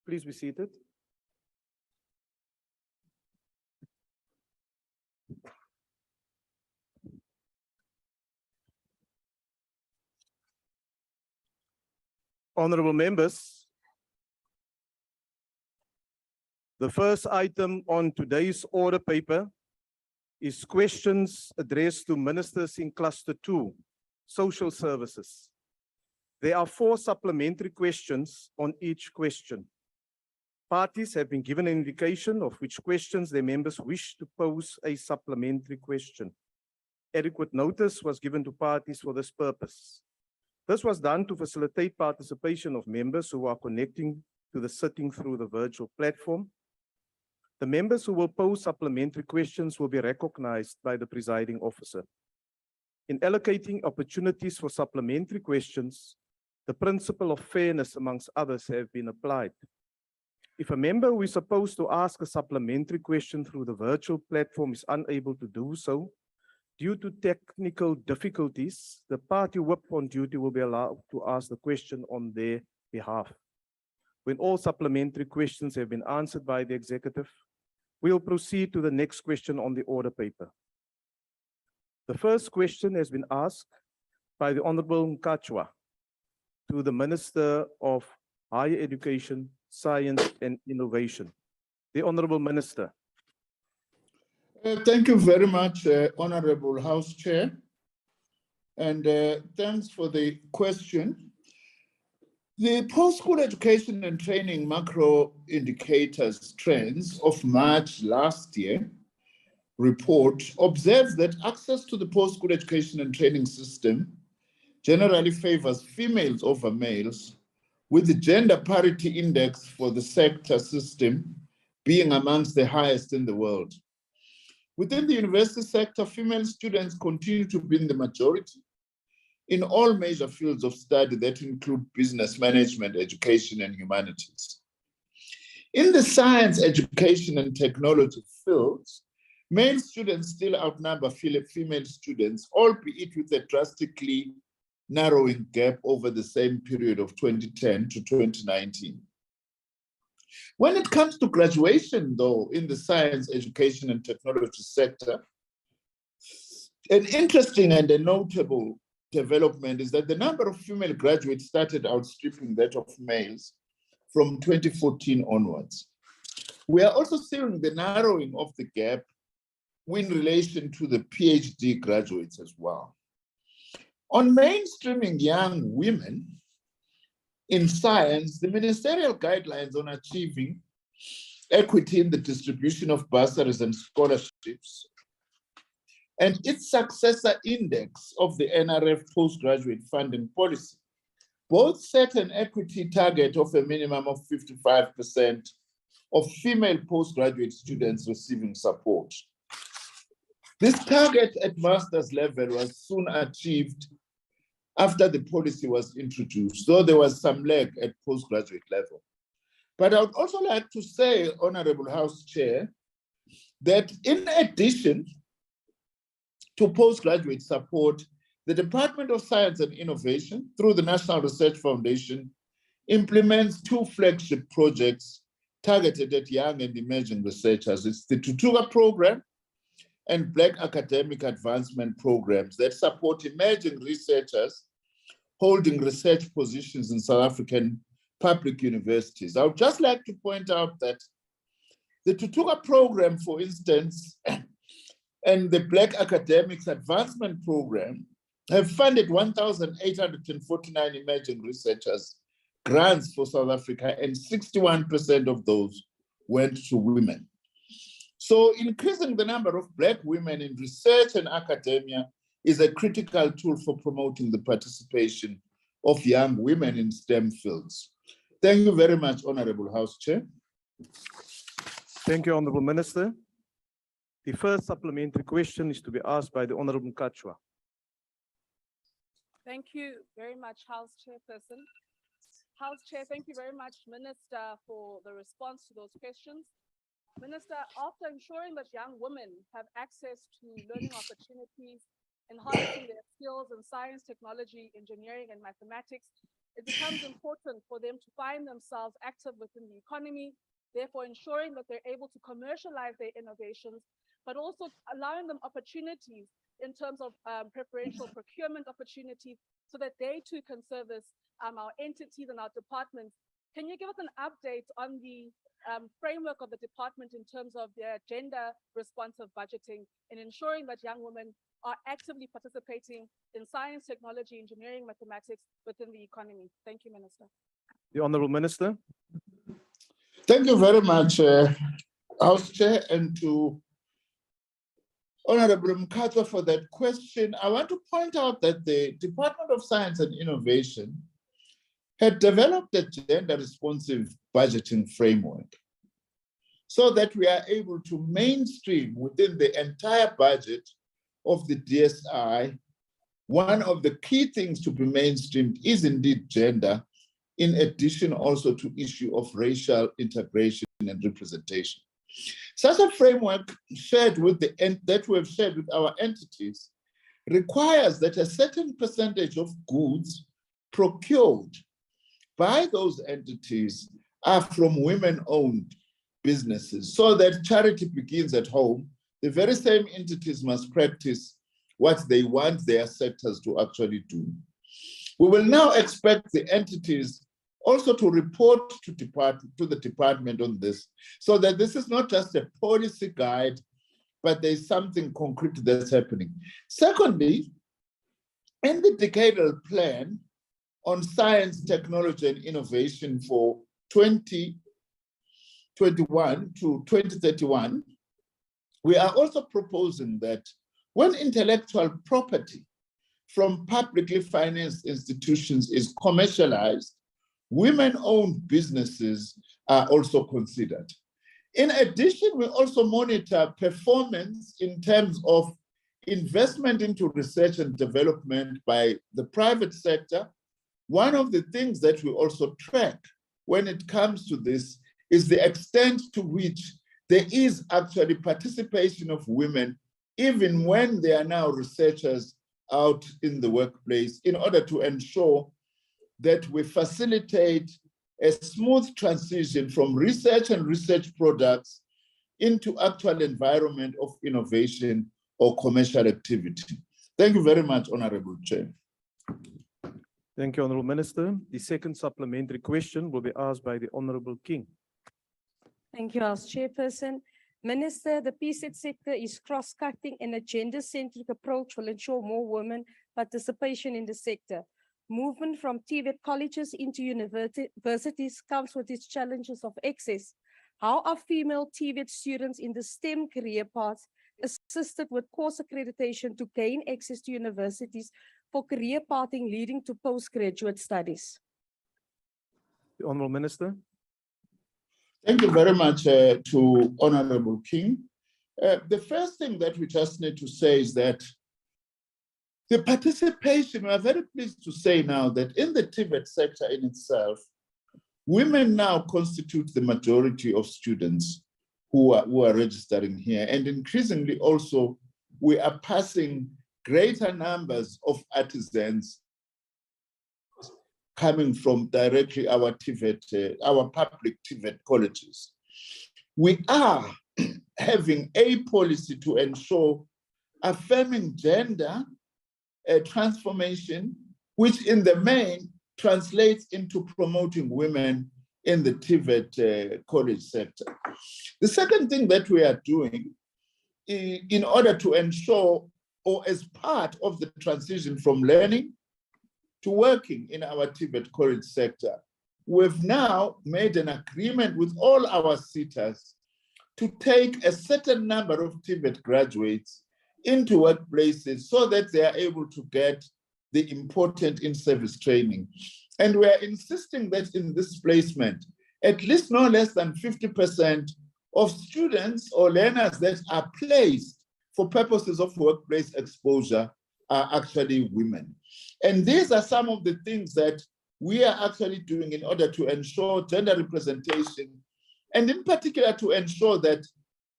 Please be seated. Honorable members, the first item on today's order paper is questions addressed to ministers in Cluster 2, Social Services. There are 4 supplementary questions on each question. Parties have been given an indication of which questions their members wish to pose a supplementary question. Adequate notice was given to parties for this purpose. This was done to facilitate participation of members who are connecting to the sitting through the virtual platform. The members who will pose supplementary questions will be recognized by the presiding officer. In allocating opportunities for supplementary questions, the principle of fairness, amongst others, have been applied. If a member who is supposed to ask a supplementary question through the virtual platform is unable to do so, due to technical difficulties, the party whip on duty will be allowed to ask the question on their behalf. When all supplementary questions have been answered by the executive, we will proceed to the next question on the order paper. The first question has been asked by the Honorable Mkachwa to the Minister of Higher Education, Science and Innovation. The Honorable Minister. Thank you very much, Honorable House Chair. And thanks for the question. The post-school education and training macro indicators trends of March last year report observes that access to the post-school education and training system generally favors females over males, with the gender parity index for the sector system being amongst the highest in the world. Within the university sector, female students continue to be in the majority in all major fields of study that include business management, education, and humanities. In the science, education, and technology fields, male students still outnumber female students, albeit with a drastically narrowing gap over the same period of 2010 to 2019. When it comes to graduation, though, in the science, education, and technology sector, an interesting and a notable development is that the number of female graduates started outstripping that of males from 2014 onwards. We are also seeing the narrowing of the gap in relation to the PhD graduates as well. On mainstreaming young women in science, the ministerial guidelines on achieving equity in the distribution of bursaries and scholarships and its successor index of the NRF postgraduate funding policy both set an equity target of a minimum of 55% of female postgraduate students receiving support. This target at master's level was soon achieved after the policy was introduced, though there was some lag at postgraduate level. But I would also like to say, Honorable House Chair, that in addition to postgraduate support, the Department of Science and Innovation, through the National Research Foundation, implements 2 flagship projects targeted at young and emerging researchers. It's the Tutuka Program and Black Academic Advancement Programs that support emerging researchers holding research positions in South African public universities. I would just like to point out that the Tutuka Program, for instance, and the Black Academics Advancement Program have funded 1,849 emerging researchers grants for South Africa, and 61% of those went to women. So increasing the number of Black women in research and academia is a critical tool for promoting the participation of young women in STEM fields. Thank you very much, Honorable House Chair. Thank you, Honorable Minister. The first supplementary question is to be asked by the Honorable Mkachwa. Thank you very much, House Chairperson. House Chair, thank you very much, Minister, for the response to those questions. Minister, after ensuring that young women have access to learning opportunities, enhancing their skills in science, technology, engineering, and mathematics, it becomes important for them to find themselves active within the economy, therefore ensuring that they're able to commercialize their innovations, but also allowing them opportunities in terms of preferential procurement opportunities so that they too can service our entities and our departments. Can you give us an update on the framework of the department in terms of their gender responsive budgeting and ensuring that young women are actively participating in science, technology, engineering, mathematics within the economy? Thank you, Minister. The Honourable Minister. Thank you very much, House Chair, and to Honorable Mkhatshwa for that question. I want to point out that the Department of Science and Innovation had developed a gender responsive budgeting framework so that we are able to mainstream within the entire budget of the DSI. One of the key things to be mainstreamed is indeed gender, in addition also to issue of racial integration and representation. Such a framework shared with that we have shared with our entities requires that a certain percentage of goods procured by those entities are from women-owned businesses, so that charity begins at home. The very same entities must practice what they want their sectors to actually do. We will now expect the entities also to report to the department on this, so that this is not just a policy guide, but there's something concrete that's happening. Secondly, in the decadal plan on science, technology, and innovation for 2021 to 2031, we are also proposing that when intellectual property from publicly financed institutions is commercialized, women-owned businesses are also considered. In addition, we also monitor performance in terms of investment into research and development by the private sector. One of the things that we also track when it comes to this is the extent to which there is actually participation of women, even when they are now researchers out in the workplace, in order to ensure that we facilitate a smooth transition from research and research products into actual environment of innovation or commercial activity. Thank you very much, Honorable Chair. Thank you, Honourable Minister. The second supplementary question will be asked by the Honourable King. Thank you, House Chairperson. Minister, the PZ sector is cross-cutting, and a gender-centric approach will ensure more women participation in the sector. Movement from TVET colleges into universities comes with its challenges of access. How are female TVET students in the STEM career paths assisted with course accreditation to gain access to universities for career pathing leading to postgraduate studies? The Honourable Minister. Thank you very much to Honorable King. The first thing that we just need to say is that the participation, we are very pleased to say now that in the TVET sector in itself, women now constitute the majority of students who are registering here. And increasingly also, we are passing greater numbers of artisans coming from directly our TVET, our public TVET colleges. We are having a policy to ensure affirming gender transformation, which in the main translates into promoting women in the TVET college sector. The second thing that we are doing in order to ensure, or as part of the transition from learning to working in our TVET college sector, we've now made an agreement with all our sitters to take a certain number of TVET graduates into workplaces so that they are able to get the important in-service training. And we are insisting that in this placement, at least no less than 50% of students or learners that are placed for purposes of workplace exposure are actually women. And these are some of the things that we are actually doing in order to ensure gender representation, and in particular to ensure that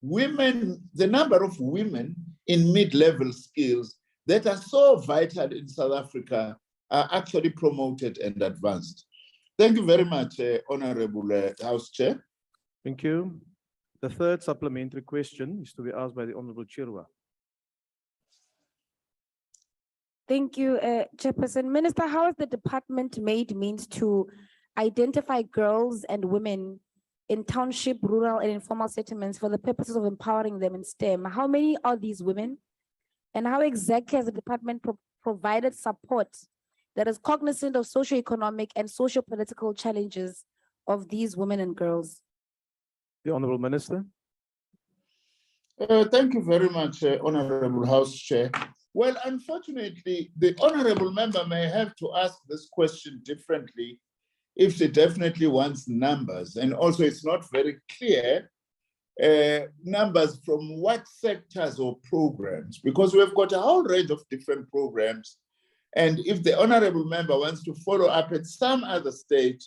women, the number of women in mid-level skills that are so vital in South Africa are actually promoted and advanced. Thank you very much, Honorable House Chair. Thank you. The third supplementary question is to be asked by the Honorable Chirwa. Thank you, Chairperson. Minister, how has the department made means to identify girls and women in township, rural, and informal settlements for the purposes of empowering them in STEM? How many are these women? And how exactly has the department provided support that is cognizant of socioeconomic and socio-political challenges of these women and girls? The Honorable Minister. Thank you very much, Honorable House Chair. Well, unfortunately, the Honorable Member may have to ask this question differently if she definitely wants numbers. And also it's not very clear numbers from what sectors or programs, because we've got a whole range of different programs. And if the Honorable Member wants to follow up at some other stage,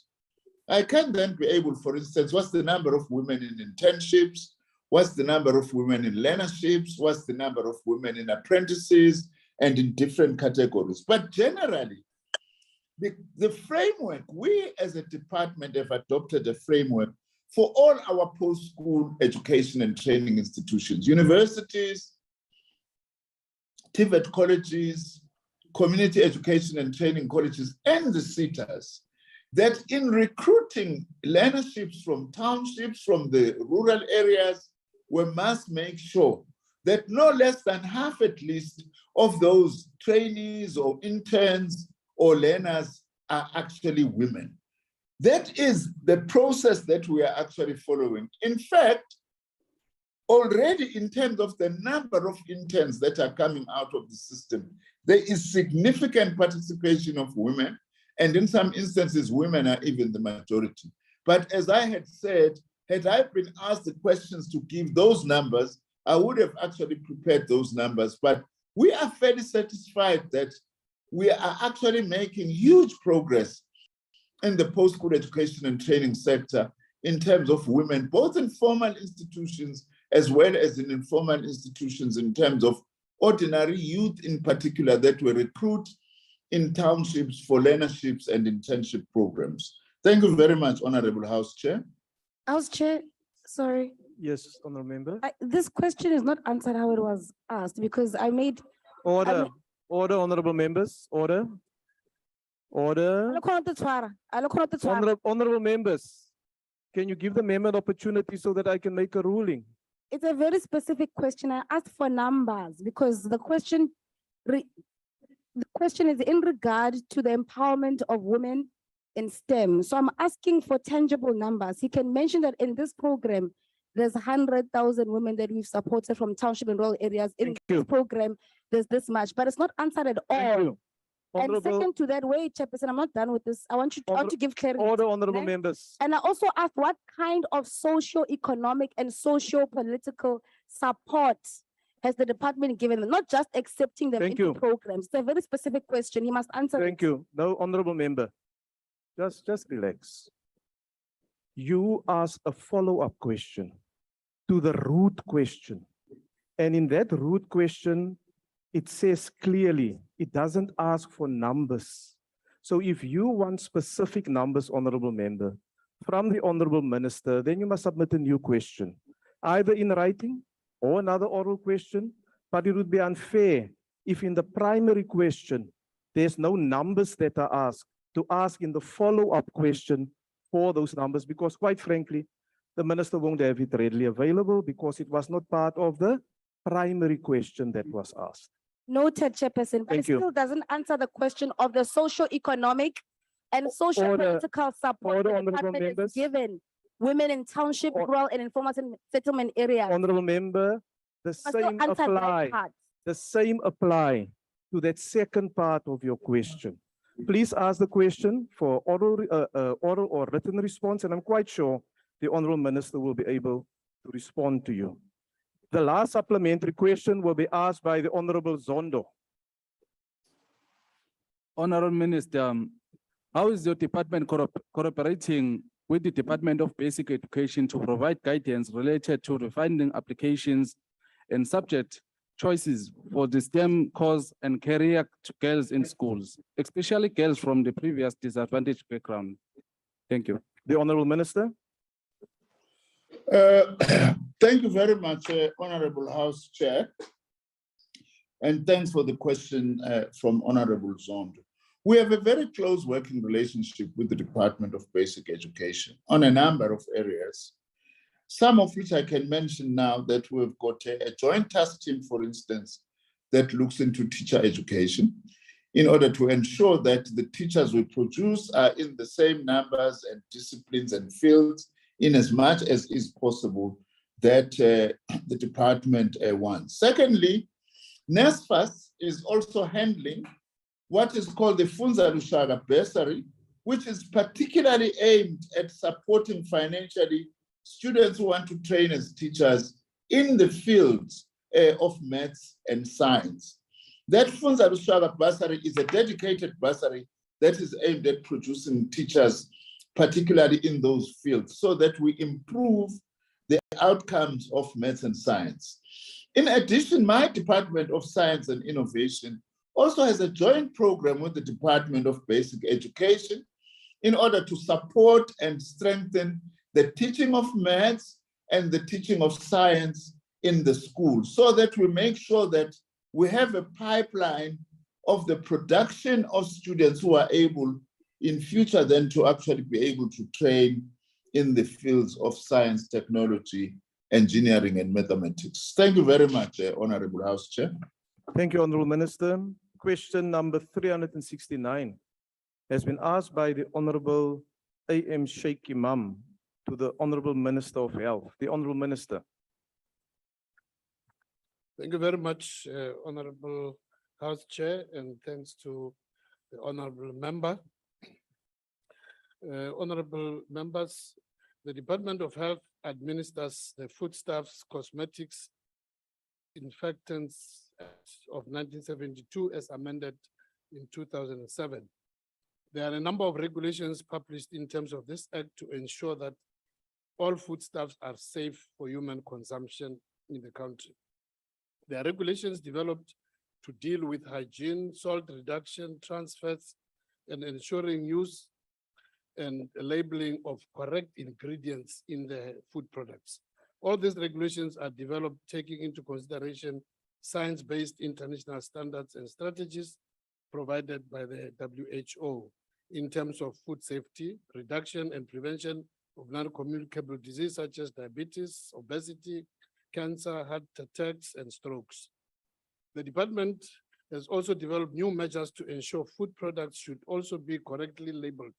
I can then be able, for instance, what's the number of women in internships? What's the number of women in learnerships? What's the number of women in apprentices and in different categories? But generally, the framework, we as a department have adopted a framework for all our post-school education and training institutions, universities, TVET colleges, community education and training colleges, and the SETAs, that in recruiting learnerships from townships, from the rural areas, we must make sure that no less than half at least of those trainees or interns or learners are actually women. That is the process that we are actually following. In fact, already in terms of the number of interns that are coming out of the system, there is significant participation of women, and in some instances, women are even the majority. But as I had said, had I been asked the questions to give those numbers, I would have actually prepared those numbers. But we are fairly satisfied that we are actually making huge progress in the post-school education and training sector in terms of women, both in formal institutions as well as in informal institutions, in terms of ordinary youth in particular that we recruit in townships for learnerships and internship programs. Thank you very much, Honorable House Chair. House Chair, sorry. Yes, Honorable Member. This question is not answered how it was asked because I made. Order, order, Honorable Members, order. Order. Honorable Members, can you give the member an opportunity so that I can make a ruling? It's a very specific question. I asked for numbers because the question is in regard to the empowerment of women in STEM. So I'm asking for tangible numbers. He can mention that in this program, there's 100,000 women that we've supported from township and rural areas. In this program, there's this much, but it's not answered at all. Thank you. And second to that, wait, Chairperson, I'm not done with this. I want to give clarity. Order, Honorable Okay? Members. And I also asked what kind of socio-economic and socio-political support has the department given them, not just accepting them Thank into you. programs. It's a very specific question. He must answer. Thank you. No, Honorable Member. Just relax. You ask a follow-up question to the root question. And in that root question, it says clearly, it doesn't ask for numbers. So if you want specific numbers, Honorable Member, from the Honorable Minister, then you must submit a new question, either in writing or another oral question. But it would be unfair if in the primary question, there's no numbers that are asked, to ask in the follow-up question for those numbers, because quite frankly, the Minister won't have it readily available because it was not part of the primary question that was asked. Noted, Chairperson, but Thank it you. still doesn't answer the question of the socio-economic and socio-political support Order, the honorable department is members. given women in township, rural, and informal settlement areas. Honorable Member, the Must still same answer that apply. part. The same apply to that second part of your question. Please ask the question for oral or written response, and I'm quite sure the Honorable Minister will be able to respond to you. The last supplementary question will be asked by the Honorable Zondo. Honorable Minister, how is your department cooperating with the Department of Basic Education to provide guidance related to refining applications and subject choices for the STEM course and career to girls in schools, especially girls from the previous disadvantaged background? Thank you. The Honorable Minister. Thank you very much, Honorable House Chair. And thanks for the question from Honorable Zondo. We have a very close working relationship with the Department of Basic Education on a number of areas, some of which I can mention now that we've got a joint task team, for instance, that looks into teacher education in order to ensure that the teachers we produce are in the same numbers and disciplines and fields in as much as is possible that the department wants. Secondly, NSFAS is also handling what is called the Funza Lushaka bursary, which is particularly aimed at supporting financially students who want to train as teachers in the fields of maths and science. That Funza Lushaka bursary is a dedicated bursary that is aimed at producing teachers, particularly in those fields, so that we improve the outcomes of maths and science. In addition, my Department of Science and Innovation also has a joint program with the Department of Basic Education in order to support and strengthen the teaching of maths and the teaching of science in the school, so that we make sure that we have a pipeline of the production of students who are able in future then to actually be able to train in the fields of science, technology, engineering, and mathematics. Thank you very much, Honorable House Chair. Thank you, Honorable Minister. Question number 369 has been asked by the Honorable A.M. Sheikh Imam to the Honorable Minister of Health. The Honorable Minister. Thank you very much, Honorable House Chair, and thanks to the Honorable Member. Honorable Members, the Department of Health administers the Foodstuffs, Cosmetics, Infectants Act of 1972 as amended in 2007. There are a number of regulations published in terms of this act to ensure that all foodstuffs are safe for human consumption in the country. There are regulations developed to deal with hygiene, salt reduction, trans fats, and ensuring use and labeling of correct ingredients in the food products. All these regulations are developed taking into consideration science-based international standards and strategies provided by the WHO in terms of food safety, reduction and prevention of non-communicable disease such as diabetes, obesity, cancer, heart attacks, and strokes. The department has also developed new measures to ensure food products should also be correctly labeled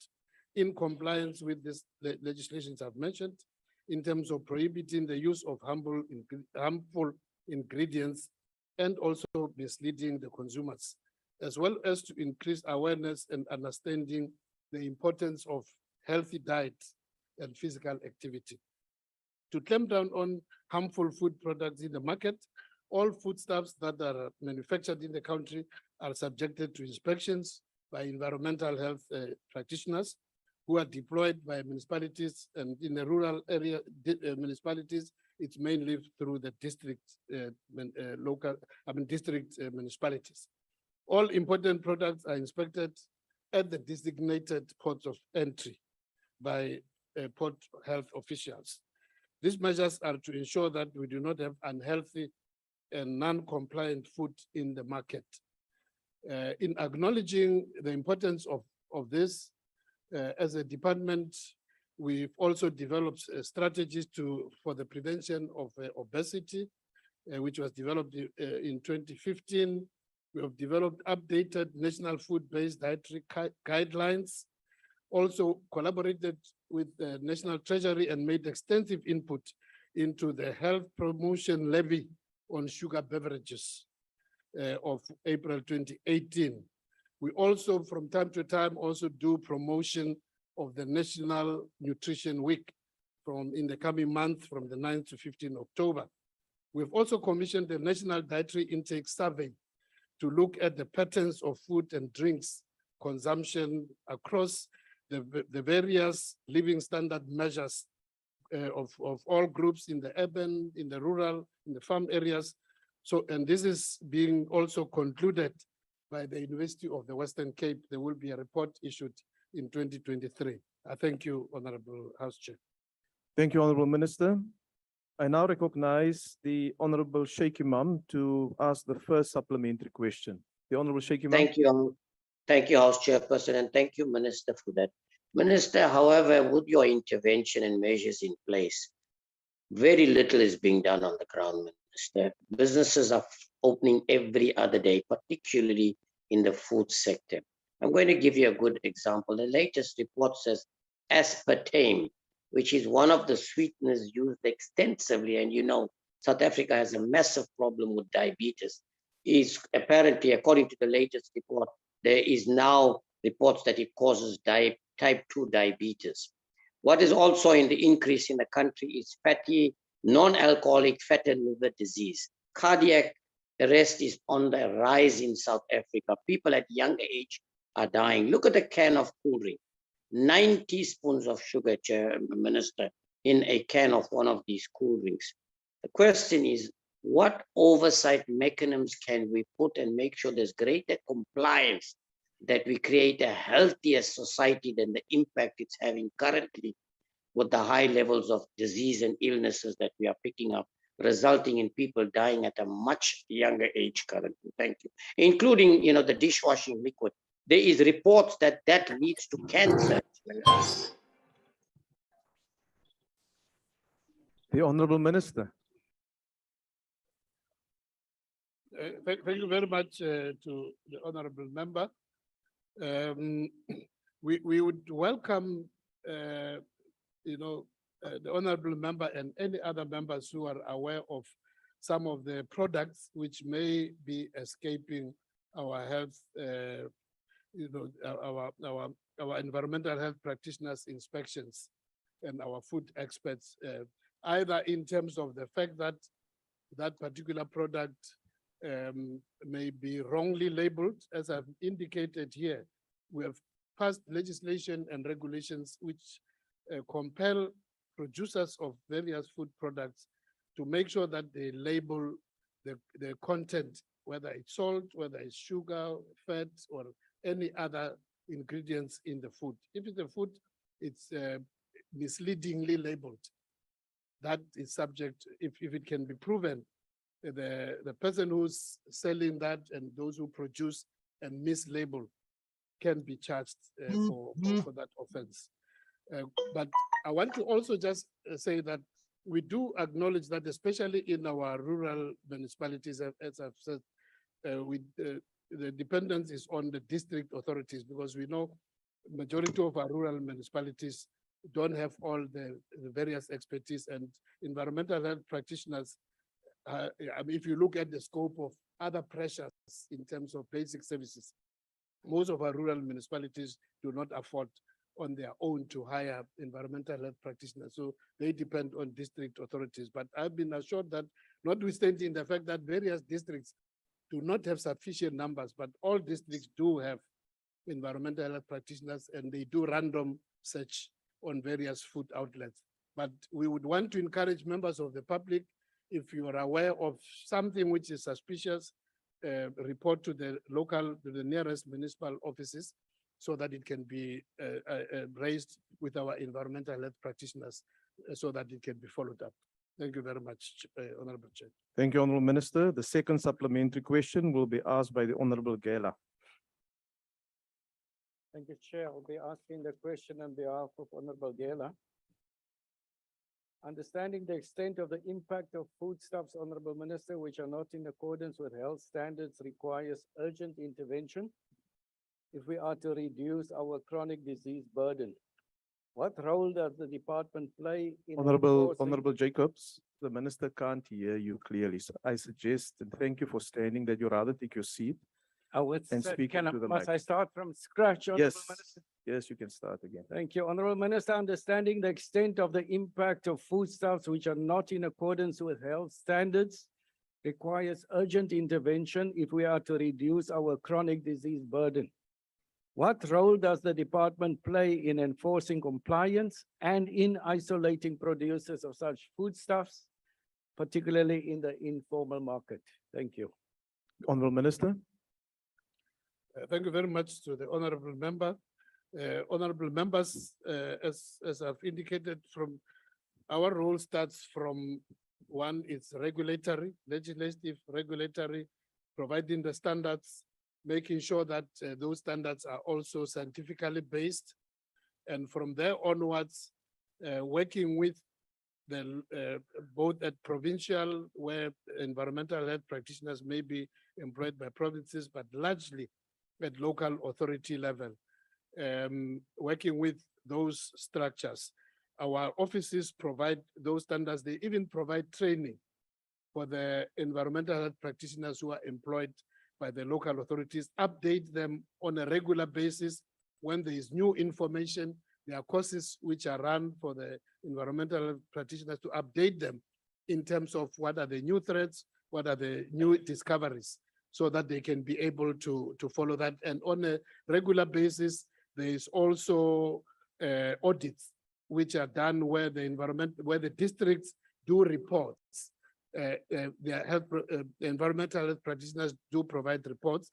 in compliance with this legislations I've mentioned, in terms of prohibiting the use of harmful ingredients and also misleading the consumers, as well as to increase awareness and understanding the importance of healthy diet and physical activity. To clamp down on harmful food products in the market, all foodstuffs that are manufactured in the country are subjected to inspections by environmental health practitioners who are deployed by municipalities, and in the rural area municipalities, it's mainly through the district district municipalities. All important products are inspected at the designated ports of entry by port health officials. These measures are to ensure that we do not have unhealthy and non-compliant food in the market. In acknowledging the importance of this, as a department, we've also developed strategies for the prevention of obesity, which was developed in 2015. We have developed updated national food-based dietary guidelines, also collaborated with the National Treasury and made extensive input into the health promotion levy on sugar beverages of April 2018. We also, from time to time, also do promotion of the National Nutrition Week in the coming month from the 9th to 15th October. We've also commissioned the National Dietary Intake Survey to look at the patterns of food and drinks consumption across the various living standard measures of all groups in the urban, in the rural, in the farm areas, So, and this is being also concluded by the University of the Western Cape. There will be a report issued in 2023. I thank you, Honorable House Chair. Thank you, Honorable Minister. I now recognize the Honorable Sheikh Imam to ask the first supplementary question. The Honorable Sheikh Imam. Thank you, House Chairperson, and thank you, Minister, for that. Minister, however, with your intervention and measures in place, very little is being done on the ground, Minister. Businesses are opening every other day, particularly in the food sector. I'm going to give you a good example. The latest report says aspartame, which is one of the sweeteners used extensively, and you know, South Africa has a massive problem with diabetes, is apparently, according to the latest report, there is now reports that it causes type 2 diabetes. What is also in the increase in the country is fatty, non-alcoholic fatty liver disease. Cardiac arrest is on the rise in South Africa. People at younger age are dying. Look at the can of cool drink. 9 teaspoons of sugar, Minister, in a can of one of these cool drinks. The question is, what oversight mechanisms can we put and make sure there's greater compliance, that we create a healthier society than the impact it's having currently with the high levels of disease and illnesses that we are picking up, resulting in people dying at a much younger age currently. Thank you. Including, you know, the dishwashing liquid. There is reports that that leads to cancer. The Honorable Minister. Thank you very much to the honorable member. We would welcome, the honorable member and any other members who are aware of some of the products which may be escaping our health, our environmental health practitioners' inspections and our food experts, either in terms of the fact that that particular product may be wrongly labeled. As I've indicated here, we have passed legislation and regulations which compel producers of various food products to make sure that they label the content, whether it's salt, whether it's sugar, fat, or any other ingredients in the food. If it's a food, it's misleadingly labeled. That is subject, if it can be proven, the person who's selling that and those who produce and mislabel can be charged for that offense. But I want to also just say that we do acknowledge that, especially in our rural municipalities, as I've said, the dependence is on the district authorities, because we know majority of our rural municipalities don't have all the various expertise, and environmental health practitioners, if you look at the scope of other pressures in terms of basic services, most of our rural municipalities do not afford on their own to hire environmental health practitioners. So they depend on district authorities. But I've been assured that, notwithstanding the fact that various districts do not have sufficient numbers, but all districts do have environmental health practitioners, and they do random search on various food outlets. But we would want to encourage members of the public, if you are aware of something which is suspicious, report to the nearest municipal offices, so that it can be raised with our environmental health practitioners, so that it can be followed up. Thank you very much, Honorable Chair. Thank you, Honorable Minister. The second supplementary question will be asked by the Honorable Gela. Thank you, Chair. I'll be asking the question on behalf of Honorable Gela. Understanding the extent of the impact of foodstuffs, Honorable Minister, which are not in accordance with health standards, requires urgent intervention if we are to reduce our chronic disease burden. What role does the department play in Honorable Jacobs, the minister can't hear you clearly. So I suggest, and thank you for standing, that you rather take your seat and speak into the must mic. I start from scratch, Honorable Yes, Minister? yes, you can start again. Thank you, Honorable Minister. Understanding the extent of the impact of foodstuffs which are not in accordance with health standards requires urgent intervention if we are to reduce our chronic disease burden. What role does the department play in enforcing compliance and in isolating producers of such foodstuffs, particularly in the informal market? Thank you. Honorable Minister. Thank you very much to the honorable member. Honorable members, as I've indicated, from our role starts from one is regulatory, legislative, regulatory, providing the standards, making sure that those standards are also scientifically based. And from there onwards, working with the both at provincial, where environmental health practitioners may be employed by provinces, but largely at local authority level, working with those structures. Our offices provide those standards. They even provide training for the environmental health practitioners who are employed by the local authorities, update them on a regular basis when there is new information. There are courses which are run for the environmental health practitioners to update them in terms of what are the new threats, what are the new discoveries, so that they can be able to follow that. And on a regular basis, there is also audits which are done where the districts do reports. The environmental health practitioners do provide reports,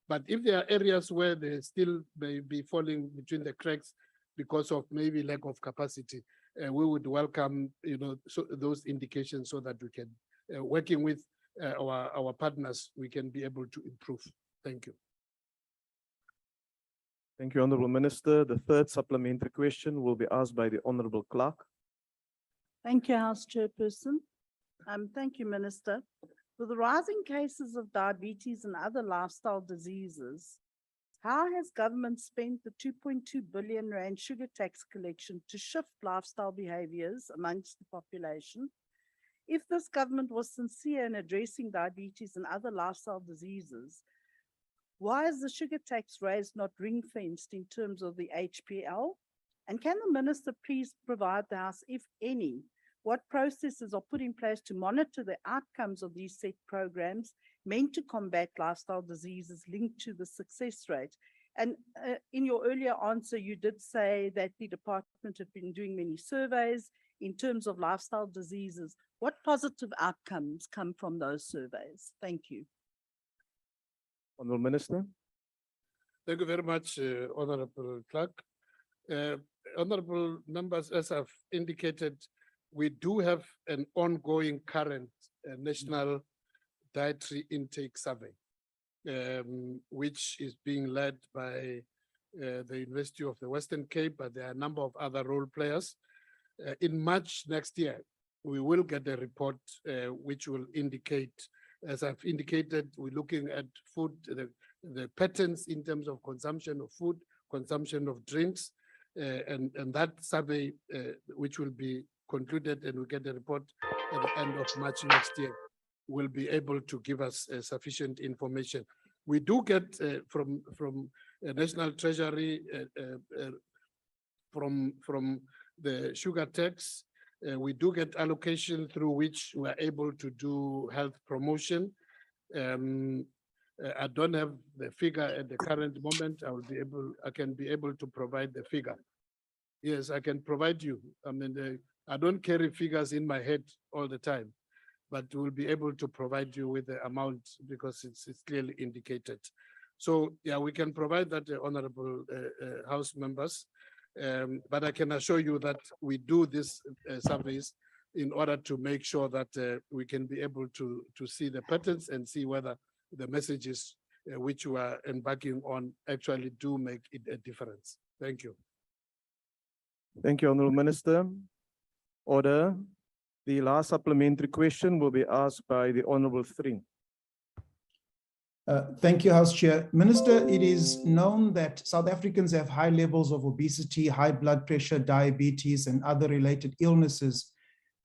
but if there are areas where they still may be falling between the cracks because of maybe lack of capacity, we would welcome, those indications so that we can, working with our partners, we can be able to improve. Thank you. Thank you, Honorable Minister. The third supplementary question will be asked by the Honorable Clerk. Thank you, House Chairperson. Thank you, Minister. With the rising cases of diabetes and other lifestyle diseases, how has government spent the 2.2 billion rand sugar tax collection to shift lifestyle behaviors amongst the population? If this government was sincere in addressing diabetes and other lifestyle diseases, why is the sugar tax raised not ring-fenced in terms of the HPL? And can the minister please provide the House, if any, what processes are put in place to monitor the outcomes of these set programs meant to combat lifestyle diseases linked to the success rate? And in your earlier answer, you did say that the department have been doing many surveys in terms of lifestyle diseases. What positive outcomes come from those surveys? Thank you. Honorable Minister. Thank you very much, Honorable Clerk. Honorable members, as I've indicated, we do have an ongoing current national dietary intake survey, which is being led by the University of the Western Cape, but there are a number of other role players. In March next year, we will get a report which will indicate, as I've indicated, we're looking at food, the patterns in terms of consumption of food, consumption of drinks, and that survey, which will be concluded and we get the report at the end of March next year, will be able to give us sufficient information. We do get from National Treasury, from the sugar tax, we do get allocation through which we are able to do health promotion. I don't have the figure at the current moment. I can be able to provide the figure. Yes, I can provide you. I mean, I don't carry figures in my head all the time, but we'll be able to provide you with the amount because it's clearly indicated. So yeah, we can provide that, honorable House members. But I can assure you that we do this surveys in order to make sure that we can be able to see the patterns and see whether the messages which we are embarking on actually do make it a difference. Thank you. Thank you, Honorable Minister. Order. The last supplementary question will be asked by the Honorable Thring. Thank you, House Chair. Minister, it is known that South Africans have high levels of obesity, high blood pressure, diabetes, and other related illnesses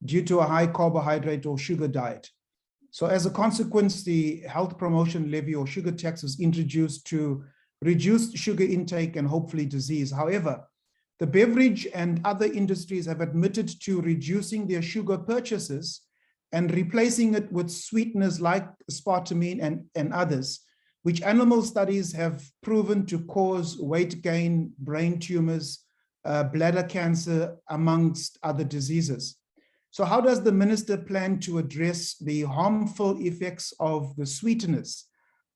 due to a high carbohydrate or sugar diet. So as a consequence, the health promotion levy or sugar tax was introduced to reduce sugar intake and hopefully disease. However, the beverage and other industries have admitted to reducing their sugar purchases and replacing it with sweeteners like aspartame and others, which animal studies have proven to cause weight gain, brain tumors, bladder cancer, amongst other diseases. So how does the minister plan to address the harmful effects of the sweeteners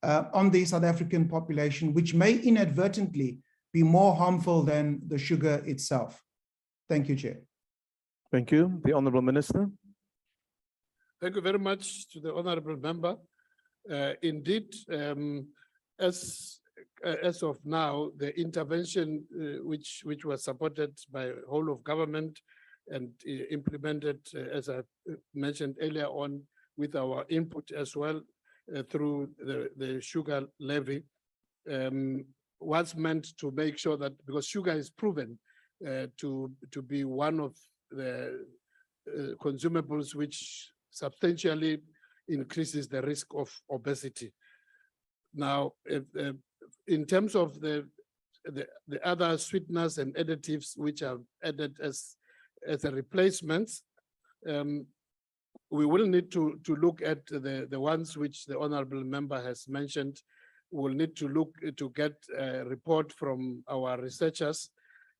on the South African population, which may inadvertently be more harmful than the sugar itself? Thank you, Chair. Thank you. The Honourable Minister. Thank you very much to the honorable member. Indeed, as of now, the intervention which was supported by whole of government and implemented, as I mentioned earlier on, with our input as well through the sugar levy, was meant to make sure that, because sugar is proven to be one of the consumables which substantially increases the risk of obesity. Now, in terms of the other sweeteners and additives which are added as a replacement, we will need to look at the ones which the honorable member has mentioned. We'll need to look to get a report from our researchers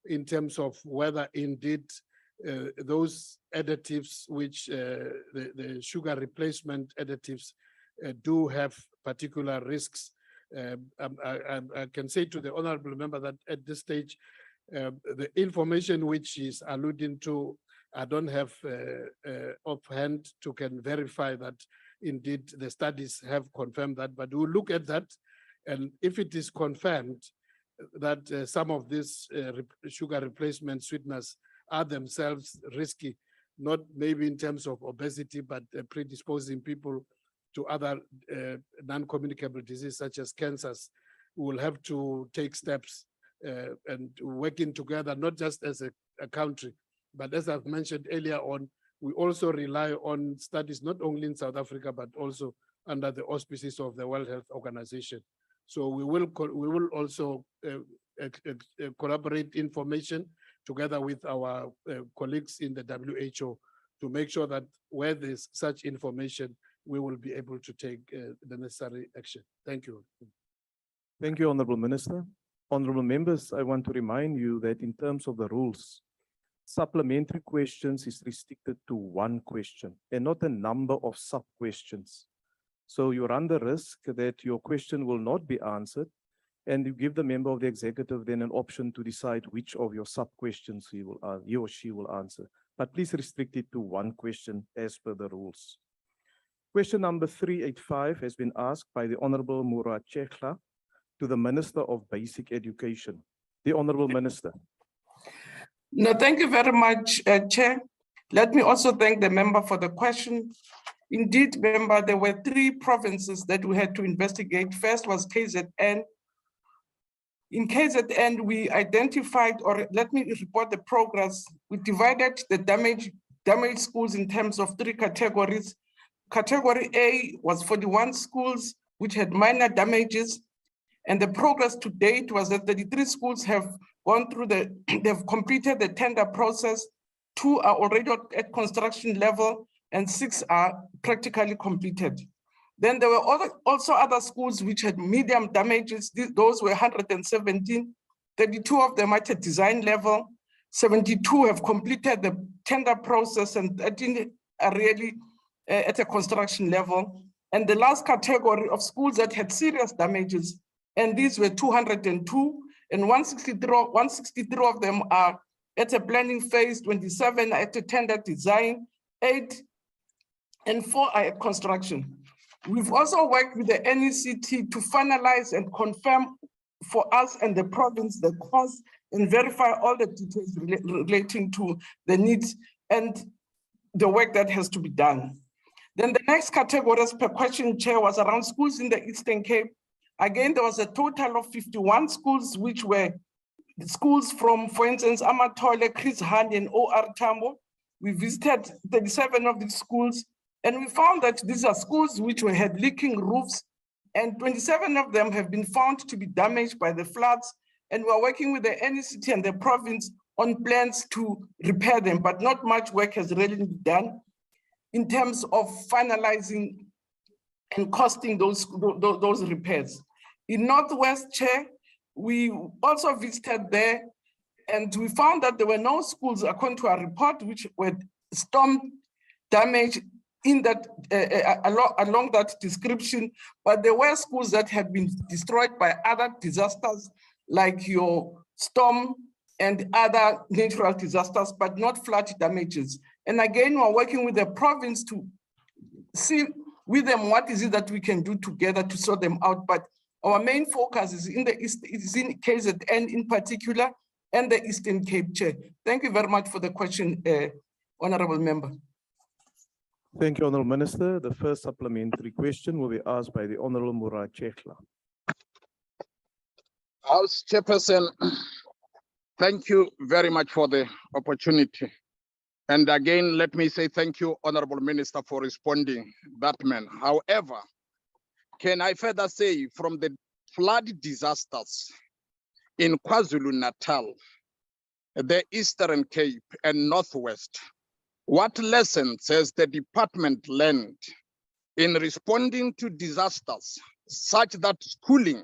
in terms of whether indeed those additives which the sugar replacement additives do have particular risks. I can say to the honorable member that at this stage, the information which is alluding to, I don't have offhand to can verify that indeed the studies have confirmed that, but we'll look at that. And if it is confirmed that some of these sugar replacement sweeteners are themselves risky, not maybe in terms of obesity, but predisposing people to other non-communicable diseases such as cancers, we will have to take steps and working together, not just as a country, but as I've mentioned earlier on, we also rely on studies not only in South Africa, but also under the auspices of the World Health Organization. So we will also collaborate information together with our colleagues in the WHO to make sure that where there's such information, we will be able to take the necessary action. Thank you. Thank you, Honourable Minister. Honourable members, I want to remind you that in terms of the rules, supplementary questions is restricted to one question and not a number of sub-questions. So you run the risk that your question will not be answered, and you give the member of the executive then an option to decide which of your sub-questions he or she will answer. But please restrict it to one question as per the rules. Question number 385 has been asked by the Honourable Murachekla to the Minister of Basic Education. The Honourable Minister. No, thank you very much, Chair. Let me also thank the member for the question. Indeed, member, there were 3 provinces that we had to investigate. First was KZN. In KZN, we identified, or let me report the progress. We divided the damaged schools in terms of 3 categories. Category A was 41 schools which had minor damages. And the progress to date was that 33 schools have gone through they've completed the tender process. 2 are already at construction level and 6 are practically completed. Then there were also other schools which had medium damages. Those were 117, 32 of them at a design level, 72 have completed the tender process, and 13 are really at a construction level. And the last category of schools that had serious damages, and these were 202, and 163 of them are at a planning phase, 27 are at a tender design, 8 and 4 are at construction. We've also worked with the NECT to finalize and confirm for us and the province the cause and verify all the details relating to the needs and the work that has to be done. Then the next category, as per question, Chair, was around schools in the Eastern Cape. Again, there was a total of 51 schools, which were schools from, for instance, Amatole, Chris Hani, and OR Tambo. We visited 37 of these schools, and we found that these are schools which had leaking roofs, and 27 of them have been found to be damaged by the floods. And we're working with the NECT and the province on plans to repair them, but not much work has really been done in terms of finalizing and costing those repairs. In Northwest, Chair, we also visited there, and we found that there were no schools, according to our report, which were storm damage in that along that description, but there were schools that have been destroyed by other disasters like your storm and other natural disasters, but not flood damages. And again, we're working with the province to see with them what is it that we can do together to sort them out. But our main focus is in the East, is in KZN in particular, and the Eastern Cape Chair. Thank you very much for the question, Honorable Member. Thank you, Honourable Minister. The first supplementary question will be asked by the Honourable Murad Chekla. House Chairperson, thank you very much for the opportunity. And again, let me say thank you, Honourable Minister, for responding that man. However, can I further say from the flood disasters in KwaZulu-Natal, the Eastern Cape and Northwest, what lessons has the department learned in responding to disasters such that schooling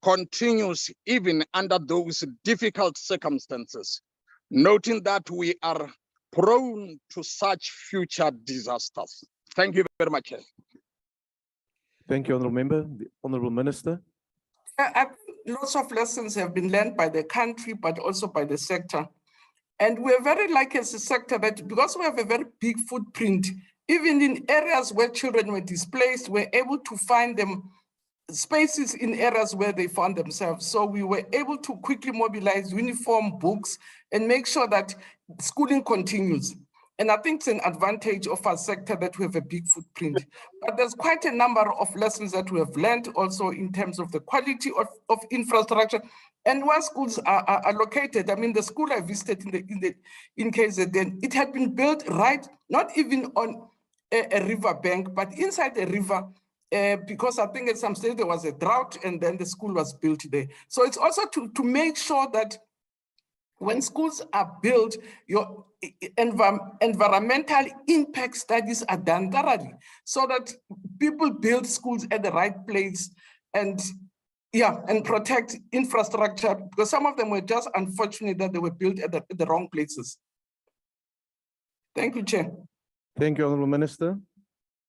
continues even under those difficult circumstances, noting that we are prone to such future disasters? Thank you very much. Thank you, Honourable Member. The Honourable Minister. Lots of lessons have been learned by the country, but also by the sector. And we're very lucky as a sector that because we have a very big footprint, even in areas where children were displaced, we're able to find them spaces in areas where they found themselves. So we were able to quickly mobilize uniform, books, and make sure that schooling continues. And I think it's an advantage of our sector that we have a big footprint. But there's quite a number of lessons that we have learned also in terms of the quality of infrastructure and where schools are located. I mean, the school I visited in KZN, it had been built right, not even on a river bank, but inside a river, because I think at some stage there was a drought and then the school was built there. So it's also to make sure that when schools are built, your environmental impact studies are done thoroughly so that people build schools at the right place and protect infrastructure, because some of them were just unfortunate that they were built at the wrong places. Thank you, Chair. Thank you, Honourable Minister.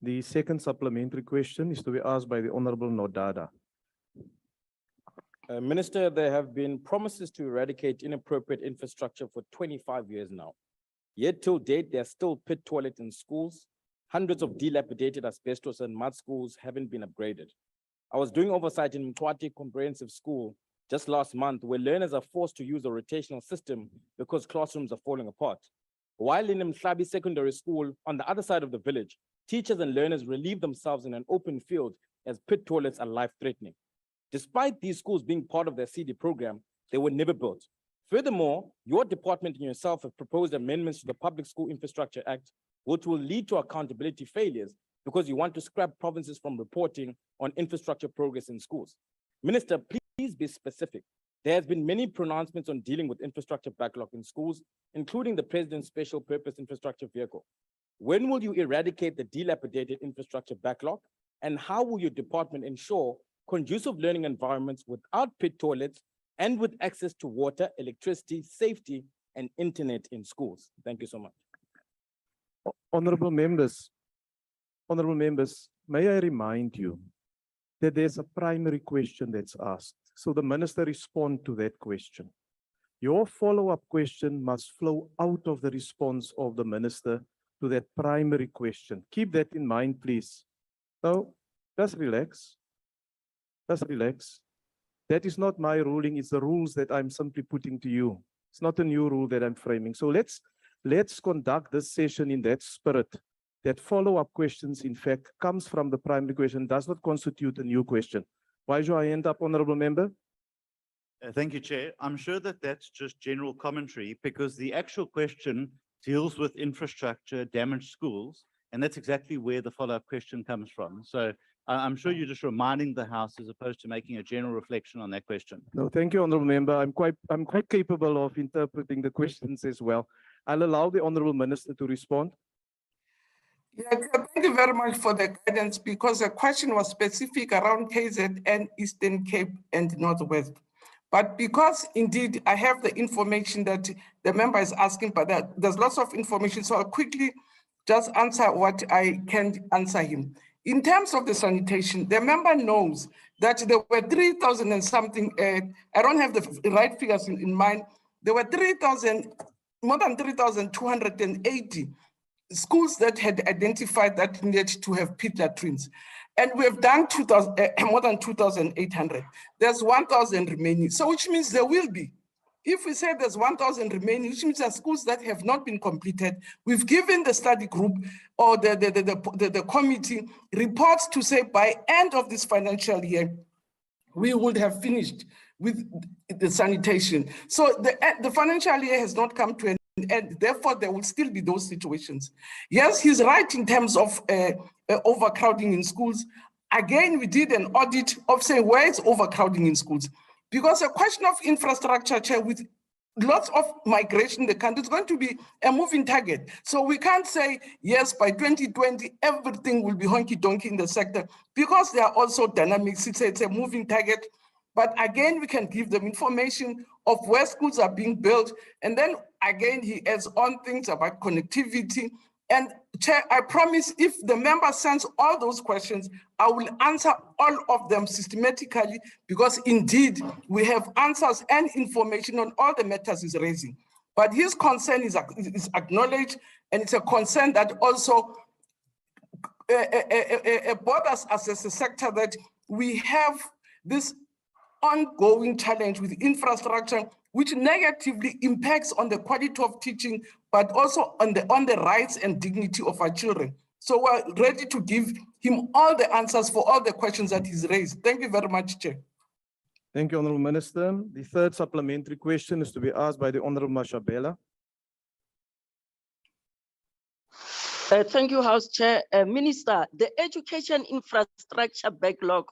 The second supplementary question is to be asked by the Honourable Nodada. Minister, there have been promises to eradicate inappropriate infrastructure for 25 years now. Yet till date, there are still pit toilets in schools. Hundreds of dilapidated asbestos and mud schools haven't been upgraded. I was doing oversight in Mkwati Comprehensive School just last month, where learners are forced to use a rotational system because classrooms are falling apart. While in Mhlabi Secondary School, on the other side of the village, teachers and learners relieve themselves in an open field as pit toilets are life-threatening. Despite these schools being part of their CD program, they were never built. Furthermore, your department and yourself have proposed amendments to the Public School Infrastructure Act, which will lead to accountability failures because you want to scrap provinces from reporting on infrastructure progress in schools. Minister, please be specific. There has been many pronouncements on dealing with infrastructure backlog in schools, including the President's Special Purpose Infrastructure Vehicle. When will you eradicate the dilapidated infrastructure backlog? And how will your department ensure conducive learning environments without pit toilets and with access to water, electricity, safety, and internet in schools? Thank you so much. Honourable members, may I remind you that there's a primary question that's asked. So the minister respond to that question. Your follow-up question must flow out of the response of the minister to that primary question. Keep that in mind, please. So just relax. Just relax. That is not my ruling, it's the rules that I'm simply putting to you. It's not a new rule that I'm framing. So let's conduct this session in that spirit. That follow-up questions, in fact, comes from the primary question, does not constitute a new question. Why should I end up, Honourable Member? Thank you, Chair. I'm sure that that's just general commentary because the actual question deals with infrastructure, damaged schools, and that's exactly where the follow-up question comes from. So I'm sure you're just reminding the House as opposed to making a general reflection on that question. No, thank you, Honourable Member. I'm quite capable of interpreting the questions as well. I'll allow the Honourable Minister to respond. Yeah, thank you very much for the guidance because the question was specific around KZN, Eastern Cape, and Northwest. But because indeed I have the information that the member is asking, but there's lots of information, so I'll quickly just answer what I can't answer him. In terms of the sanitation, the member knows that there were 3,000 and something, I don't have the right figures in mind. There were 3,000, more than 3,280 schools that had identified that needed to have pit latrines. And we have done more than 2,800. There's 1,000 remaining. So which means there will be. If we say there's 1,000 remaining, which means there are schools that have not been completed, we've given the study group or the committee reports to say by end of this financial year, we would have finished with the sanitation. So the financial year has not come to an end, therefore there will still be those situations. Yes, he's right in terms of overcrowding in schools. Again, we did an audit of saying where is overcrowding in schools? Because a question of infrastructure, Chair, with lots of migration in the country is going to be a moving target. So we can't say, yes, by 2020, everything will be honky-donkey in the sector, because there are also dynamics. It's a moving target. But again, we can give them information of where schools are being built. And then again, he adds on things about connectivity. And Chair, I promise if the member sends all those questions, I will answer all of them systematically, because indeed we have answers and information on all the matters he's raising. But his concern is acknowledged, and it's a concern that also bothers us as a sector, that we have this ongoing challenge with infrastructure, which negatively impacts on the quality of teaching, but also on the rights and dignity of our children. So we're ready to give him all the answers for all the questions that he's raised. Thank you very much, Chair. Thank you, Honourable Minister. The third supplementary question is to be asked by the Honourable Mashabela. Thank you, House Chair. Minister, the education infrastructure backlog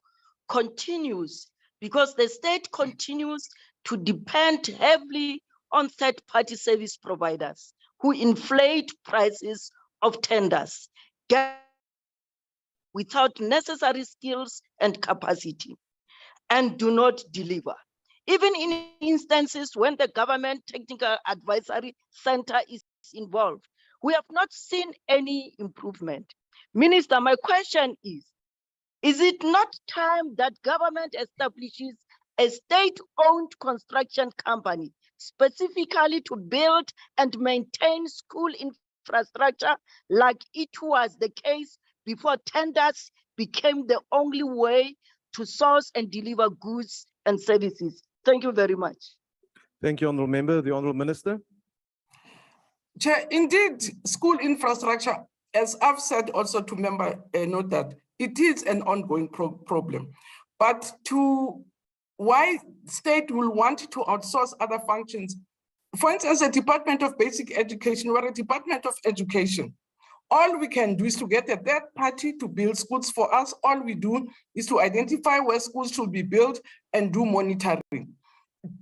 continues because the state continues to depend heavily on third-party service providers who inflate prices of tenders without necessary skills and capacity, and do not deliver. Even in instances when the Government Technical Advisory Center is involved, we have not seen any improvement. Minister, my question is it not time that government establishes a state-owned construction company specifically to build and maintain school infrastructure, like it was the case before tenders became the only way to source and deliver goods and services? Thank you very much. Thank you, Honourable Member. The Honourable Minister. Chair, indeed, school infrastructure, as I've said also to member, note that it is an ongoing problem. But why state will want to outsource other functions? For instance, the Department of Basic Education, we're a Department of Education. All we can do is to get a third party to build schools for us. All we do is to identify where schools should be built and do monitoring.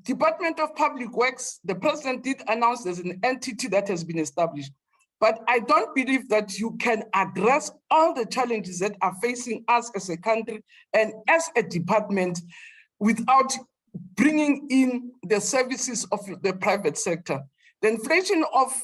Department of Public Works, the president did announce there's an entity that has been established. But I don't believe that you can address all the challenges that are facing us as a country and as a department without bringing in the services of the private sector. The inflation of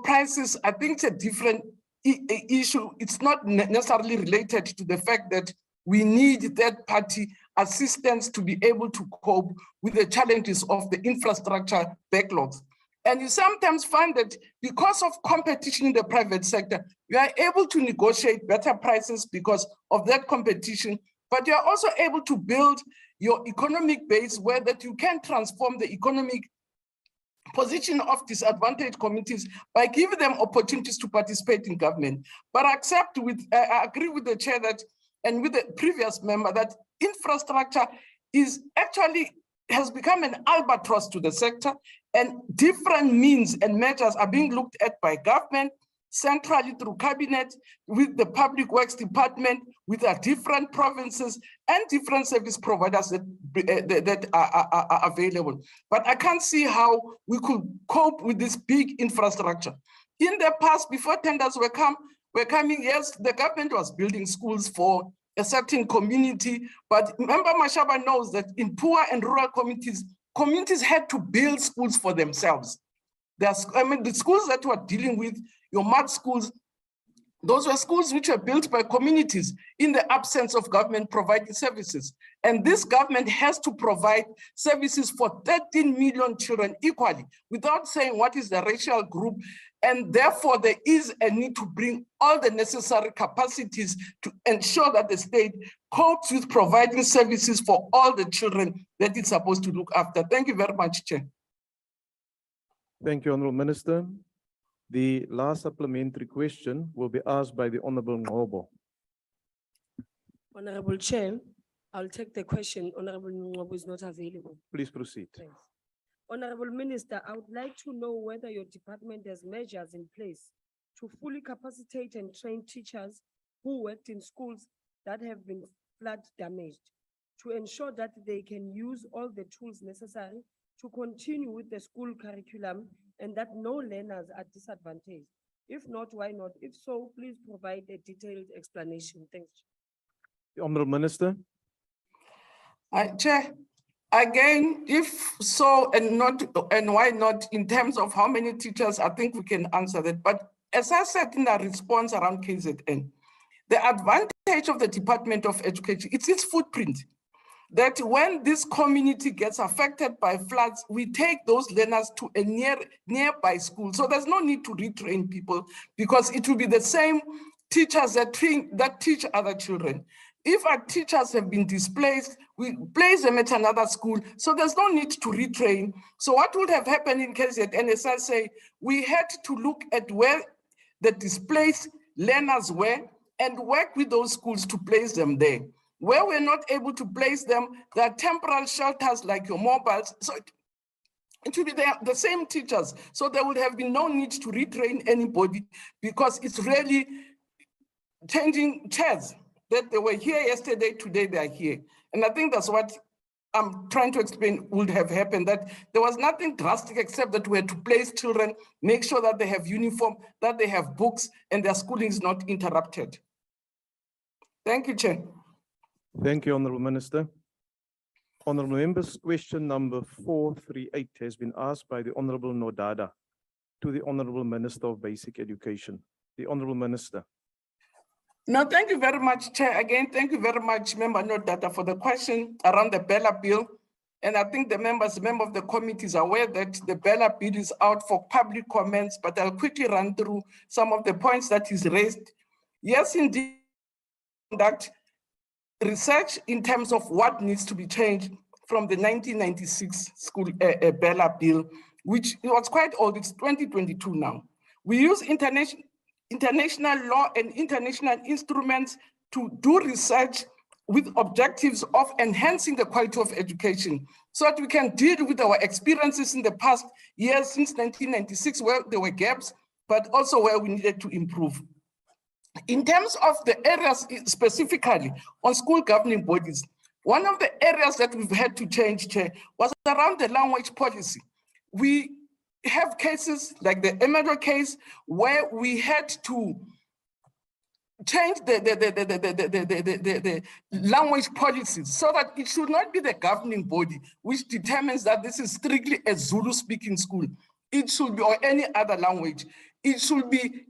prices, I think it's a different issue. It's not necessarily related to the fact that we need third-party assistance to be able to cope with the challenges of the infrastructure backlogs. And you sometimes find that because of competition in the private sector, you are able to negotiate better prices because of that competition, but you are also able to build your economic base where that you can transform the economic position of disadvantaged communities by giving them opportunities to participate in government. But I agree with the chair that, and with the previous member, that infrastructure has become an albatross to the sector, and different means and measures are being looked at by government, centrally through cabinet, with the Public Works Department, with our different provinces and different service providers that are available. But I can't see how we could cope with this big infrastructure. In the past, before tenders were coming, yes, the government was building schools for a certain community, but Member Mashaba knows that in poor and rural communities, communities had to build schools for themselves. The schools that we're dealing with, your mud schools, Those were schools which were built by communities in the absence of government providing services. And this government has to provide services for 13 million children equally, without saying what is the racial group. And therefore, there is a need to bring all the necessary capacities to ensure that the state copes with providing services for all the children that it's supposed to look after. Thank you very much, Chair. Thank you, Honourable Minister. The last supplementary question will be asked by the Honourable Ngobo. Honorable Chair, I'll take the question. Honorable Ngobo is not available. Please proceed. Thanks. Honorable Minister, I would like to know whether your department has measures in place to fully capacitate and train teachers who worked in schools that have been flood damaged to ensure that they can use all the tools necessary to continue with the school curriculum and that no learners are disadvantaged. If not, why not? If so, please provide a detailed explanation. Thanks. The Honourable Minister. Chair, again, if so and not, and why not, in terms of how many teachers, I think we can answer that. But as I said in the response around KZN, the advantage of the Department of Education, it's its footprint. That when this community gets affected by floods, we take those learners to a nearby school. So there's no need to retrain people because it will be the same teachers that teach other children. If our teachers have been displaced, we place them at another school. So there's no need to retrain. So what would have happened in KZN, as I say, we had to look at where the displaced learners were and work with those schools to place them there. Where we're not able to place them, there are temporary shelters like your mobiles. So it will be the same teachers. So there would have been no need to retrain anybody because it's really changing chairs that they were here yesterday, today they are here. And I think that's what I'm trying to explain would have happened, that there was nothing drastic except that we had to place children, make sure that they have uniform, that they have books, and their schooling is not interrupted. Thank you, Chair. Thank you, Honourable Minister. Honourable members, question number 438 has been asked by the Honourable Nodada to the Honourable Minister of Basic Education. The Honourable Minister. No, thank you very much, Chair. Again, thank you very much, Member Nodada, for the question around the Bella Bill. And I think the member of the committee is aware that the Bella Bill is out for public comments, but I'll quickly run through some of the points that he's raised. Yes, indeed, conduct research in terms of what needs to be changed from the 1996 school Bella Bill, which was quite old, it's 2022 now. We use international law and international instruments to do research with objectives of enhancing the quality of education so that we can deal with our experiences in the past years since 1996 where there were gaps, but also where we needed to improve. In terms of the areas specifically on school governing bodies, one of the areas that we've had to change, Chair, was around the language policy. We have cases like the Emedo case where we had to change the language policies so that it should not be the governing body which determines that this is strictly a Zulu speaking school. It should be, or any other language. It should be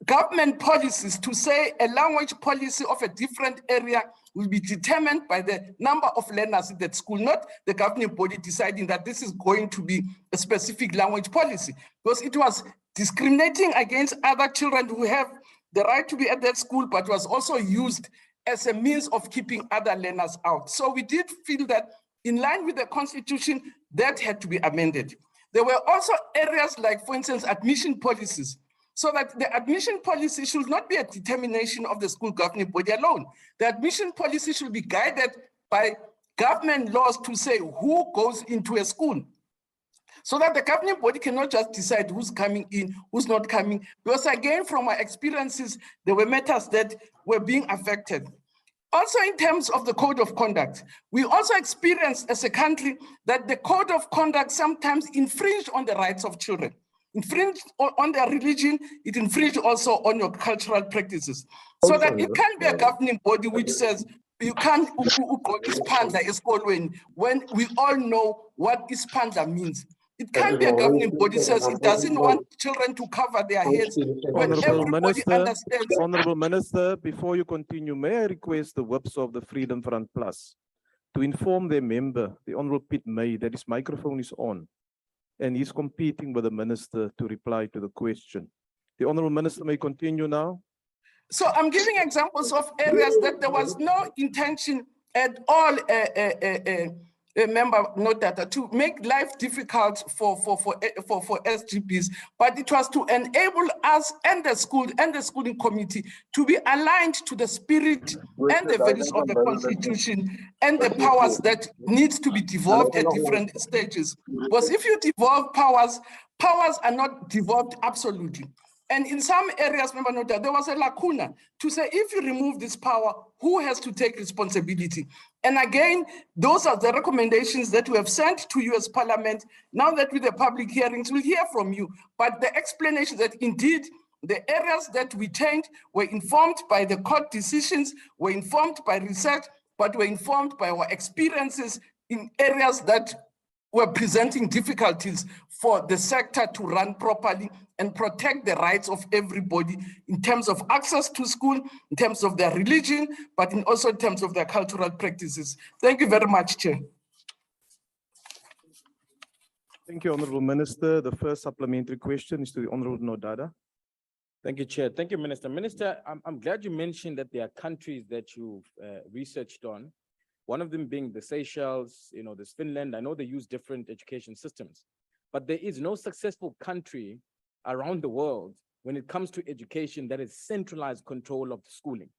government policies to say a language policy of a different area will be determined by the number of learners in that school, not the governing body deciding that this is going to be a specific language policy, because it was discriminating against other children who have the right to be at that school, but was also used as a means of keeping other learners out. So we did feel that in line with the Constitution, that had to be amended. There were also areas like, for instance, admission policies, so that the admission policy should not be a determination of the school governing body alone. The admission policy should be guided by government laws to say who goes into a school, so that the governing body cannot just decide who's coming in, who's not coming. Because again, from my experiences, there were matters that were being affected. Also in terms of the code of conduct, we also experienced as a country that the code of conduct sometimes infringed on the rights of children. Infringe on their religion, it infringe also on your cultural practices. So that it can't be a governing body which says you can't go ispandla esikolweni when we all know what ispandla means. It can't be a governing body says it doesn't want children to cover their heads when everybody understands. Honorable Minister, before you continue, may I request the whips of the Freedom Front Plus to inform their member, the Honorable Piet May, that his microphone is on and he's competing with the Minister to reply to the question. The Honorable Minister may continue now. So I'm giving examples of areas that there was no intention at all, member note that to make life difficult for SGBs, but it was to enable us and the schooling committee to be aligned to the spirit and the values of the Constitution and the powers that needs to be devolved at different stages. Because if you devolve powers, powers are not devolved absolutely. And in some areas, remember, note that there was a lacuna to say, if you remove this power, who has to take responsibility? And again, those are the recommendations that we have sent to US Parliament. Now that with the public hearings, we'll hear from you. But the explanation that indeed, the areas that we changed were informed by the court decisions, were informed by research, but were informed by our experiences in areas that were presenting difficulties for the sector to run properly and protect the rights of everybody in terms of access to school, in terms of their religion, but also in terms of their cultural practices. Thank you very much, Chair. Thank you, Honorable Minister. The first supplementary question is to the Honorable Nodada. Thank you, Chair. Thank you, Minister. Minister, I'm glad you mentioned that there are countries that you've researched on. One of them being the Seychelles, there's Finland. I know they use different education systems, but there is no successful country around the world when it comes to education that is centralized control of the schooling.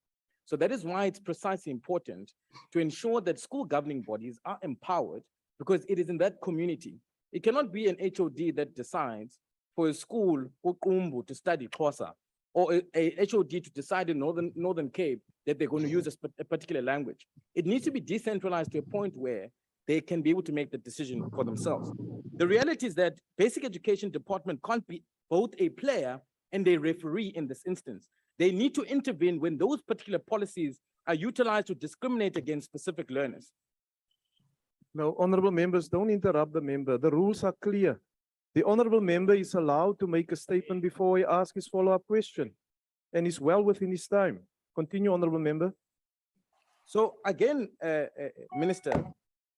So that is why it's precisely important to ensure that school governing bodies are empowered, because it is in that community. It cannot be an HOD that decides for a school to study Xhosa, or a HOD to decide in Northern Cape that they're going to use a particular language. It needs to be decentralized to a point where they can be able to make the decision for themselves. The reality is that basic education department can't be both a player and a referee in this instance. They need to intervene when those particular policies are utilized to discriminate against specific learners. Now, honorable members, don't interrupt the member. The rules are clear. The honorable member is allowed to make a statement before he asks his follow-up question, and is well within his time. Continue, honorable member. So again, Minister,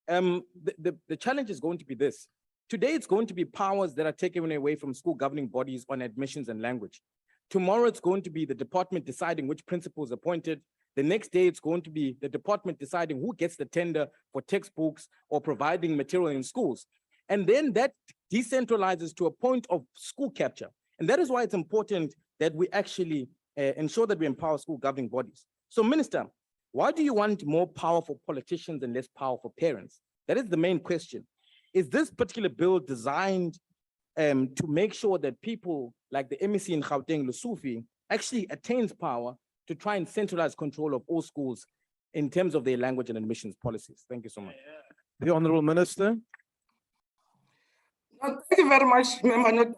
the challenge is going to be this. Today, it's going to be powers that are taken away from school governing bodies on admissions and language. Tomorrow, it's going to be the department deciding which principals are appointed. The next day, it's going to be the department deciding who gets the tender for textbooks or providing material in schools. And then that decentralizes to a point of school capture. And that is why it's important that we actually ensure that we empower school governing bodies. So, Minister, why do you want more power for politicians and less power for parents? That is the main question. Is this particular bill designed to make sure that people like the MEC in Gauteng, Lusufi, actually attains power to try and centralize control of all schools in terms of their language and admissions policies? Thank you so much. The Honorable Minister. Thank you very much, Member.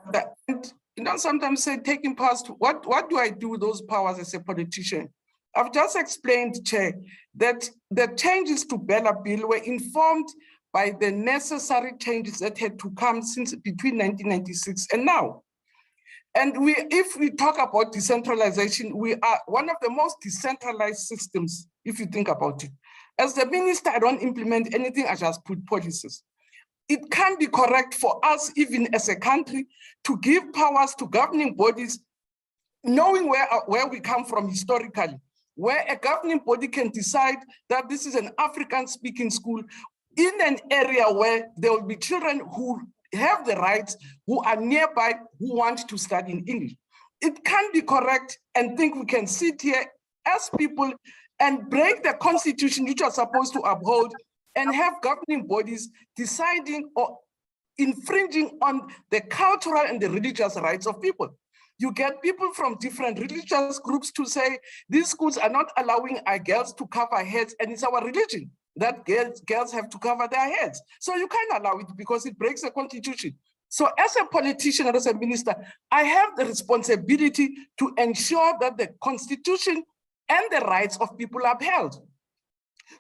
And sometimes say taking past, what do I do with those powers as a politician? I've just explained, Chair, that the changes to Bella Bill were informed by the necessary changes that had to come since between 1996 and now. And if we talk about decentralization, we are one of the most decentralized systems, if you think about it. As the minister, I don't implement anything, I just put policies. It can be correct for us, even as a country, to give powers to governing bodies, knowing where we come from historically, where a governing body can decide that this is an African-speaking school in an area where there will be children who have the rights, who are nearby, who want to study in English. It can be correct and think we can sit here as people and break the constitution, which are supposed to uphold, and have governing bodies deciding or infringing on the cultural and the religious rights of people. You get people from different religious groups to say, these schools are not allowing our girls to cover heads, and it's our religion that girls have to cover their heads. So you can't allow it because it breaks the constitution. So as a politician and as a minister, I have the responsibility to ensure that the constitution and the rights of people are upheld.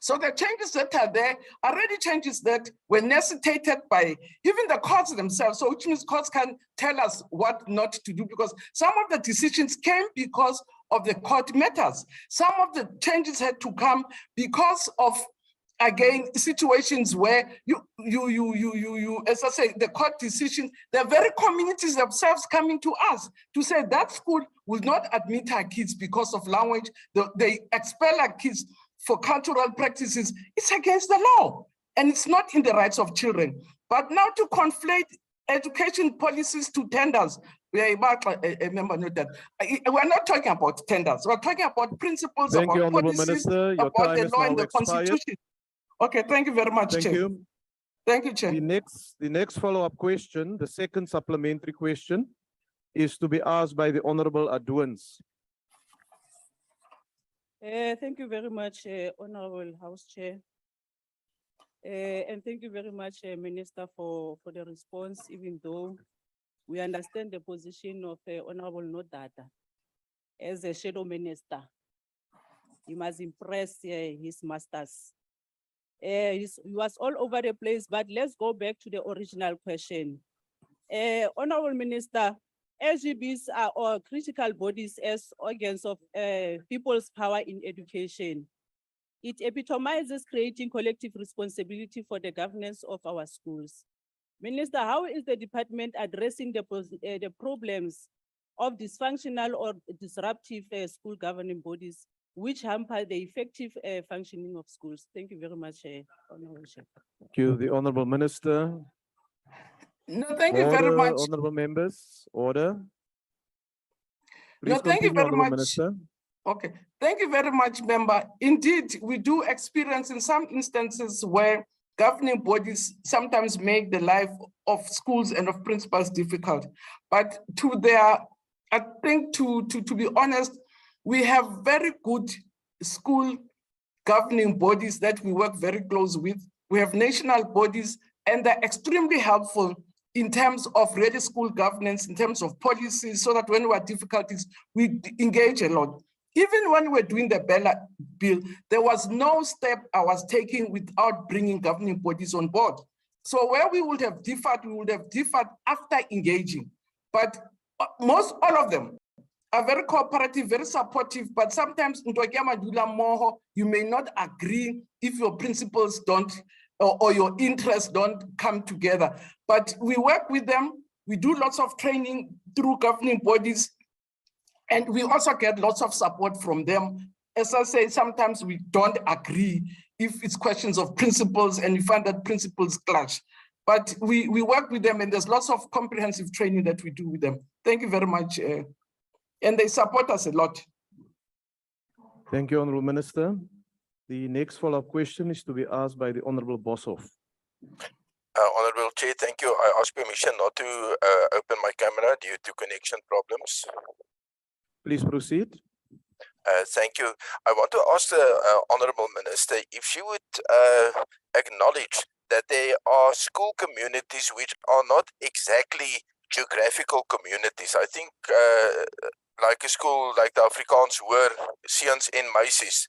So the changes that are there are already changes that were necessitated by even the courts themselves. So which means courts can tell us what not to do, because some of the decisions came because of the court matters. Some of the changes had to come because of, again, situations where as I say, the court decision, the very communities themselves coming to us to say that school will not admit our kids because of language, they expel our kids for cultural practices. It's against the law and it's not in the rights of children. But now to conflate education policies to tenders, we are we're not talking about tenders, we're talking about principles, Thank you, about Honorable policies, Minister. Your about time the is law now and the expired. constitution. Okay, thank you very much, Thank Chair. you. Thank you, Chair. The next follow-up question, the second supplementary question, is to be asked by the Honorable Adouans. Thank you very much, Honorable House Chair. And thank you very much, Minister, for the response, even though we understand the position of Honorable Nodata. As a shadow minister, he must impress his masters. He was all over the place, but let's go back to the original question. Honorable Minister, SGBs are all critical bodies as organs of people's power in education. It epitomizes creating collective responsibility for the governance of our schools. Minister, how is the department addressing the problems of dysfunctional or disruptive school governing bodies which hamper the effective functioning of schools? Thank you very much, Honorable Chair. Thank you, the Honorable Minister. No, thank you very Order, much. Honorable members, order. No, Please thank you continue, very Honorable much. Minister. Okay, thank you very much, member. Indeed, we do experience in some instances where governing bodies sometimes make the life of schools and of principals difficult. But to their, I think to be honest, we have very good school governing bodies that we work very close with. We have national bodies and they're extremely helpful in terms of really school governance, in terms of policies, so that when we have difficulties, we engage a lot. Even when we're doing the Bella bill, there was no step I was taking without bringing governing bodies on board. So where we would have differed, we would have differed after engaging. But most, all of them are very cooperative, very supportive, but sometimes you may not agree if your principles don't, or your interests don't come together. But we work with them, we do lots of training through governing bodies, and we also get lots of support from them. As I say, sometimes we don't agree if it's questions of principles and we find that principles clash. But we work with them and there's lots of comprehensive training that we do with them. Thank you very much. And they support us a lot. Thank you, Honorable Minister. The next follow-up question is to be asked by the Honorable Boshoff. Honorable Chair, thank you. I ask permission not to open my camera due to connection problems. Please proceed. Thank you. I want to ask the Honorable Minister if she would acknowledge that there are school communities which are not exactly geographical communities. I think like a school like the Afrikaans Hoër Seuns en Meisies,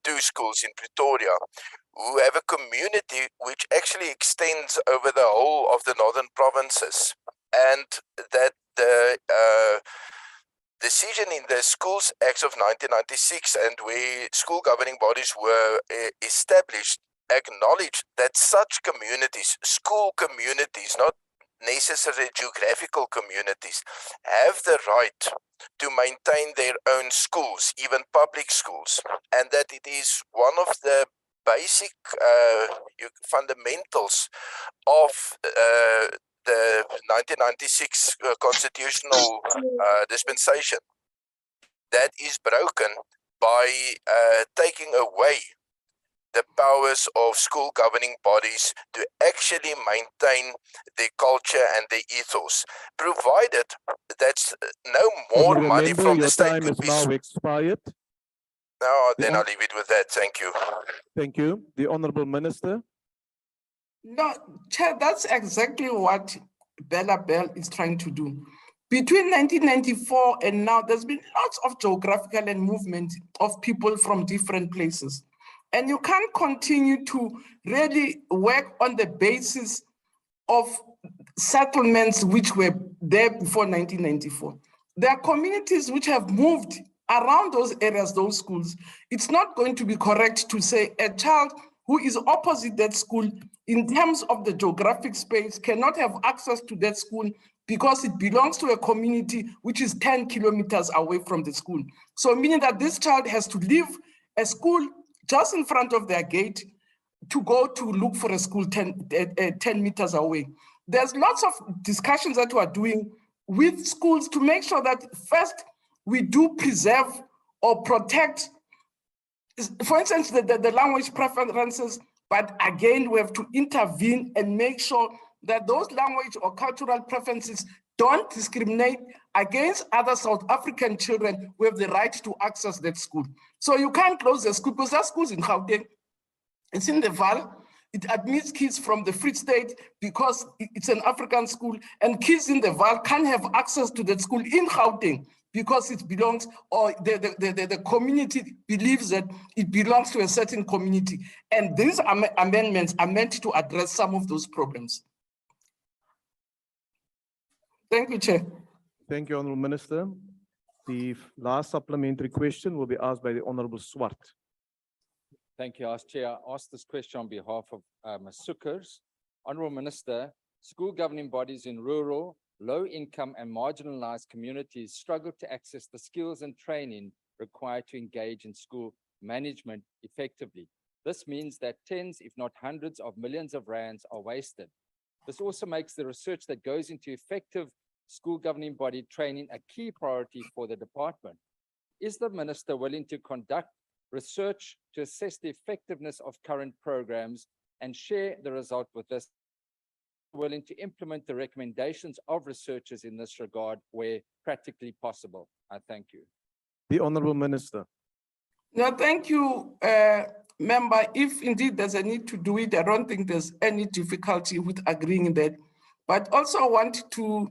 two schools in Pretoria, who have a community which actually extends over the whole of the northern provinces, and that the decision in the Schools Acts of 1996 and where school governing bodies were established acknowledged that such communities, school communities, not necessarily geographical communities, have the right to maintain their own schools, even public schools, and that it is one of the basic fundamentals of the 1996 constitutional dispensation that is broken by taking away the powers of school governing bodies to actually maintain their culture and their ethos, provided that's no more Honorable money member, from your the state time could is be. now expired. No, then I'll leave it with that. Thank you. Thank you. The Honorable Minister. No, Chair, that's exactly what Bella Bell is trying to do. Between 1994 and now, there's been lots of geographical and movement of people from different places. And you can't continue to really work on the basis of settlements which were there before 1994. There are communities which have moved around those areas, those schools. It's not going to be correct to say a child who is opposite that school in terms of the geographic space cannot have access to that school because it belongs to a community which is 10 kilometers away from the school. So meaning that this child has to leave a school just in front of their gate to go to look for a school 10 meters away. There's lots of discussions that we are doing with schools to make sure that first we do preserve or protect, for instance, the language preferences, but again, we have to intervene and make sure that those language or cultural preferences don't discriminate against other South African children who have the right to access that school. So you can't close the school because that school's in Gauteng. It's in the Val. It admits kids from the Free State because it's an African school, and kids in the Val can't have access to that school in Gauteng because it belongs, or the community believes that it belongs to a certain community. And these amendments are meant to address some of those problems. Thank you, Chair. Thank you, Honourable Minister. The last supplementary question will be asked by the Honourable Swart. Thank you, House Chair. I ask this question on behalf of Ms. Sukkers. Honourable Minister, school governing bodies in rural, low-income and marginalized communities struggle to access the skills and training required to engage in school management effectively. This means that tens, if not hundreds of millions of rands are wasted. This also makes the research that goes into effective school governing body training a key priority for the department. Is the minister willing to conduct research to assess the effectiveness of current programs and share the result with us? Willing to implement the recommendations of researchers in this regard where practically possible? I thank you. The Honourable Minister. No, thank you, Member. If indeed there's a need to do it, I don't think there's any difficulty with agreeing in that. But also I want to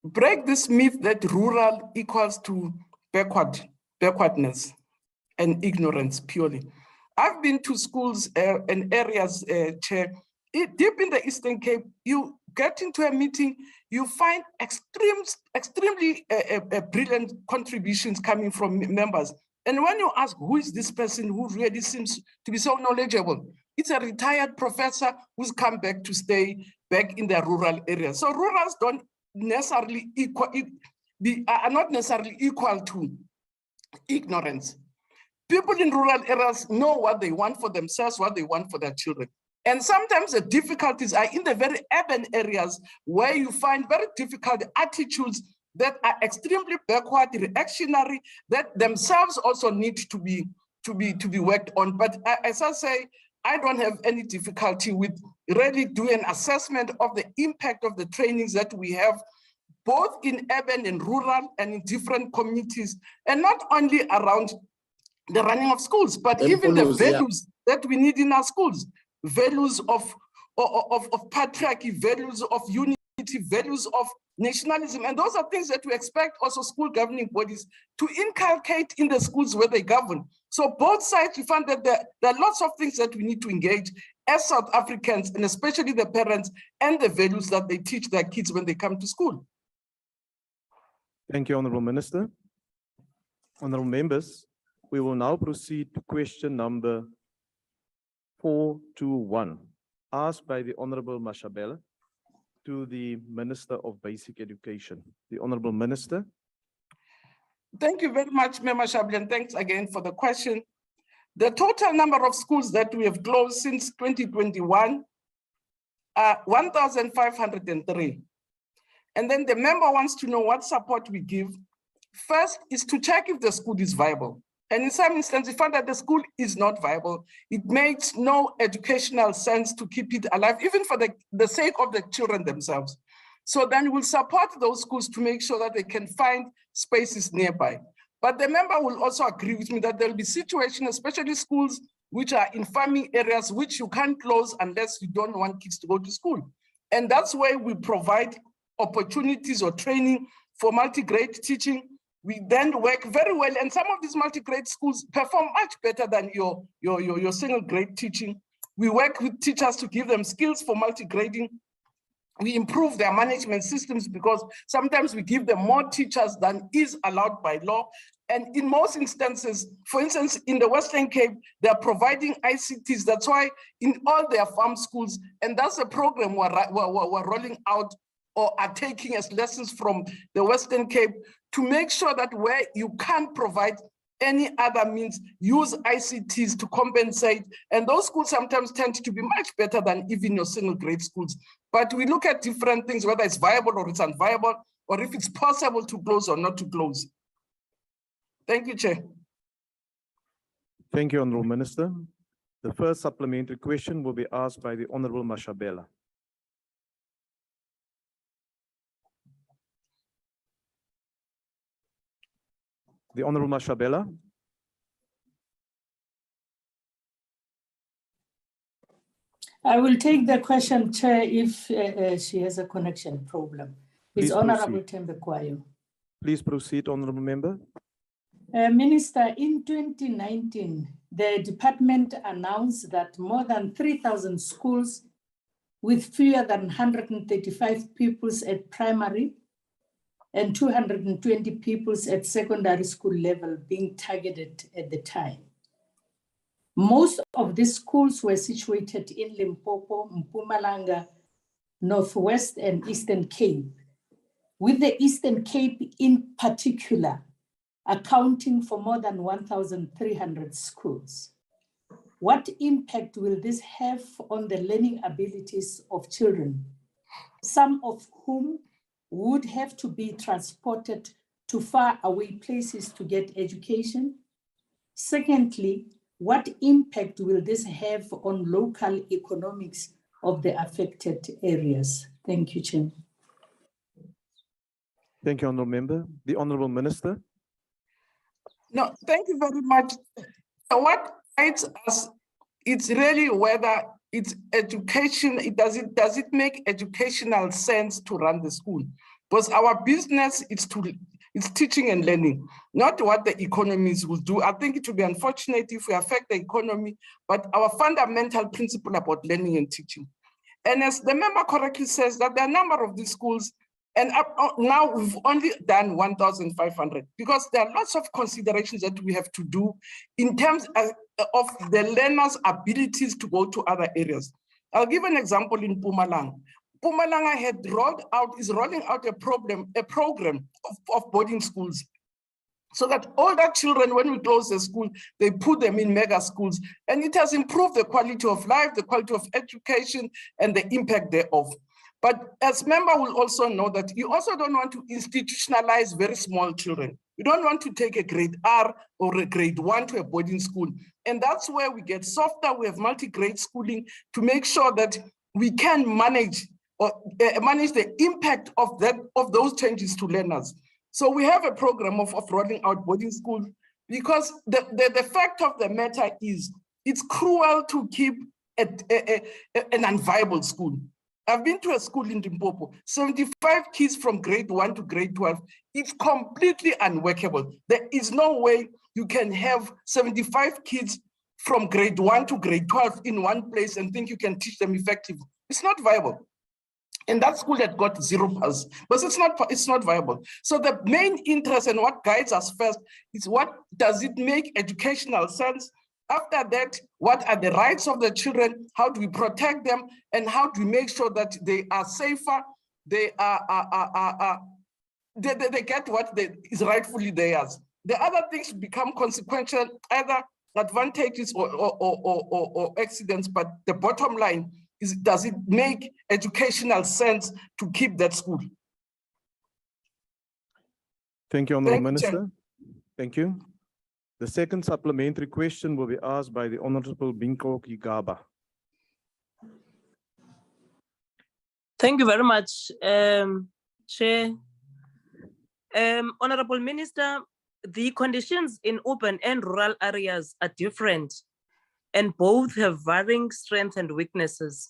break this myth that rural equals to backwardness and ignorance purely. I've been to schools and areas, Chair, deep in the Eastern Cape. You get into a meeting, you find extremely brilliant contributions coming from members. And when you ask, who is this person who really seems to be so knowledgeable? It's a retired professor who's come back to stay back in the rural areas. So rurals don't necessarily are not necessarily equal to ignorance. People in rural areas know what they want for themselves, what they want for their children. And sometimes the difficulties are in the very urban areas where you find very difficult attitudes that are extremely backward, reactionary, that themselves also need to be worked on. But as I say, I don't have any difficulty with really doing an assessment of the impact of the trainings that we have, both in urban and rural and in different communities, and not only around the running of schools, but even the values that we need in our schools, values of patriarchy, values of unity, values of nationalism. And those are things that we expect also school governing bodies to inculcate in the schools where they govern. So both sides, we find that there are lots of things that we need to engage as South Africans, and especially the parents, and the values that they teach their kids when they come to school. Thank you, Honourable Minister. Honourable members, we will now proceed to question number 421, asked by the Honourable Mashabela to the Minister of Basic Education. The Honourable Minister. Thank you very much, Member Shabla, and thanks again for the question. The total number of schools that we have closed since 2021 are 1,503. And then the member wants to know what support we give. First is to check if the school is viable. And in some instances, we found that the school is not viable. It makes no educational sense to keep it alive, even for the sake of the children themselves. So then we'll support those schools to make sure that they can find spaces nearby. But the member will also agree with me that there'll be situations, especially schools which are in farming areas, which you can't close unless you don't want kids to go to school. And that's where we provide opportunities or training for multi-grade teaching, We then work very well, and some of these multi-grade schools perform much better than your single grade teaching. We work with teachers to give them skills for multi-grading. We improve their management systems because sometimes we give them more teachers than is allowed by law. And in most instances, for instance, in the Western Cape, they're providing ICTs. That's why in all their farm schools, and that's a program we're rolling out or are taking as lessons from the Western Cape to make sure that where you can't provide any other means, use ICTs to compensate. And those schools sometimes tend to be much better than even your single grade schools. But we look at different things, whether it's viable or it's unviable, or if it's possible to close or not to close. Thank you, Chair. Thank you, Honourable Minister. The first supplementary question will be asked by the Honourable Mashabela. The Honourable Mashabela. I will take the question, Chair, if she has a connection problem. It's Please Honorable proceed. Thembekwayo. Please proceed, Honourable Member. Minister, in 2019, the department announced that more than 3,000 schools with fewer than 135 pupils at primary and 220 pupils at secondary school level being targeted at the time. Most of these schools were situated in Limpopo, Mpumalanga, Northwest and Eastern Cape, with the Eastern Cape in particular accounting for more than 1,300 schools. What impact will this have on the learning abilities of children, some of whom would have to be transported to far away places to get education? Secondly, what impact will this have on local economics of the affected areas? Thank you, Chair. Thank you, Honourable Member. The Honourable Minister. No, thank you very much. What guides us, it's really whether it's education, does it make educational sense to run the school? Because our business is it's teaching and learning, not what the economies will do. I think it would be unfortunate if we affect the economy, but our fundamental principle about learning and teaching. And as the member correctly says, that there are a number of these schools, and now we've only done 1,500 because there are lots of considerations that we have to do in terms of the learners' abilities to go to other areas. I'll give an example in Mpumalanga. Mpumalanga is rolling out a program of boarding schools, so that older children, when we close the school, they put them in mega schools, and it has improved the quality of life, the quality of education, and the impact thereof. But as member will also know that you also don't want to institutionalize very small children. You don't want to take a grade R or a grade 1 to a boarding school. And that's where we get softer. We have multi-grade schooling to make sure that we can manage the impact of those changes to learners. So we have a program of rolling out boarding schools because the fact of the matter is it's cruel to keep an unviable school. I've been to a school in Limpopo, 75 kids from grade 1 to grade 12. It's completely unworkable. There is no way you can have 75 kids from grade 1 to grade 12 in one place and think you can teach them effectively. It's not viable. And that school had got 0 pass, but it's not viable. So the main interest and what guides us first is what does it make educational sense? After that, what are the rights of the children? How do we protect them? And how do we make sure that they are safer? They get what is rightfully theirs. The other things become consequential, either advantages or accidents, but the bottom line is, does it make educational sense to keep that school? Thank you, Honourable Minister. Thank you. The second supplementary question will be asked by the Honourable Binko Kigaba. Thank you very much, Chair. Honourable Minister, the conditions in urban and rural areas are different, and both have varying strengths and weaknesses.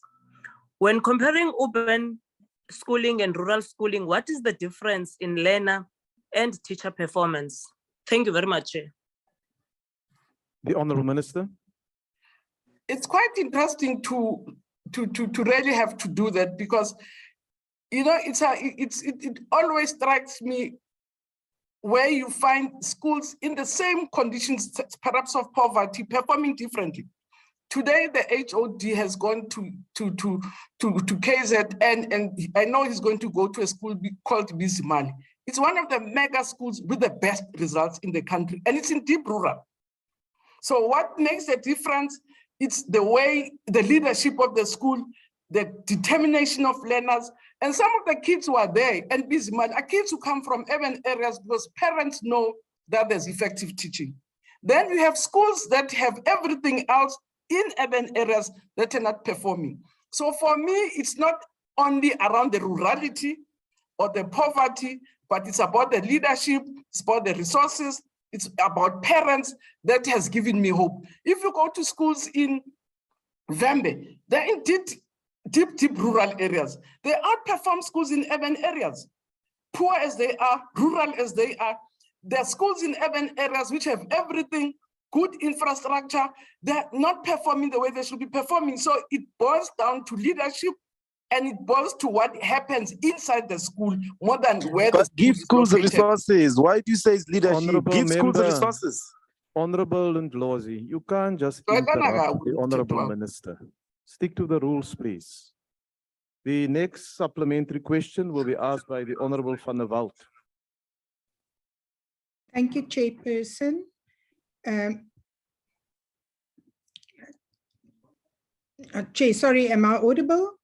When comparing urban schooling and rural schooling, what is the difference in learner and teacher performance. Thank you very much, Chair. The Honorable Minister. It's quite interesting to really have to do that, because you know it always strikes me where you find schools in the same conditions, perhaps of poverty, performing differently. Today, the HOD has gone to KZN, and I know he's going to go to a school called Municipal. It's one of the mega schools with the best results in the country, and it's in deep rural. So what makes the difference? It's the way, the leadership of the school, the determination of learners, and some of the kids who are there and Municipal are kids who come from urban areas because parents know that there's effective teaching. Then you have schools that have everything else in urban areas that are not performing. So for me, it's not only around the rurality or the poverty, but it's about the leadership, it's about the resources, it's about parents that has given me hope. If you go to schools in Vembe, they're in deep rural areas. They outperform schools in urban areas. Poor as they are, rural as they are, there are schools in urban areas which have everything, good infrastructure, they're not performing the way they should be performing. So it boils down to leadership, and it boils to what happens inside the school more than where the give schools the located. resources. Why do you say it's leadership? Honorable Give schools the member. resources. Honorable Ndlozi, you can't just So I don't know interrupt how the to Honorable talk. Minister. Stick to the rules, please. The next supplementary question will be asked by the Honorable Van der Walt. Thank you, Chairperson. Chair, sorry, am I audible?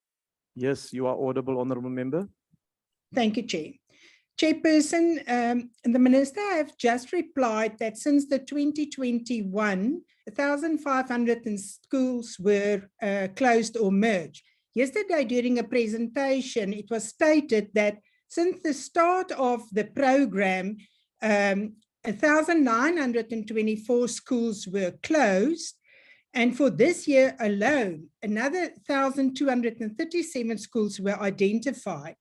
Yes, you are audible, Honorable Member. Thank you, Chair. Chairperson, the Minister have just replied that since the 2021, 1,500 schools were closed or merged. Yesterday, during a presentation, it was stated that since the start of the program, 1,924 schools were closed. And for this year alone, another 1,237 schools were identified.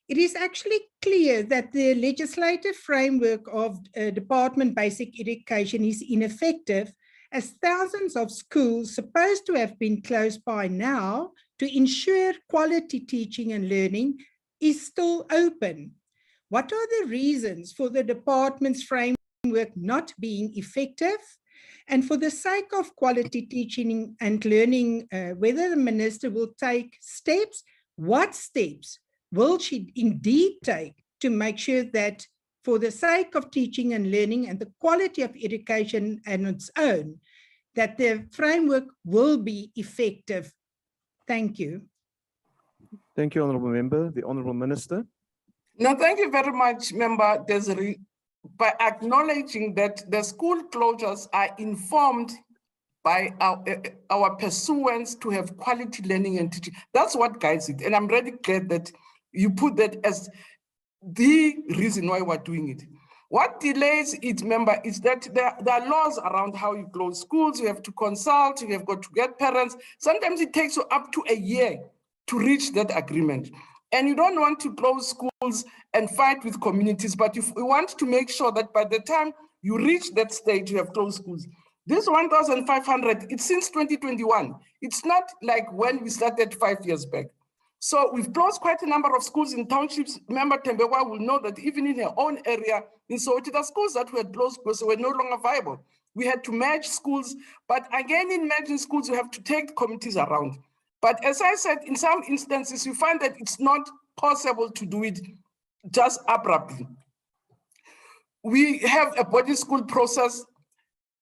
It is actually clear that the legislative framework of Department Basic Education is ineffective, as thousands of schools supposed to have been closed by now to ensure quality teaching and learning is still open. What are the reasons for the department's framework not being effective? And for the sake of quality teaching and learning, whether the minister will take steps, what steps will she indeed take to make sure that for the sake of teaching and learning and the quality of education on its own, that the framework will be effective? Thank you. Thank you, Honorable Member. The Honorable Minister. No, thank you very much, Member Desiree. By acknowledging that the school closures are informed by our pursuance to have quality learning and teaching. That's what guides it. And I'm really glad that you put that as the reason why we're doing it. What delays it, Member, is that there are laws around how you close schools. You have to consult, you have got to get parents. Sometimes it takes you up to a year to reach that agreement. And you don't want to close schools and fight with communities, but if we want to make sure that by the time you reach that stage, you have closed schools. This 1,500, it's since 2021. It's not like when we started 5 years back. So we've closed quite a number of schools in townships. Member Tembewa will know that even in her own area, in Soweto, the schools that were closed because they were no longer viable. We had to merge schools, but again, in merging schools, you have to take committees around. But as I said, in some instances, you find that it's not possible to do it just abruptly. We have a boarding school process.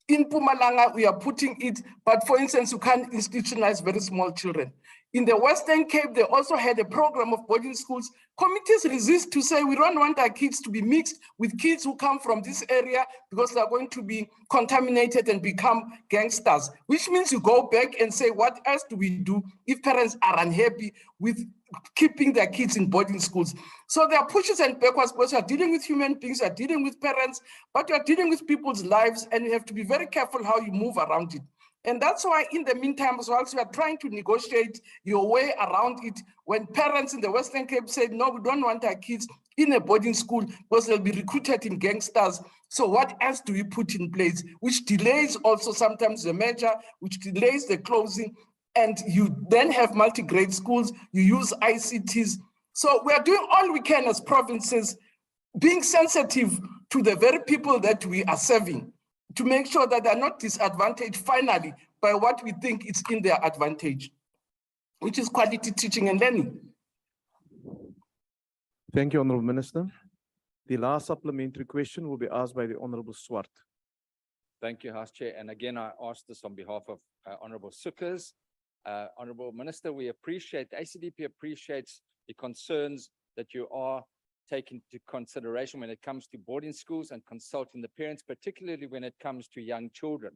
In Mpumalanga, we are putting it, but for instance, you can't institutionalize very small children. In the Western Cape, they also had a program of boarding schools. Committees resist to say, we don't want our kids to be mixed with kids who come from this area because they're going to be contaminated and become gangsters, which means you go back and say, what else do we do if parents are unhappy with keeping their kids in boarding schools? So there are pushes and backwards, because you're dealing with human beings, you're dealing with parents, but you're dealing with people's lives, and you have to be very careful how you move around it. And that's why in the meantime, as well, we are trying to negotiate your way around it. When parents in the Western Cape said, no, we don't want our kids in a boarding school because they'll be recruited in gangsters. So what else do we put in place, which delays also sometimes the measure, which delays the closing, and you then have multi-grade schools, you use ICTs. So we are doing all we can as provinces, being sensitive to the very people that we are serving, to make sure that they're not disadvantaged finally by what we think is in their advantage, which is quality teaching and learning. Thank you, Honourable Minister. The last supplementary question will be asked by the Honourable Swart. Thank you, House Chair. And again, I ask this on behalf of Honourable Sukkers. Honourable Minister, we appreciate, the ACDP appreciates the concerns that you are taking into consideration when it comes to boarding schools and consulting the parents, particularly when it comes to young children.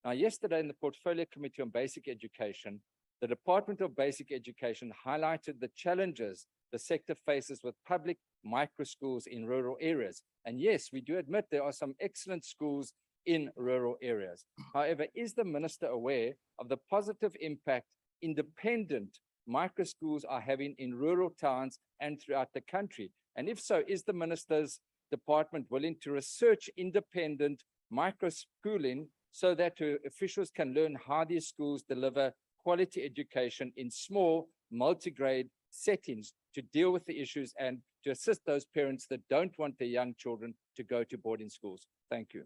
Now, yesterday in the Portfolio Committee on Basic Education, the Department of Basic Education highlighted the challenges the sector faces with public micro schools in rural areas. And yes, we do admit there are some excellent schools in rural areas. However, is the Minister aware of the positive impact independent micro schools are having in rural towns and throughout the country? And if so, is the Minister's department willing to research independent micro schooling so that her officials can learn how these schools deliver quality education in small multi-grade settings to deal with the issues and to assist those parents that don't want their young children to go to boarding schools? Thank you.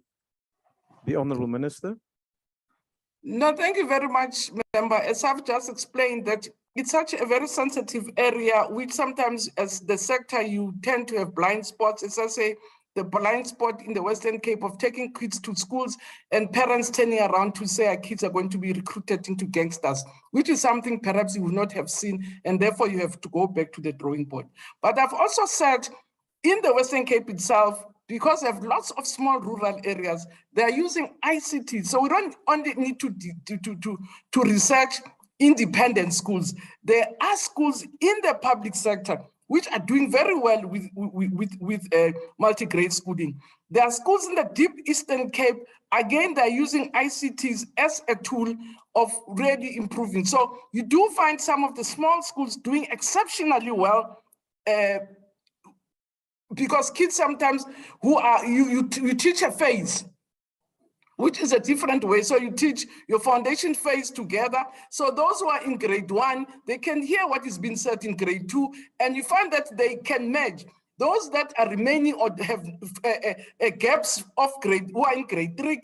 The Honourable Minister. No, thank you very much, Member. As I've just explained, that it's such a very sensitive area, which sometimes as the sector, you tend to have blind spots. As I say, the blind spot in the Western Cape of taking kids to schools and parents turning around to say our kids are going to be recruited into gangsters, which is something perhaps you would not have seen, and therefore you have to go back to the drawing board. But I've also said in the Western Cape itself, because they have lots of small rural areas, they are using ICT. So we don't only need to research independent schools. There are schools in the public sector which are doing very well with multi-grade schooling. There are schools in the deep Eastern Cape, again, they're using ICTs as a tool of really improving. So you do find some of the small schools doing exceptionally well, because kids sometimes who are, you teach a phase, which is a different way. So you teach your foundation phase together. So those who are in grade 1, they can hear what is being said in grade 2, and you find that they can merge. Those that are remaining or have gaps of grade, who are in grade 3,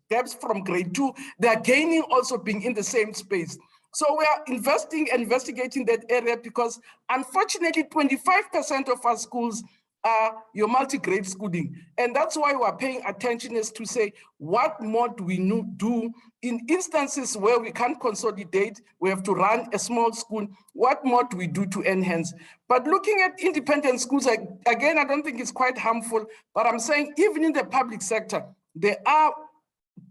gaps from grade 2, they are gaining also being in the same space. So we are investigating that area because unfortunately 25% of our schools are your multi-grade schooling. And that's why we're paying attention is to say, what more do we do in instances where we can't consolidate, we have to run a small school, what more do we do to enhance? But looking at independent schools, again, I don't think it's quite harmful, but I'm saying even in the public sector, there are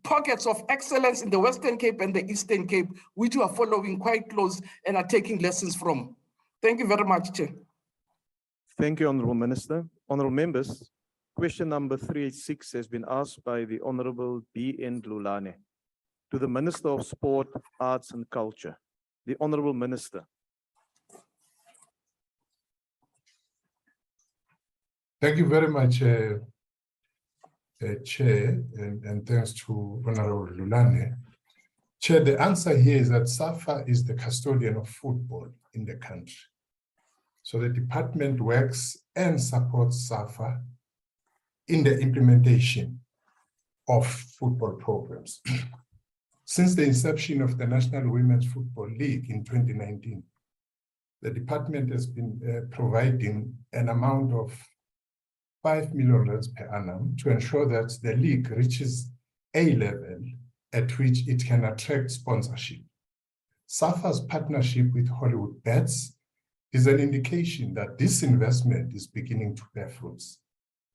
pockets of excellence in the Western Cape and the Eastern Cape, which we are following quite close and are taking lessons from. Thank you very much, Chair. Thank you, Honourable Minister. Honourable Members, question number 386 has been asked by the Honourable B.N. Lulane to the Minister of Sport, Arts and Culture. The Honourable Minister. Thank you very much, Chair, and thanks to Honourable Lulane. Chair, the answer here is that SAFA is the custodian of football in the country. So the department works and supports SAFA in the implementation of football programs. Since the inception of the National Women's Football League in 2019, the department has been providing an amount of 5 million rands per annum to ensure that the league reaches a level at which it can attract sponsorship. SAFA's partnership with Hollywood Bets is an indication that this investment is beginning to bear fruits.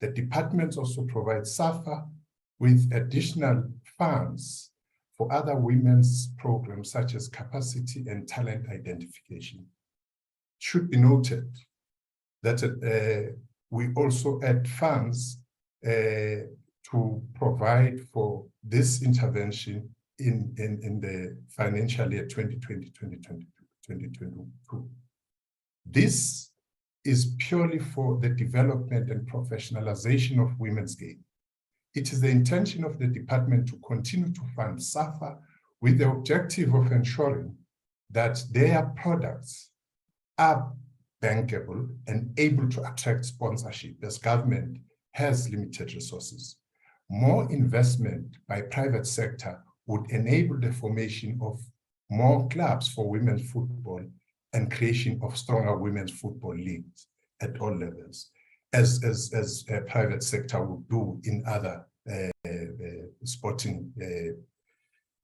The department also provides SAFA with additional funds for other women's programs such as capacity and talent identification. It should be noted that we also add funds to provide for this intervention in the financial year 2020-2022. This is purely for the development and professionalization of women's game. It is the intention of the department to continue to fund SAFA with the objective of ensuring that their products are bankable and able to attract sponsorship, as government has limited resources. More investment by private sector would enable the formation of more clubs for women's football and creation of stronger women's football leagues at all levels, as a private sector would do in other sporting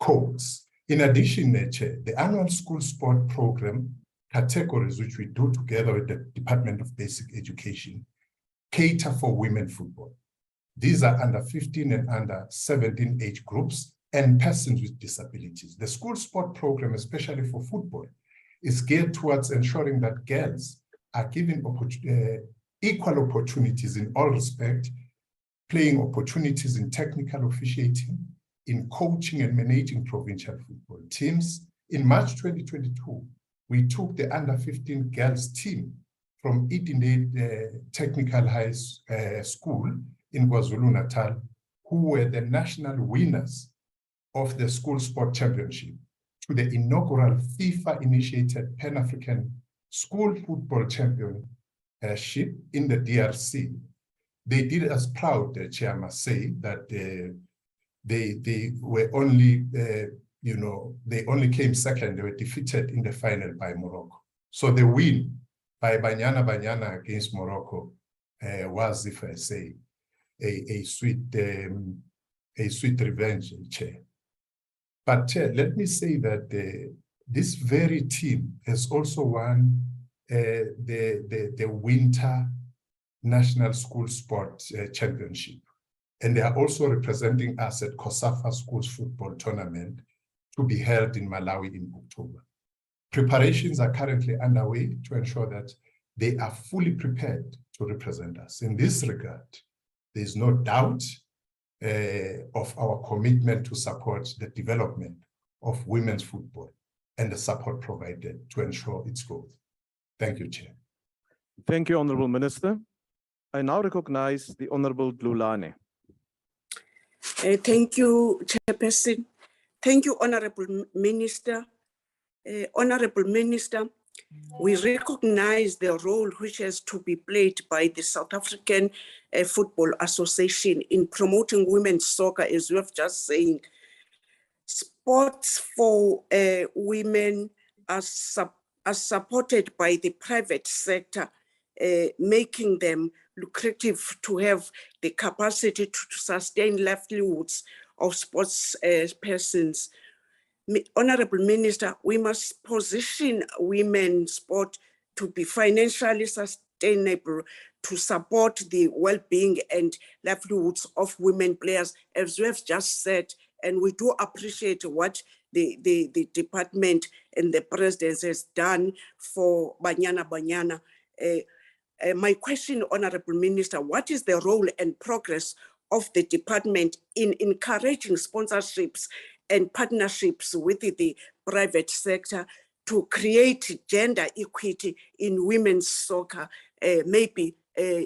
codes. In addition, the annual school sport program categories, which we do together with the Department of Basic Education, cater for women football. These are under 15 and under 17 age groups and persons with disabilities. The school sport program, especially for football, is geared towards ensuring that girls are given equal opportunities in all respect, playing opportunities in technical officiating, in coaching and managing provincial football teams. In March 2022, we took the under 15 girls team from Idinde Technical High School in KwaZulu-Natal, who were the national winners of the school sport championship, to the inaugural FIFA-initiated Pan-African School Football Championship in the DRC. They did us proud, Chair, I must say, that they were only, they only came second. They were defeated in the final by Morocco. So the win by Banyana against Morocco was, if I say, a sweet revenge, Chair. But Chair, let me say that this very team has also won the Winter National School Sport Championship. And they are also representing us at COSAFA Schools Football Tournament to be held in Malawi in October. Preparations are currently underway to ensure that they are fully prepared to represent us. In this regard, there is no doubt of our commitment to support the development of women's football and the support provided to ensure its growth. Thank you, Chair. Thank you, Honorable Minister. I now recognize the Honorable Lulane. Thank you, Chairperson. Thank you, Honorable Minister. Honorable Minister, we recognize the role which has to be played by the South African Football Association in promoting women's soccer, as you have just saying. Sports for women are supported by the private sector, making them lucrative to have the capacity to sustain livelihoods of sports persons. Honorable Minister, we must position women's sport to be financially sustainable to support the well-being and livelihoods of women players, as you have just said, and we do appreciate what the department and the president has done for Banyana. My question, Honorable Minister, what is the role and progress of the department in encouraging sponsorships and partnerships with the private sector to create gender equity in women's soccer? Maybe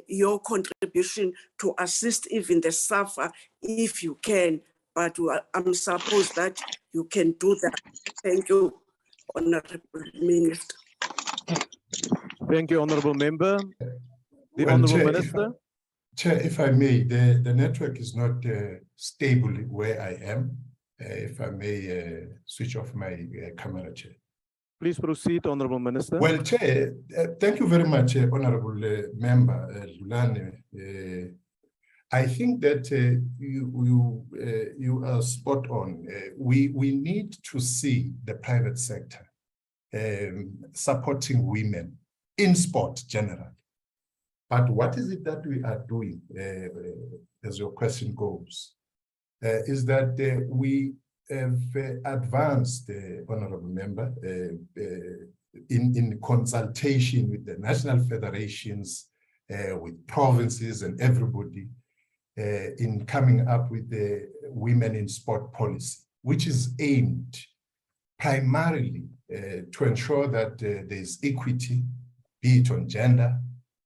your contribution to assist even the SAFA, if you can, but I'm supposed that you can do that. Thank you, Honorable Minister. Thank you, Honorable Member. The Well, Honorable Chair, Minister. Chair, if I may, the network is not stable where I am. If I may switch off my camera, Chair. Please proceed, Honorable Minister. Well, Chair, thank you very much, Honorable Member Lulane. I think that you are spot on. We need to see the private sector supporting women in sport generally. But what is it that we are doing, as your question goes, is that we have advanced, Honorable Member, in consultation with the national federations, with provinces and everybody, in coming up with the Women in Sport policy, which is aimed primarily to ensure that there's equity, be it on gender,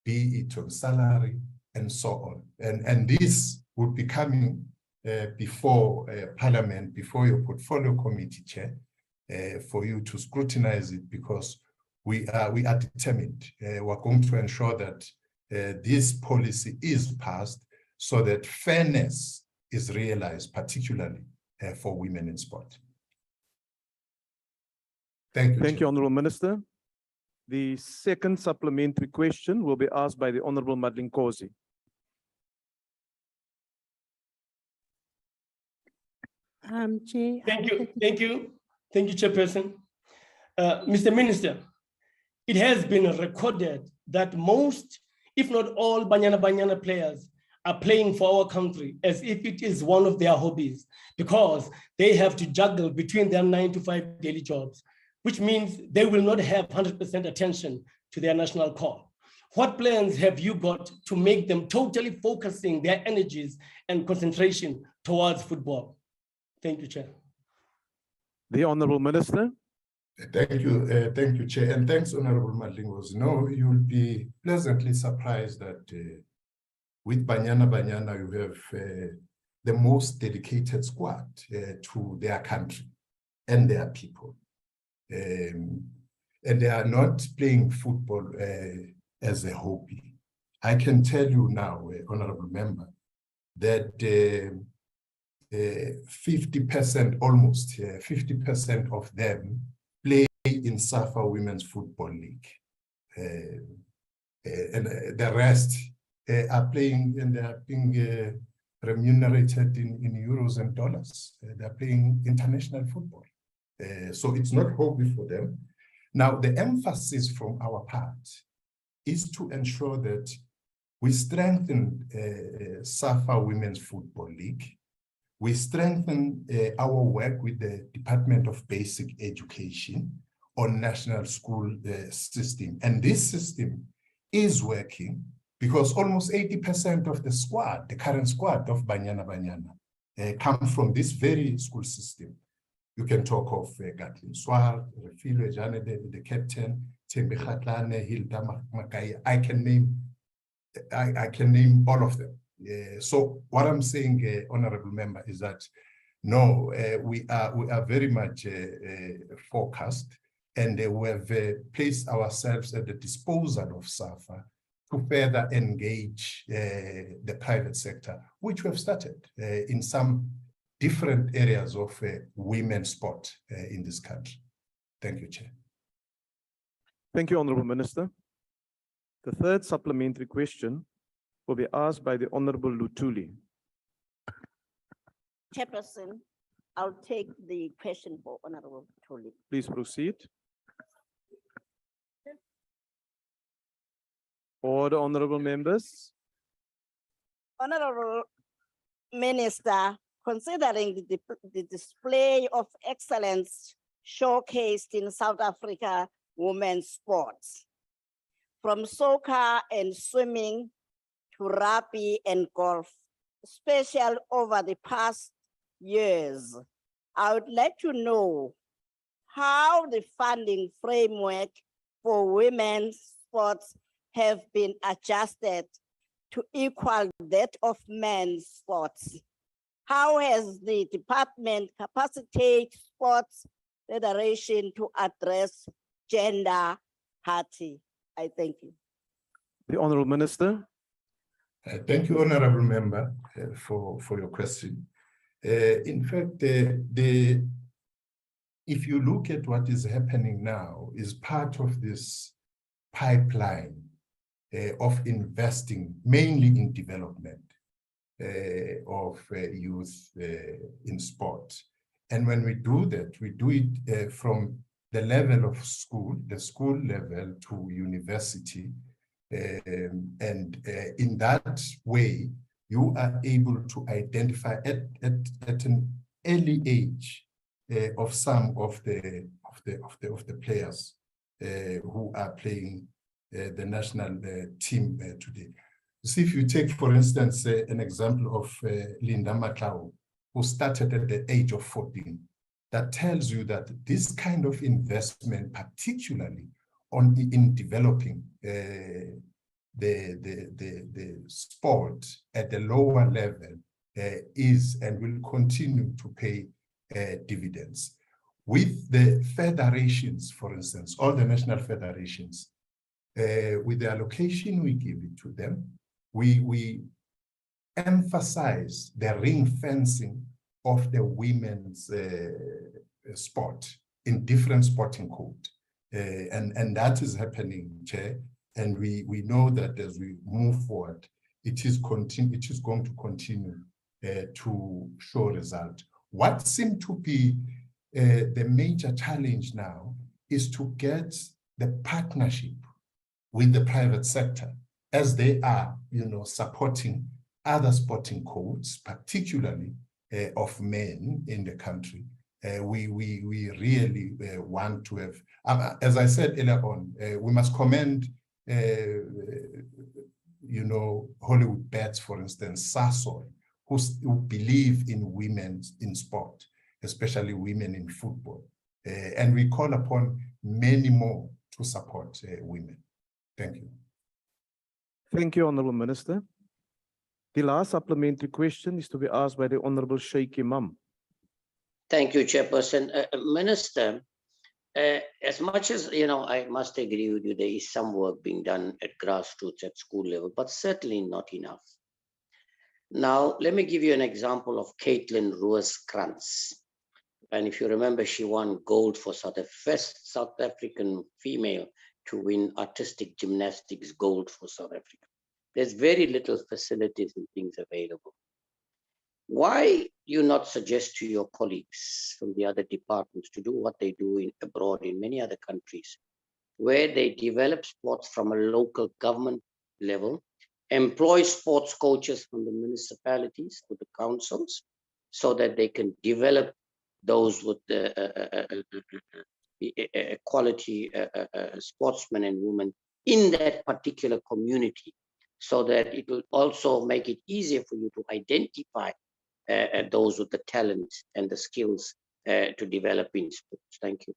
be it on salary and so on. And this would be coming before Parliament, before your portfolio committee, Chair, for you to scrutinize it, because we are determined. We're going to ensure that this policy is passed so that fairness is realized, particularly for women in sport. Thank you. Thank Chair. you, Honourable Minister. The second supplementary question will be asked by the Honourable Madeleine Kosi. Chair. Thank you, Chairperson. Mr. Minister, it has been recorded that most, if not all, Banyana players are playing for our country as if it is one of their hobbies, because they have to juggle between their 9-to-5 daily jobs, which means they will not have 100% attention to their national call. What plans have you got to make them totally focusing their energies and concentration towards football? Thank you, Chair. The Honourable Minister. Thank you, Chair, and thanks, Honourable Madeleine. No, you'll be pleasantly surprised that with Banyana, you have the most dedicated squad to their country and their people. And they are not playing football as a hobby. I can tell you now, Honourable Member, that 50%, almost 50% of them play in SAFA Women's Football League. And the rest are playing, and they are being remunerated in euros and dollars. They're playing international football. So it's not hobby for them. Now, the emphasis from our part is to ensure that we strengthen SAFA Women's Football League. We strengthen our work with the Department of Basic Education on national school system. And this system is working because almost 80% of the squad, the current squad of Banyana, come from this very school system. You can talk of Gatlin Swar, Refilo Jane, the captain, Tembe Khatlane, Hilda Makai. I can name all of them. So what I'm saying, Honourable Member, is that no, we are very much focused, and we have placed ourselves at the disposal of SAFA to further engage the private sector, which we have started in some different areas of women's sport in this country. Thank you, Chair. Thank you, Honourable Minister. The third supplementary question will be asked by the Honourable Lutuli. Chairperson, I'll take the question for Honourable Lutuli. Please proceed. Order, honourable members. Honourable Minister, considering the display of excellence showcased in South Africa women's sports, from soccer and swimming to rugby and golf, especially over the past years, I would like to know how the funding framework for women's sports have been adjusted to equal that of men's sports. How has the department capacitated Sports Federation to address gender parity? I thank you. The Honourable Minister. Thank you, Honourable Member, for your question. In fact, if you look at what is happening now, is part of this pipeline of investing mainly in development of youth in sport. And when we do that, we do it from the level of school, the school level to university. And in that way, you are able to identify at an early age of some of the players who are playing the national team today. See, if you take, for instance, an example of Linda Matlao, who started at the age of 14, that tells you that this kind of investment, particularly in developing the sport at the lower level is and will continue to pay dividends. With the federations, for instance, all the national federations, with the allocation we give it to them, we emphasize the ring fencing of the women's sport in different sporting code. And that is happening, Chair. And we know that as we move forward, it is going to continue to show result. What seems to be the major challenge now is to get the partnership with the private sector, as they are, supporting other sporting codes, particularly of men in the country. We really want to have, as I said earlier on, we must commend, Hollywood Bets, for instance, Sasol, who believe in women in sport, especially women in football. And we call upon many more to support women. Thank you. Thank you, Honorable Minister. The last supplementary question is to be asked by the Honorable Sheikh Imam. Thank you, Chairperson. Minister, as much as, I must agree with you, there is some work being done at grassroots at school level, but certainly not enough. Now, let me give you an example of Caitlin Roos-Krantz. And if you remember, she won gold for first South African female to win artistic gymnastics gold for South Africa. There's very little facilities and things available. Why you not suggest to your colleagues from the other departments to do what they do abroad in many other countries, where they develop sports from a local government level, employ sports coaches from the municipalities or the councils, so that they can develop those with the quality sportsmen and women in that particular community, so that it will also make it easier for you to identify those with the talent and the skills to develop in sports. Thank you.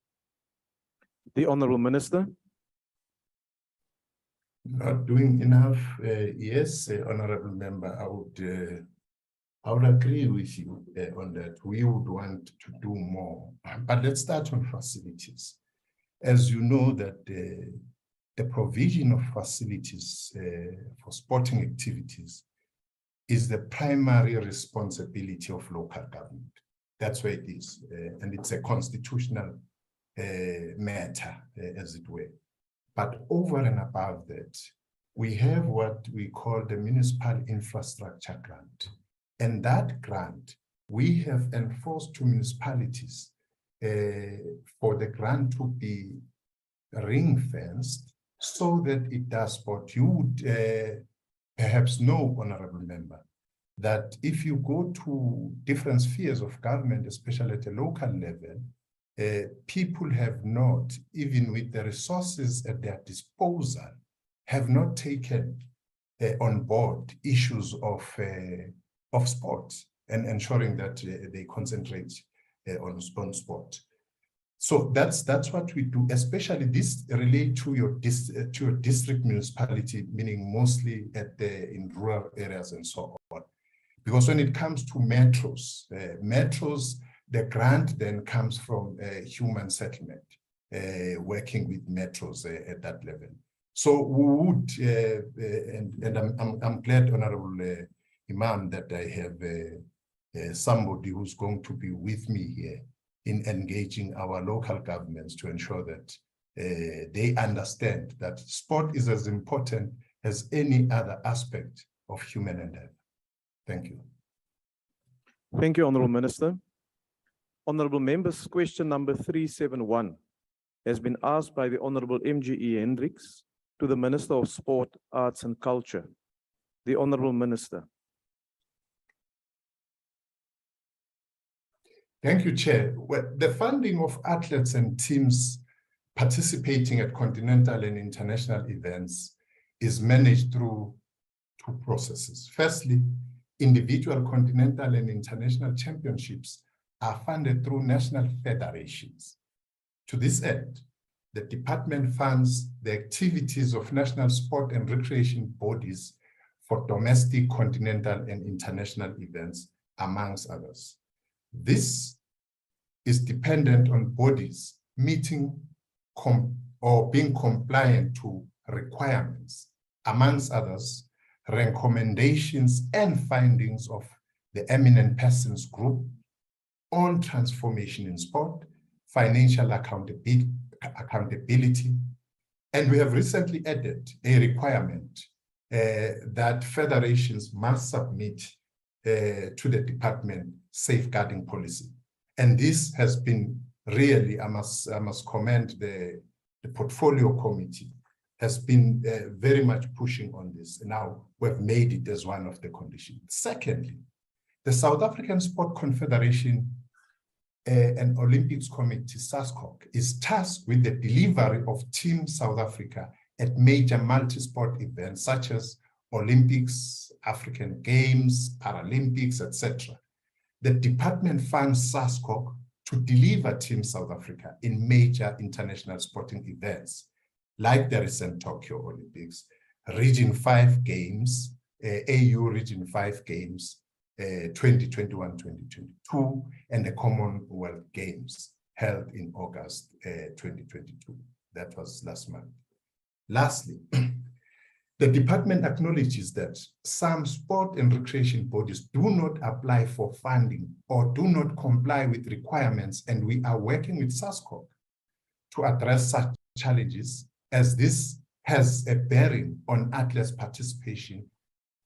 The Honorable Minister. Not doing enough. Yes, Honorable Member, I would agree with you on that. We would want to do more, but let's start on facilities. As you know, that the provision of facilities for sporting activities is the primary responsibility of local government. That's where it is, and it's a constitutional matter, as it were. But over and above that, we have what we call the Municipal Infrastructure Grant. And that grant, we have enforced to municipalities for the grant to be ring-fenced so that it does sport. You would perhaps know, Honorable Member, that if you go to different spheres of government, especially at a local level, people have not, even with the resources at their disposal, have not taken on board issues of sport and ensuring that they concentrate on sport. So that's what we do, especially this relate to your district municipality, meaning mostly in rural areas and so on. Because when it comes to metros, the grant then comes from human settlement, working with metros at that level. So we would, and I'm glad, Honorable Imam, that I have somebody who's going to be with me here in engaging our local governments to ensure that they understand that sport is as important as any other aspect of human endeavor. Thank you. Thank you, Honorable Minister. Honorable members, question number 371 has been asked by the Honorable MGE Hendricks to the Minister of Sport, Arts and Culture. The Honorable Minister. Thank you, Chair. Well, the funding of athletes and teams participating at continental and international events is managed through two processes. Firstly, individual continental and international championships are funded through national federations. To this end, the department funds the activities of national sport and recreation bodies for domestic, continental, and international events, amongst others. This is dependent on bodies meeting or being compliant to requirements, amongst others, recommendations and findings of the eminent persons group on transformation in sport, financial accountability, and we have recently added a requirement that federations must submit to the department safeguarding policy. And this has been really, I must commend the portfolio committee, has been very much pushing on this. Now we've made it as one of the conditions. Secondly, the South African Sport Confederation and Olympics Committee, SASCOC, is tasked with the delivery of Team South Africa at major multi-sport events such as Olympics, African Games, Paralympics, etc. The department funds SASCOC to deliver Team South Africa in major international sporting events, like the recent Tokyo Olympics, Region 5 Games, AU Region 5 Games, 2021-2022, and the Commonwealth Games held in August 2022. That was last month. Lastly, the department acknowledges that some sport and recreation bodies do not apply for funding or do not comply with requirements, and we are working with SASCOC to address such challenges, as this has a bearing on athletes' participation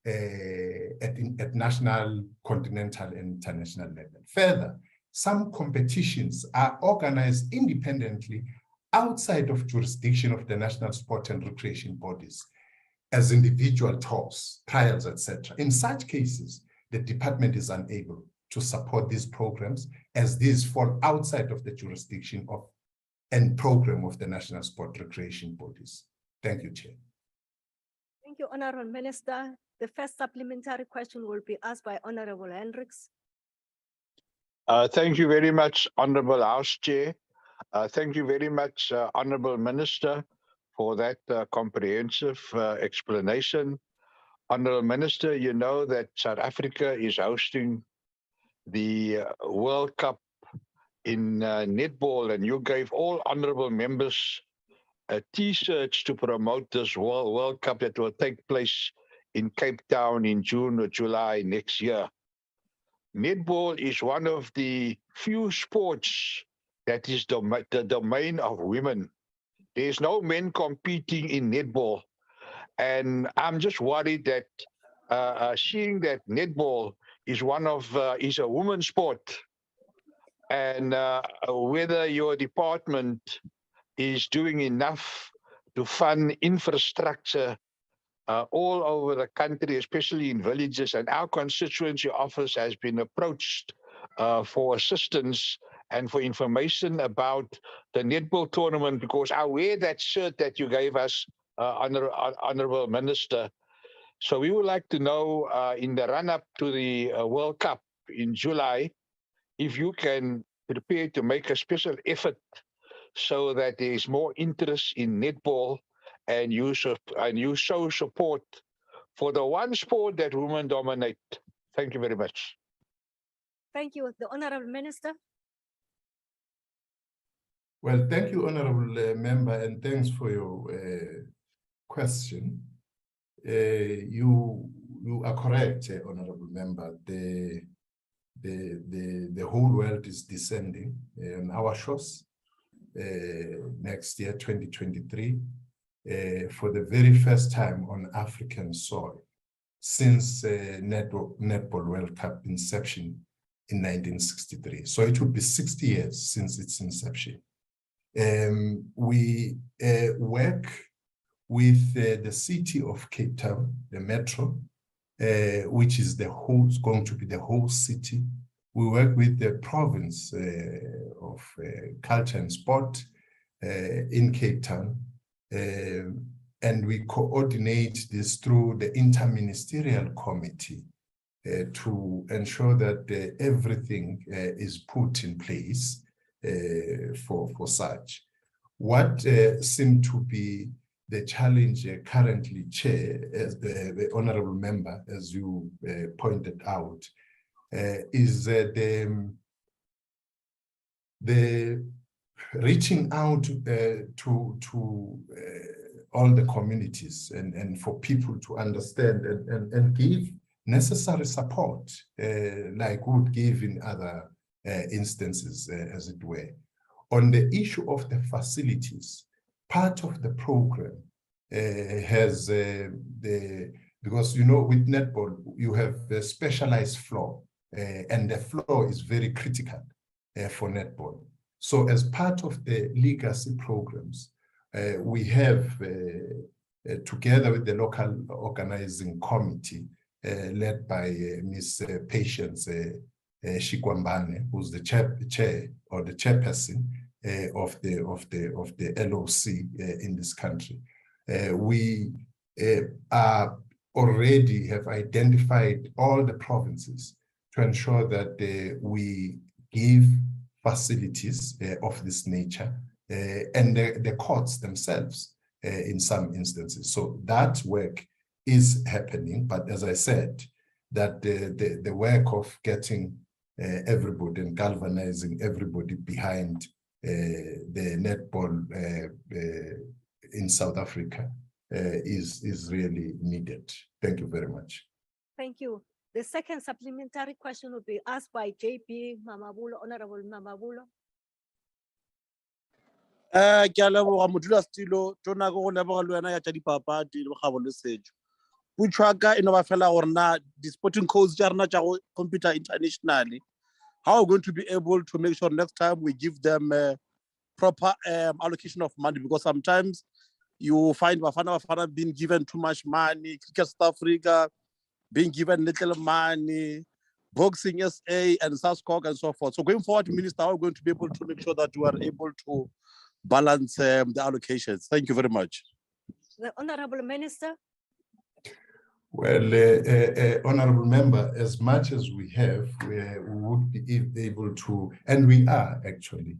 at national, continental, and international level. Further, some competitions are organized independently outside of jurisdiction of the national sport and recreation bodies, as individual talks, trials, etc. In such cases, the department is unable to support these programs, as these fall outside of the jurisdiction of and program of the national sport recreation bodies. Thank you, Chair. Thank you, Honorable Minister. The first supplementary question will be asked by Honorable Hendricks. Thank you very much, Honorable House Chair. Thank you very much, Honorable Minister, for that comprehensive explanation. Honorable Minister, you know that South Africa is hosting the World Cup in netball, and you gave all honorable members T-shirts to promote this World Cup that will take place in Cape Town in June or July next year. Netball is one of the few sports that is the domain of women. There's no men competing in netball. And I'm just worried that seeing that netball is is a women's sport, and whether your department is doing enough to fund infrastructure all over the country, especially in villages. And our constituency office has been approached for assistance and for information about the netball tournament, because I wear that shirt that you gave us, Honorable Minister. So we would like to know in the run-up to the World Cup in July, if you can prepare to make a special effort so that there is more interest in netball, and you show support for the one sport that women dominate. Thank you very much. Thank you. The Honorable Minister. Well, thank you, Honorable Member, and thanks for your question. You are correct, Honorable Member. The whole world is descending on our shores next year, 2023, for the very first time on African soil since Netball World Cup inception in 1963. So it would be 60 years since its inception. We work with the city of Cape Town, the metro, which is going to be the whole city. We work with the province of culture and sport in Cape Town, and we coordinate this through the interministerial committee to ensure that everything is put in place for such. What seemed to be the challenge currently, Chair, as the honorable member, as you pointed out, is the reaching out to all the communities and for people to understand and give necessary support, like we would give in other instances, as it were. On the issue of the facilities, part of the program has because, you know, with netball, you have a specialized floor, and the floor is very critical for netball. So as part of the legacy programs, we have, together with the local organizing committee, led by Ms. Patience Shikwambane, who's the chair or the chairperson of the LOC in this country. We are already have identified all the provinces to ensure that we give facilities of this nature and the courts themselves in some instances. So that work is happening, but as I said, that the work of getting everybody and galvanizing everybody behind the netball in South Africa is really needed. Thank you very much. Thank you. The second supplementary question will be asked by JP Mamabulo, Honorable Mamabulo. Ke a leboga modulasetulo tona go leboga le wena ya tša dipapadi le bogabo le setšo. Puchwaka e no ba fela gore na di-sporting codes tša rena tša go computer internationally, how are we going to be able to make sure next time we give them proper allocation of money? Because sometimes you find Bafana being given too much money, Cricket South Africa being given little money, Boxing SA and SASCOC and so forth. So going forward, Minister, how are we going to be able to make sure that we are able to balance the allocations? Thank you very much. The Honorable Minister. Well, honorable member, as much as we have, we would be able to, and we are actually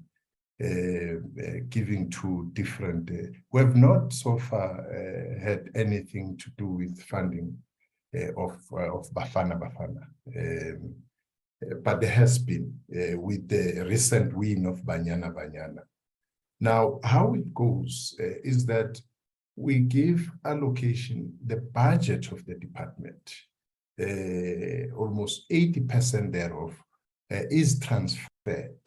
giving to different, we have not so far had anything to do with funding of Bafana. But there has been with the recent win of Banyana. Now, how it goes is that we give allocation, the budget of the department, almost 80% thereof is transferred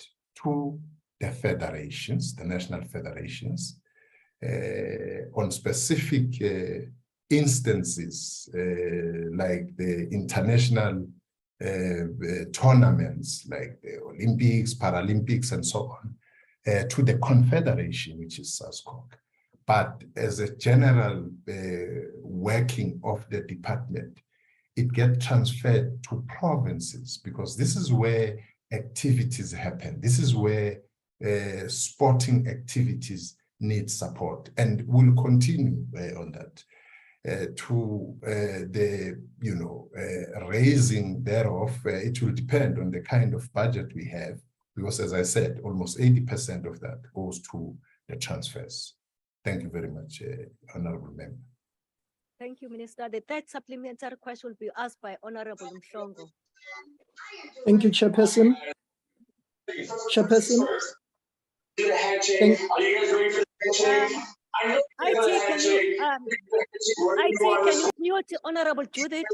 to the federations, the national federations, on specific instances like the international tournaments, like the Olympics, Paralympics, and so on, to the Confederation, which is SASCOC. But as a general working of the department, it gets transferred to provinces because this is where activities happen. This is where sporting activities need support, and will continue on that. To the raising thereof, it will depend on the kind of budget we have, because as I said, almost 80% of that goes to the transfers. Thank you very much, Honorable Member. Thank you, Minister. The third supplementary question will be asked by Honorable Mhlongo. Thank you, Chairperson. Chairperson. Can you mute Honorable Judith?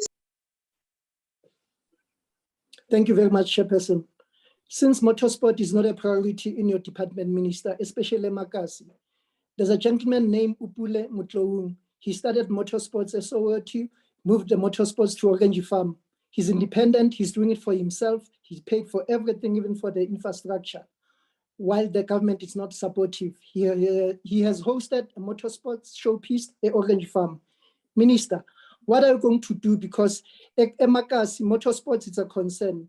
Thank you very much, Chairperson. Since motorsport is not a priority in your department, Minister, especially Makasi, there's a gentleman named Upule Mutloung. He started motorsports at Soweto, moved the motorsports to Orange Farm. He's independent, he's doing it for himself. He's paid for everything, even for the infrastructure. While the government is not supportive, he has hosted a motorsports showpiece at Orange Farm. Minister, what are you going to do? Because Emakasi, motorsports is a concern.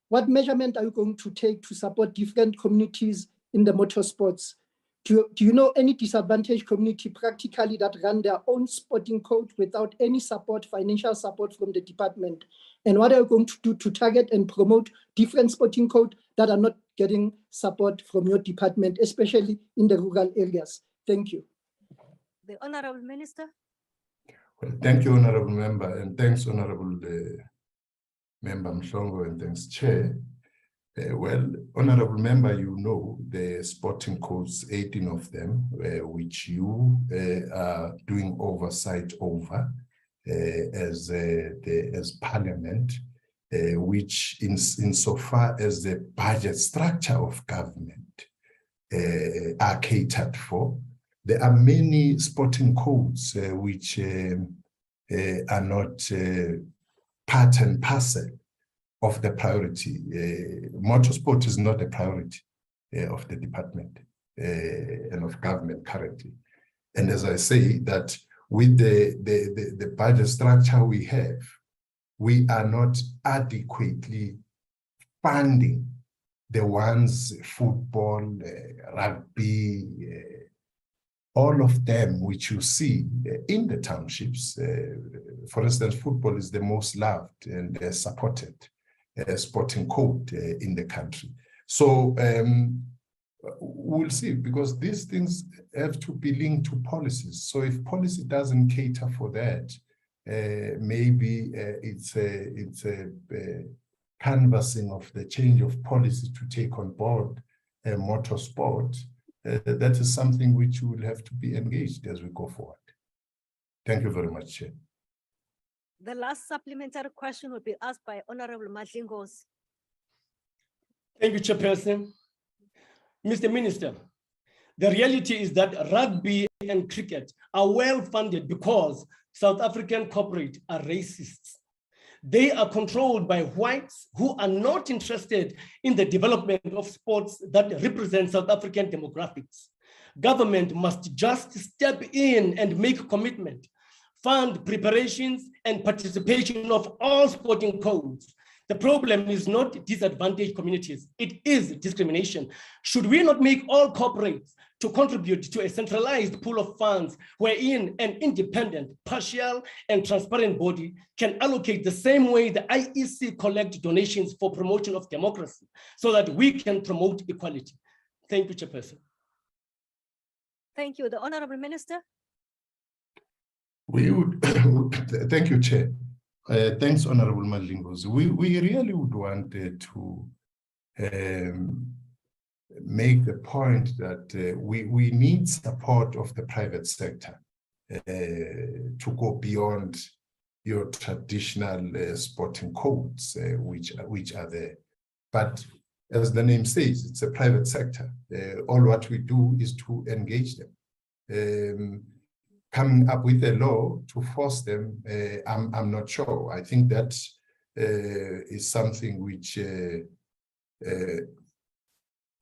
What measurement are you going to take to support different communities in the motorsports? Do you know any disadvantaged community practically that run their own sporting code without any support, financial support from the department? And what are you going to do to target and promote different sporting code that are not getting support from your department, especially in the rural areas. Thank you. The Honorable Minister. Well, thank you, Honorable Member, and thanks, Honorable Member Mhlongo, and thanks, Chair. Well, Honorable Member, you know the sporting codes, 18 of them, which you are doing oversight over as Parliament, which insofar as the budget structure of government are catered for. There are many sporting codes which are not part and parcel of the priority. Motorsport is not a priority of the department and of government currently. And as I say, that with the budget structure we have, we are not adequately funding the ones, football, rugby, all of them which you see in the townships. For instance, football is the most loved and supported sporting code in the country. So we'll see, because these things have to be linked to policies. So if policy doesn't cater for that, maybe it's a canvassing of the change of policy to take on board motorsport. That is something which will have to be engaged as we go forward. Thank you very much, Chair. The last supplementary question will be asked by Honorable Madlingos. Thank you, Chairperson. Mr. Minister, the reality is that rugby and cricket are well funded because South African corporate are racists. They are controlled by whites who are not interested in the development of sports that represent South African demographics. Government must just step in and make commitment, fund preparations and participation of all sporting codes. The problem is not disadvantaged communities, it is discrimination. Should we not make all corporates to contribute to a centralized pool of funds wherein an independent, partial, and transparent body can allocate the same way the IEC collects donations for promotion of democracy so that we can promote equality? Thank you, Chairperson. Thank you. The Honorable Minister. We would, thank you, Chair. Thanks, Honorable Madlingos. We really would want to make the point that we need support of the private sector to go beyond your traditional sporting codes, which are there. But as the name says, it's a private sector. All what we do is to engage them. Coming up with a law to force them, I'm not sure. I think that is something which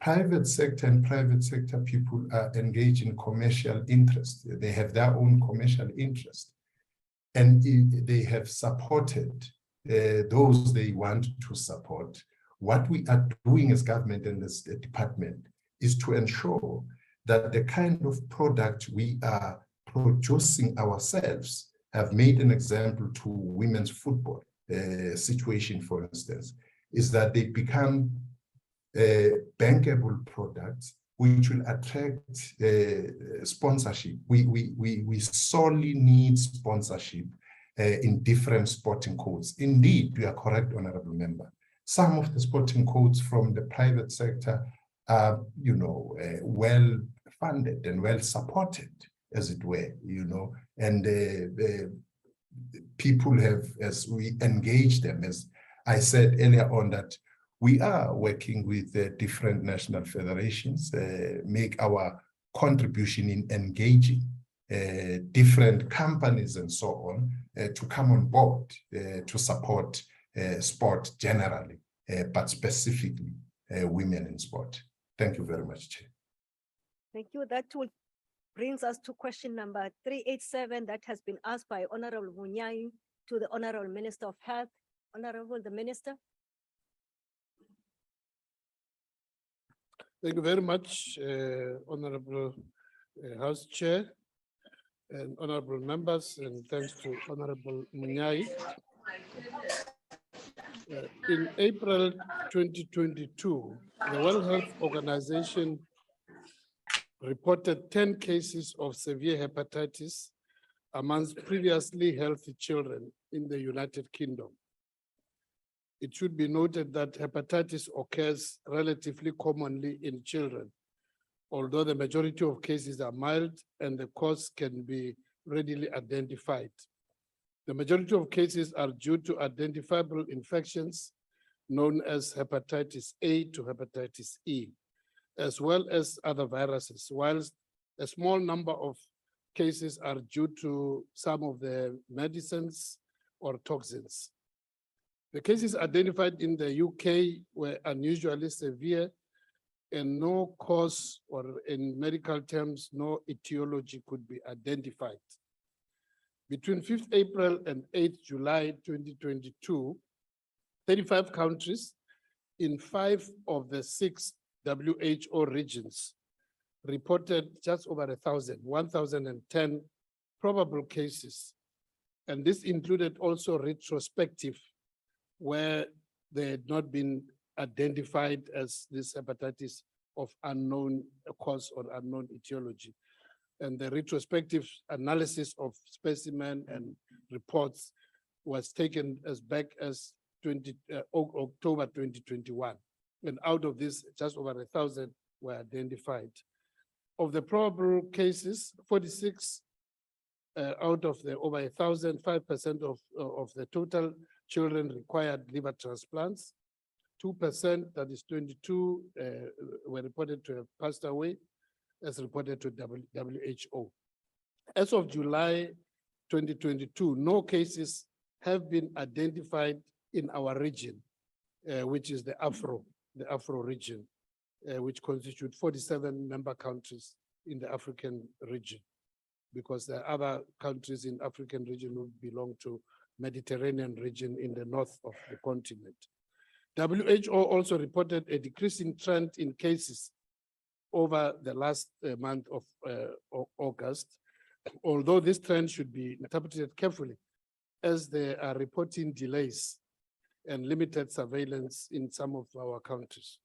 private sector and private sector people are engaged in commercial interest. They have their own commercial interest. And they have supported those they want to support. What we are doing as government and as the department is to ensure that the kind of product we are producing ourselves. Have made an example to women's football situation, for instance, is that they become bankable products which will attract sponsorship. We solely need sponsorship in different sporting codes. Indeed, you are correct, Honorable Member. Some of the sporting codes from the private sector are, well funded and well supported, as it were, and people have, as we engage them, as I said earlier on, that we are working with different national federations, make our contribution in engaging different companies and so on to come on board to support sport generally, but specifically women in sport. Thank you very much, Chair. Thank you. That will brings us to question number 387 that has been asked by Honorable Munyai to the Honorable Minister of Health. Honorable the Minister. Thank you very much, Honorable House Chair and honorable members, and thanks to Honorable Munyai. In April 2022, the World Health Organization reported 10 cases of severe hepatitis amongst previously healthy children in the United Kingdom. It should be noted that hepatitis occurs relatively commonly in children, although the majority of cases are mild and the cause can be readily identified. The majority of cases are due to identifiable infections known as hepatitis A to hepatitis E, as well as other viruses, whilst a small number of cases are due to some of the medicines or toxins. The cases identified in the UK were unusually severe and no cause, or in medical terms, no etiology could be identified. Between 5th April and 8th July 2022, 35 countries in 5 of the 6 WHO regions reported just over 1,010 probable cases. And this included also retrospective, where they had not been identified as this hepatitis of unknown cause or unknown etiology. And the retrospective analysis of specimen and reports was taken as back as October 2021. And out of this, just over 1,000 were identified. Of the probable cases, 46 out of the over 1,000, 5% of the total children required liver transplants. 2%, that is 22, were reported to have passed away, as reported to WHO. As of July 2022, no cases have been identified in our region, which is the Afro region, which constitute 47 member countries in the African region, because there are other countries in African region who belong to Mediterranean region in the north of the continent. WHO also reported a decreasing trend in cases over the last month of August, although this trend should be interpreted carefully, as there are reporting delays and limited surveillance in some of our countries.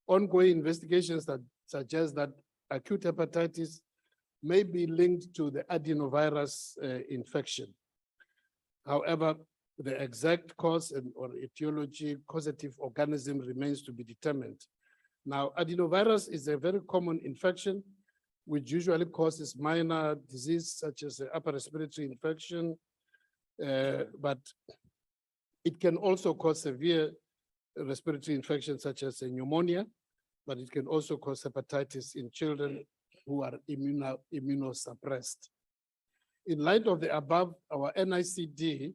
Ongoing investigations that suggest that acute hepatitis may be linked to the adenovirus infection. However, the exact cause or etiology, causative organism remains to be determined. Now, adenovirus is a very common infection, which usually causes minor disease such as upper respiratory infection, but it can also cause severe respiratory infections such as pneumonia, but it can also cause hepatitis in children who are immunosuppressed. In light of the above, our NICD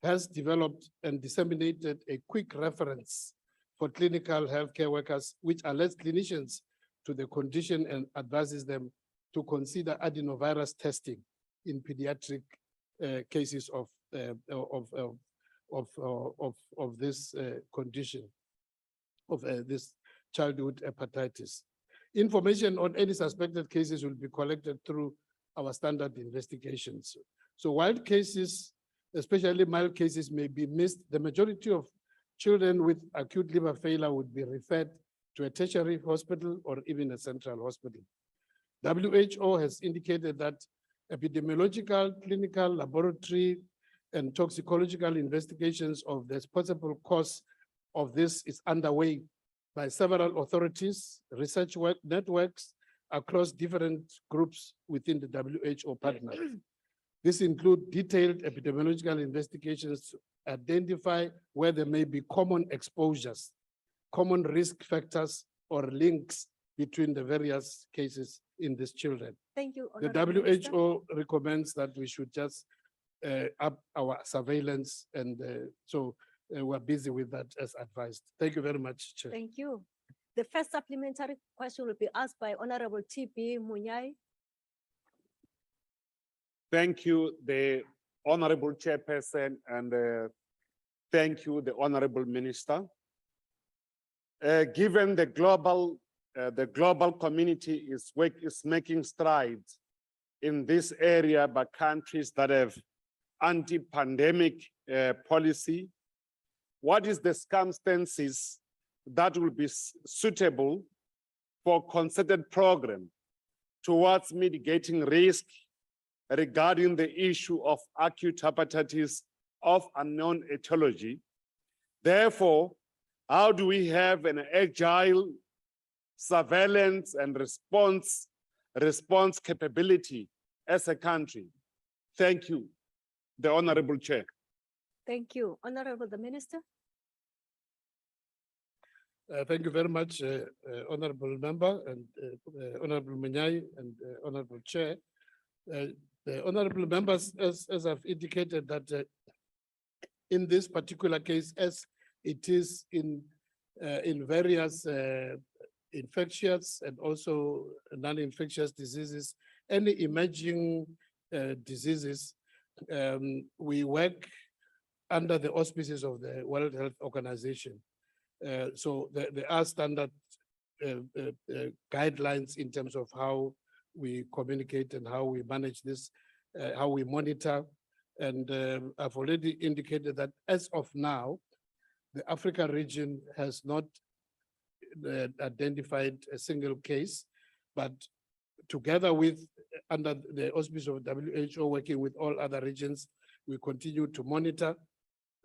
has developed and disseminated a quick reference for clinical healthcare workers, which alerts clinicians to the condition and advises them to consider adenovirus testing in pediatric cases of this condition, of this childhood hepatitis. Information on any suspected cases will be collected through our standard investigations. So while cases, especially mild cases, may be missed, the majority of children with acute liver failure would be referred to a tertiary hospital or even a central hospital. WHO has indicated that epidemiological, clinical, laboratory, and toxicological investigations of the possible cause of this is underway by several authorities, research networks across different groups within the WHO partners. This includes detailed epidemiological investigations to identify where there may be common exposures, common risk factors, or links between the various cases in these children. Thank you, The Honorable Minister. WHO recommends that we should just up our surveillance, and so we're busy with that as advised. Thank you very much, Chair. Thank you. The first supplementary question will be asked by Honorable TB Munyai. Thank you, the Honorable Chairperson, and thank you, the Honorable Minister. Given the global community is making strides in this area by countries that have anti-pandemic policy, what is the circumstances that will be suitable for concerted program towards mitigating risk regarding the issue of acute hepatitis of unknown etiology. Therefore, how do we have an agile surveillance and response capability as a country? Thank you, the Honorable Chair. Thank you. Honorable the Minister. Thank you very much, Honorable Member and Honorable Munyai and Honorable Chair. The Honorable Members, as I've indicated that in this particular case, as it is in various infectious and also non-infectious diseases, any emerging diseases, we work under the auspices of the World Health Organization. So there are standard guidelines in terms of how we communicate and how we manage this, how we monitor. And I've already indicated that as of now, the Africa region has not identified a single case, but together with, under the auspices of WHO, working with all other regions, we continue to monitor.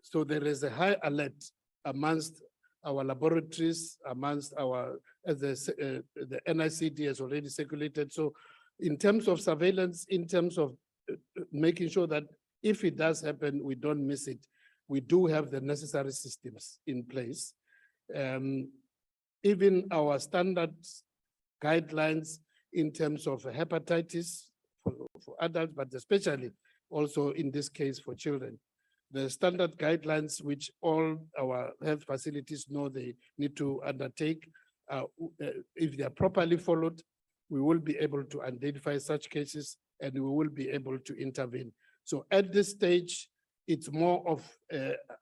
So there is a high alert amongst our laboratories, amongst our, as the NICD has already circulated. So in terms of surveillance, in terms of making sure that if it does happen, we don't miss it, we do have the necessary systems in place. Even our standard guidelines in terms of hepatitis for adults, but especially also in this case for children. The standard guidelines which all our health facilities know they need to undertake, if they are properly followed, we will be able to identify such cases and we will be able to intervene. So at this stage, it's more of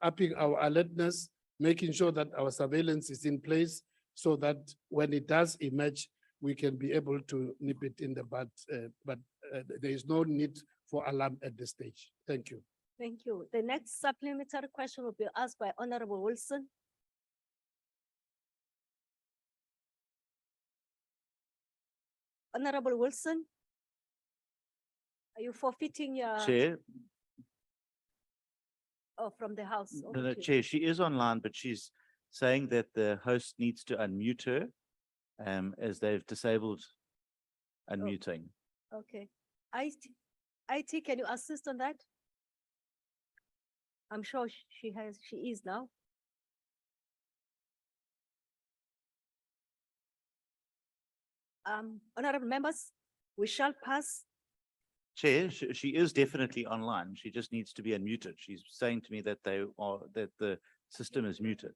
upping our alertness, making sure that our surveillance is in place so that when it does emerge, we can be able to nip it in the bud, but there is no need for alarm at this stage. Thank you. Thank you. The next supplementary question will be asked by Honorable Wilson. Honorable Wilson, are you forfeiting your? Chair, Oh, from the House. no, Okay. Chair, she is online, but she's saying that the host needs to unmute her as they've disabled unmuting. Okay. IT, can you assist on that? I'm sure she is now. Honorable members, we shall pass. Chair, she is definitely online. She just needs to be unmuted. She's saying to me that that the system is muted.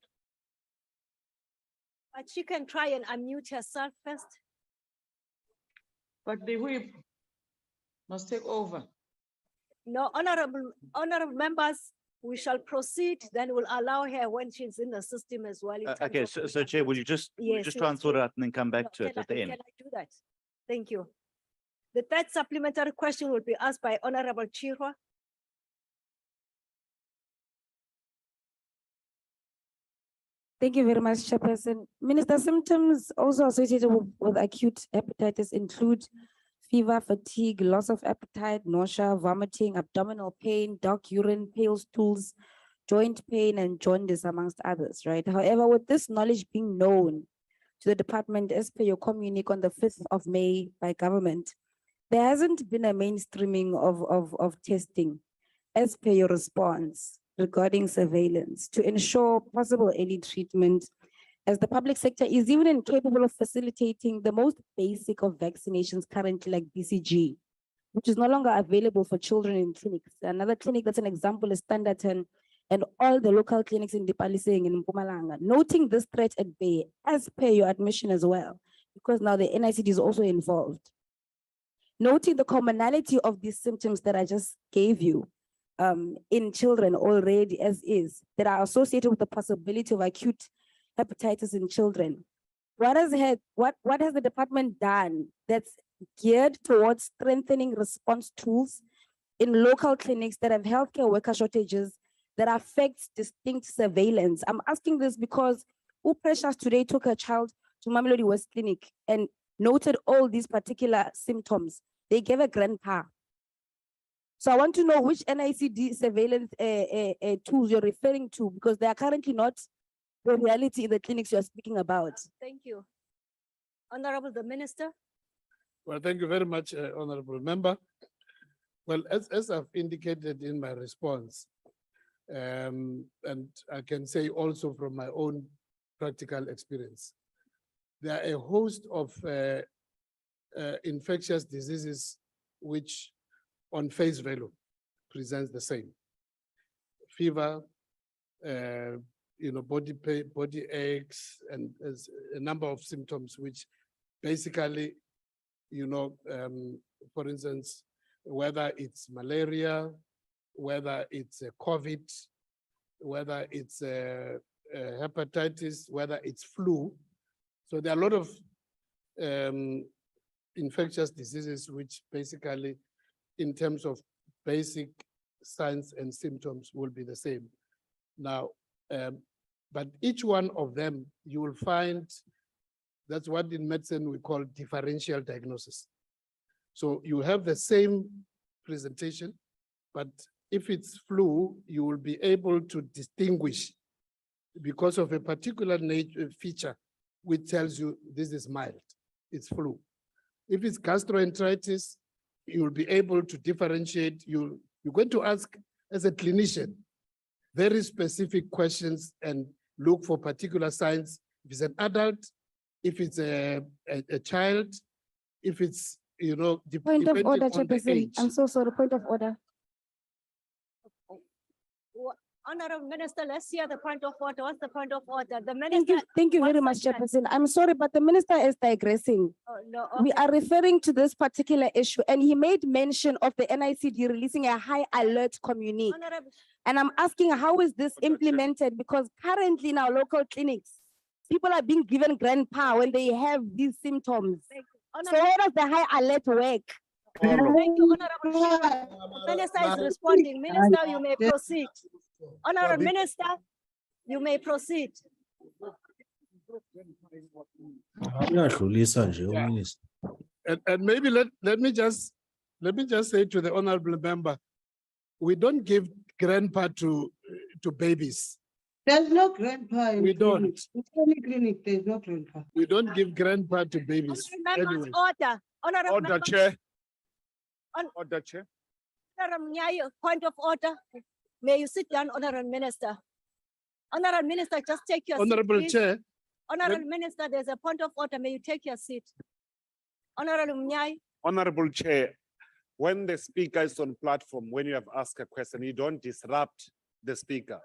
But she can try and unmute herself first. But the whip must take over. No, honorable members, we shall proceed, then we'll allow her when she's in the system as well. in terms Okay, of so Chair, will you just Yes, try and let's sort it do- out and then come back to Can it at the I- end? Can I do that? Thank you. The third supplementary question will be asked by Honorable Chirwa. Thank you very much, Chairperson. Minister, symptoms also associated with acute hepatitis include fever, fatigue, loss of appetite, nausea, vomiting, abdominal pain, dark urine, pale stools, joint pain, and jaundice, amongst others, right? However, with this knowledge being known to the department as per your communique on the 5th of May by government, there hasn't been a mainstreaming of testing as per your response regarding surveillance to ensure possible early treatment, as the public sector is even incapable of facilitating the most basic of vaccinations currently, like BCG, which is no longer available for children in clinics. Another clinic that's an example is Standerton, and all the local clinics in Dipalising and Mpumalanga. Noting this threat at bay, as per your admission as well, because now the NICD is also involved. Noting the commonality of these symptoms that I just gave you, in children already as is, that are associated with the possibility of acute hepatitis in children. What has the department done that's geared towards strengthening response tools in local clinics that have healthcare worker shortages that affects distinct surveillance. I'm asking this because Precious today took her child to Mamelodi West Clinic and noted all these particular symptoms. They gave a grandpa. So I want to know which NICD surveillance tools you're referring to, because they are currently not the reality in the clinics you're speaking about. Thank you. Honorable the Minister. Well, thank you very much, Honorable Member. Well, as I've indicated in my response, and I can say also from my own practical experience, there are a host of infectious diseases which on face value presents the same. Fever, body aches, and as a number of symptoms which basically, for instance, whether it's malaria, whether it's a COVID, whether it's a hepatitis, whether it's flu. So there are a lot of infectious diseases which basically, in terms of basic signs and symptoms, will be the same. Now, but each one of them, you will find, that's what in medicine we call differential diagnosis. So you have the same presentation, but if it's flu, you will be able to distinguish because of a particular feature which tells you this is mild, it's flu. If it's gastroenteritis, you will be able to differentiate. You're going to ask, as a clinician, very specific questions and look for particular signs. If it's an adult, if it's a child, if it's, Point of depending order, on the Chairperson. age. I'm so sorry, point of order. Honorable Minister, let's hear the point of order. What's the point of order? The Minister. Thank you very much, wants that- Chairperson. I'm sorry, but the Minister is digressing. Oh, no, We okay. are referring to this particular issue, and he made mention of the NICD releasing a high alert communique. Honorable, And I'm asking, how is this implemented? Because currently in our local clinics, people are being given grandpa when they have these symptoms. So where does the high alert work? Thank you, Honorable. The Minister is responding. Minister, you may proceed. Honorable Minister, you may proceed. And maybe let me just say to the honorable member, we don't give grandpa to babies. There's no grandpa in We don't. clinic. In any clinic, there's no grandpa. We don't give grandpa to babies. Members, Anyway. order. Honorable Order, members, Chair. On- Order, Chair. Honorable Nyaya, point of order. May you sit down, Honorable Minister. Honorable Minister, just take your seat. Honorable please. Chair. Honorable Minister, there's a point of order. May you take your seat. Honorable Nyaya. Honorable Chair, when the speaker is on platform, when you have asked a question, you don't disrupt the speaker.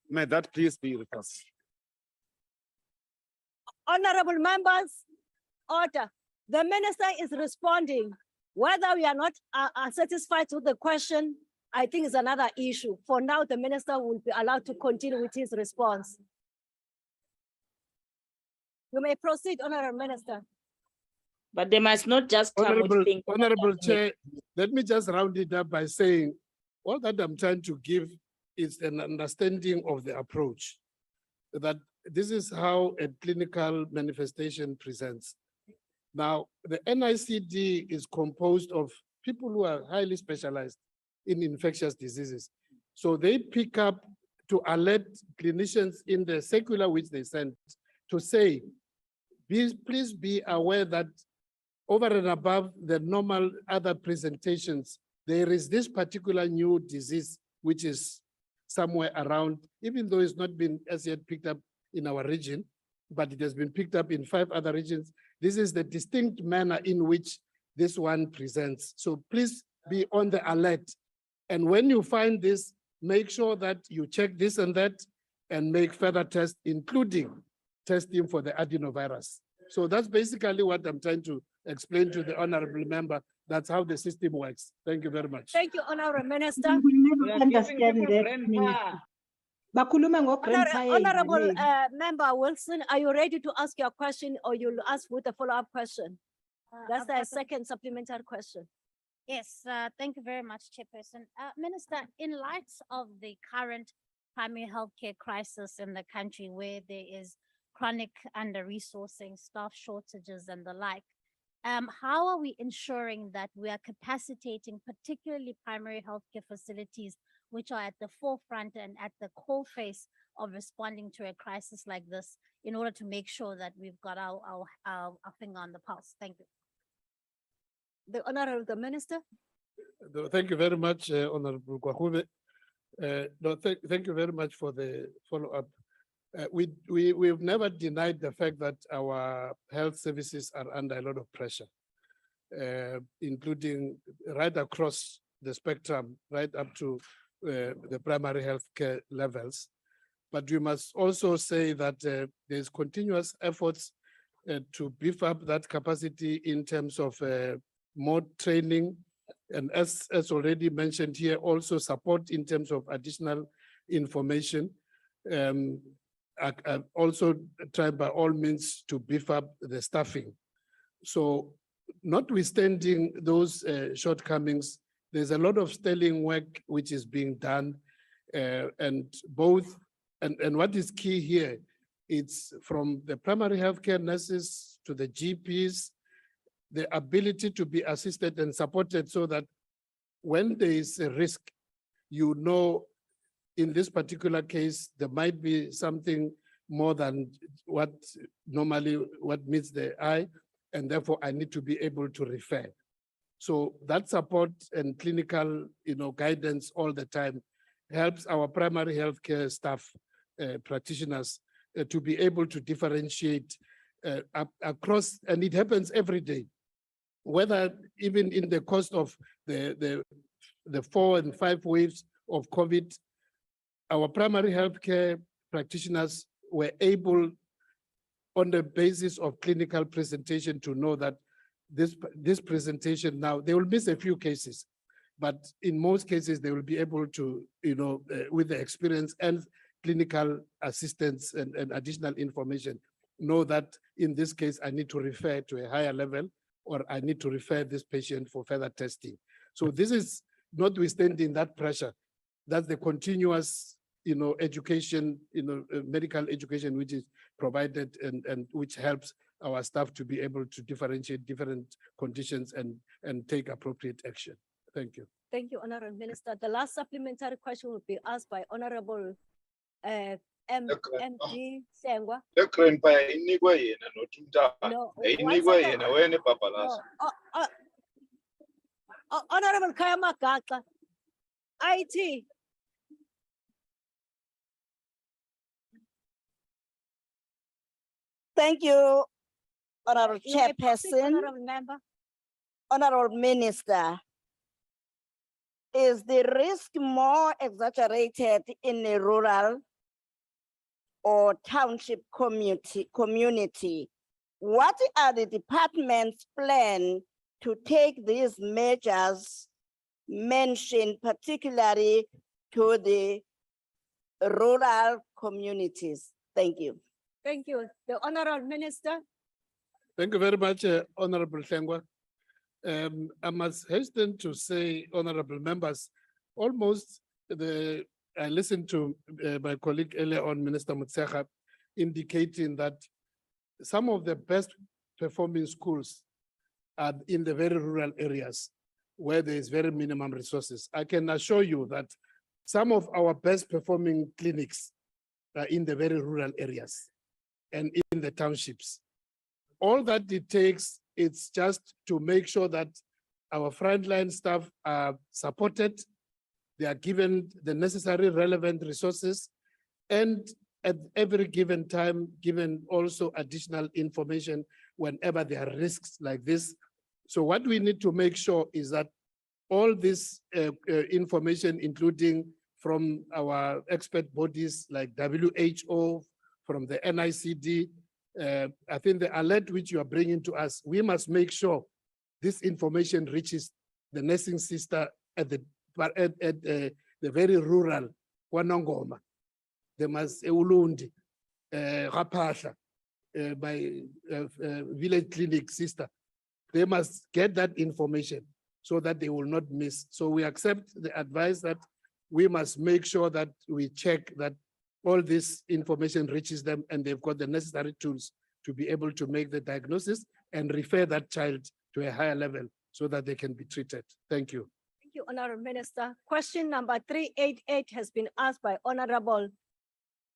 May that please be reversed. Honorable members, order. The minister is responding. Whether we are not satisfied with the question, I think is another issue. For now, the minister will be allowed to continue with his response. You may proceed, Honorable Minister. But they must not just come with things. Honorable Chair, let me just round it up by saying, all that I'm trying to give is an understanding of the approach, that this is how a clinical manifestation presents. Now, the NICD is composed of people who are highly specialized in infectious diseases. So they pick up to alert clinicians in the circular which they send to say, please be aware that over and above the normal other presentations, there is this particular new disease which is somewhere around, even though it's not been as yet picked up in our region, but it has been picked up in 5 other regions. This is the distinct manner in which this one presents. So please be on the alert. And when you find this, make sure that you check this and that and make further tests, including testing for the adenovirus. So that's basically what I'm trying to explain to the honorable member. That's how the system works. Thank you very much. Thank you, Honorable Minister. Understand that, Minister. Honorable Member Wilson, are you ready to ask your question or you'll ask with a follow-up question? That's the second supplementary question. Yes, thank you very much, Chairperson. Minister, in light of the current primary healthcare crisis in the country where there is chronic under-resourcing, staff shortages and the like. How are we ensuring that we are capacitating particularly primary healthcare facilities which are at the forefront and at the core face of responding to a crisis like this in order to make sure that we've got our finger on the pulse? Thank you. The Honorable Minister. No, thank you very much, Honorable Kwahube. No, thank you very much for the follow-up. We've never denied the fact that our health services are under a lot of pressure, including right across the spectrum, right up to the primary healthcare levels. But we must also say that there's continuous efforts to beef up that capacity in terms of more training, and as already mentioned here, also support in terms of additional information. Also try by all means to beef up the staffing. So notwithstanding those shortcomings, there's a lot of sterling work which is being done, and what is key here, it's from the primary healthcare nurses to the GPs, the ability to be assisted and supported so that when there is a risk, you know, in this particular case, there might be something more than what meets the eye, and therefore I need to be able to refer. So that support and clinical, guidance all the time helps our primary healthcare staff, practitioners, to be able to differentiate across, and it happens every day. Whether even in the course of the 4 and 5 waves of COVID, our primary healthcare practitioners were able, on the basis of clinical presentation, to know that this presentation now, they will miss a few cases, but in most cases, they will be able to, with the experience and clinical assistance and additional information, know that in this case, I need to refer to a higher level, or I need to refer this patient for further testing. So this is notwithstanding that pressure. That's the continuous, education, medical education, which is provided and which helps our staff to be able to differentiate different conditions and take appropriate action. Thank you. Thank you, Honorable Minister. The last supplementary question will be asked by Honorable MD Sengwa. No, Honorable Kayamagaka, IT. Thank you, Honorable You may proceed, Chairperson, Honorable Member. Honorable Minister. Is the risk more exaggerated in a rural or township community? What are the department's plan to take these measures mentioned, particularly to the rural communities? Thank you. Thank you. The Honorable Minister. Thank you very much, Honorable Sengwa. I must hasten to say, honorable members, I listened to my colleague earlier on, Minister Mutsecha, indicating that some of the best performing schools are in the very rural areas where there is very minimum resources. I can assure you that some of our best performing clinics are in the very rural areas and in the townships. All that it takes, it's just to make sure that our frontline staff are supported, they are given the necessary relevant resources, and at every given time, given also additional information whenever there are risks like this. So what we need to make sure is that all this information, including from our expert bodies like WHO, from the NICD, I think the alert which you are bringing to us, we must make sure this information reaches the nursing sister at the very rural Wanongoma. They must Ulundi, Rapasha, by village clinic sister. They must get that information so that they will not miss. So we accept the advice that we must make sure that we check that all this information reaches them and they've got the necessary tools to be able to make the diagnosis and refer that child to a higher level so that they can be treated. Thank you. Thank you, Honorable Minister. Question number 388 has been asked by Honorable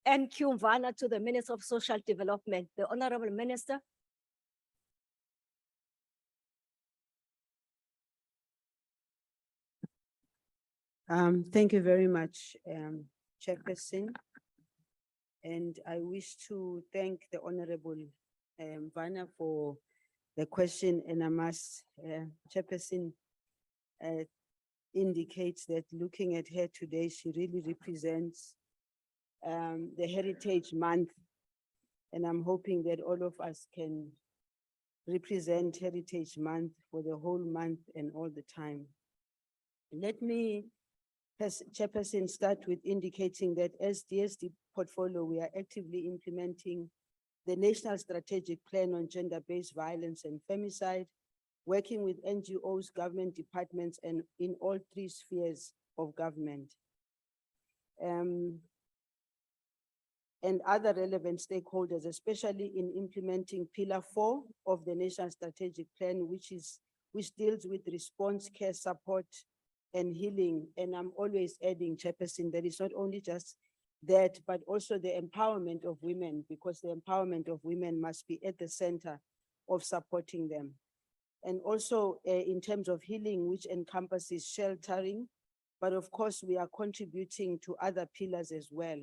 NQ Mvana to the Minister of Social Development. The Honorable Minister. Thank you very much, Chairperson. And I wish to thank the Honorable Vana for the question, and I must, Chairperson, indicates that looking at her today, she really represents the Heritage Month, and I'm hoping that all of us can represent Heritage Month for the whole month and all the time. Let me, Chairperson, start with indicating that as DSD portfolio, we are actively implementing the National Strategic Plan on Gender-Based Violence and Femicide, working with NGOs, government departments, and in all three spheres of government. And other relevant stakeholders, especially in implementing Pillar 4 of the National Strategic Plan, which deals with response, care, support, and healing. And I'm always adding, Chairperson, that it's not only just that, but also the empowerment of women, because the empowerment of women must be at the center of supporting them. And also in terms of healing, which encompasses sheltering, but of course we are contributing to other pillars as well.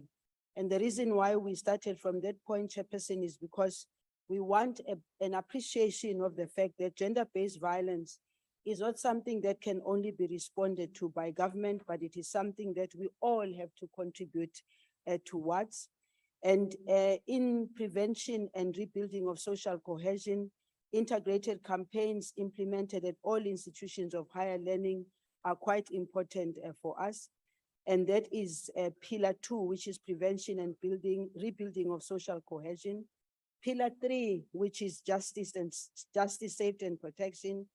And the reason why we started from that point, Chairperson, is because we want an appreciation of the fact that gender-based violence is not something that can only be responded to by government, but it is something that we all have to contribute towards. And in prevention and rebuilding of social cohesion, integrated campaigns implemented at all institutions of higher learning are quite important for us. And that is Pillar 2, which is prevention and rebuilding of social cohesion. Pillar 3, which is justice, safety, and protection.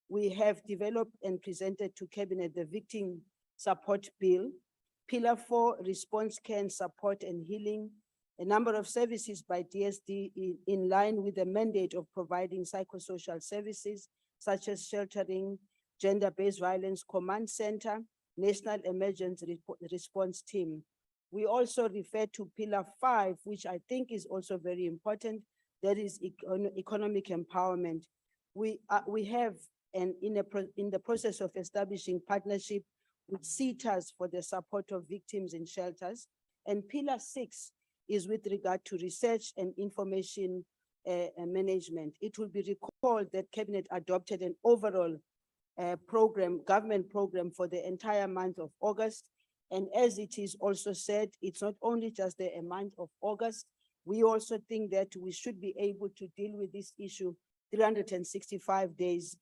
We have developed and presented to Cabinet the Victim Support Bill. Pillar 4, response, care, and support and healing. A number of services by DSD in line with the mandate of providing psychosocial services, such as sheltering, gender-based violence command center, National Emergency Response Team. We also refer to Pillar 5, which I think is also very important, that is economic empowerment. We have, and in the process of establishing partnership with CETAs for the support of victims in shelters. And Pillar 6 is with regard to research and information management. It will be recalled that Cabinet adopted an overall government program for the entire month of August. And as it is also said, it's not only just the month of August, we also think that we should be able to deal with this issue 365 days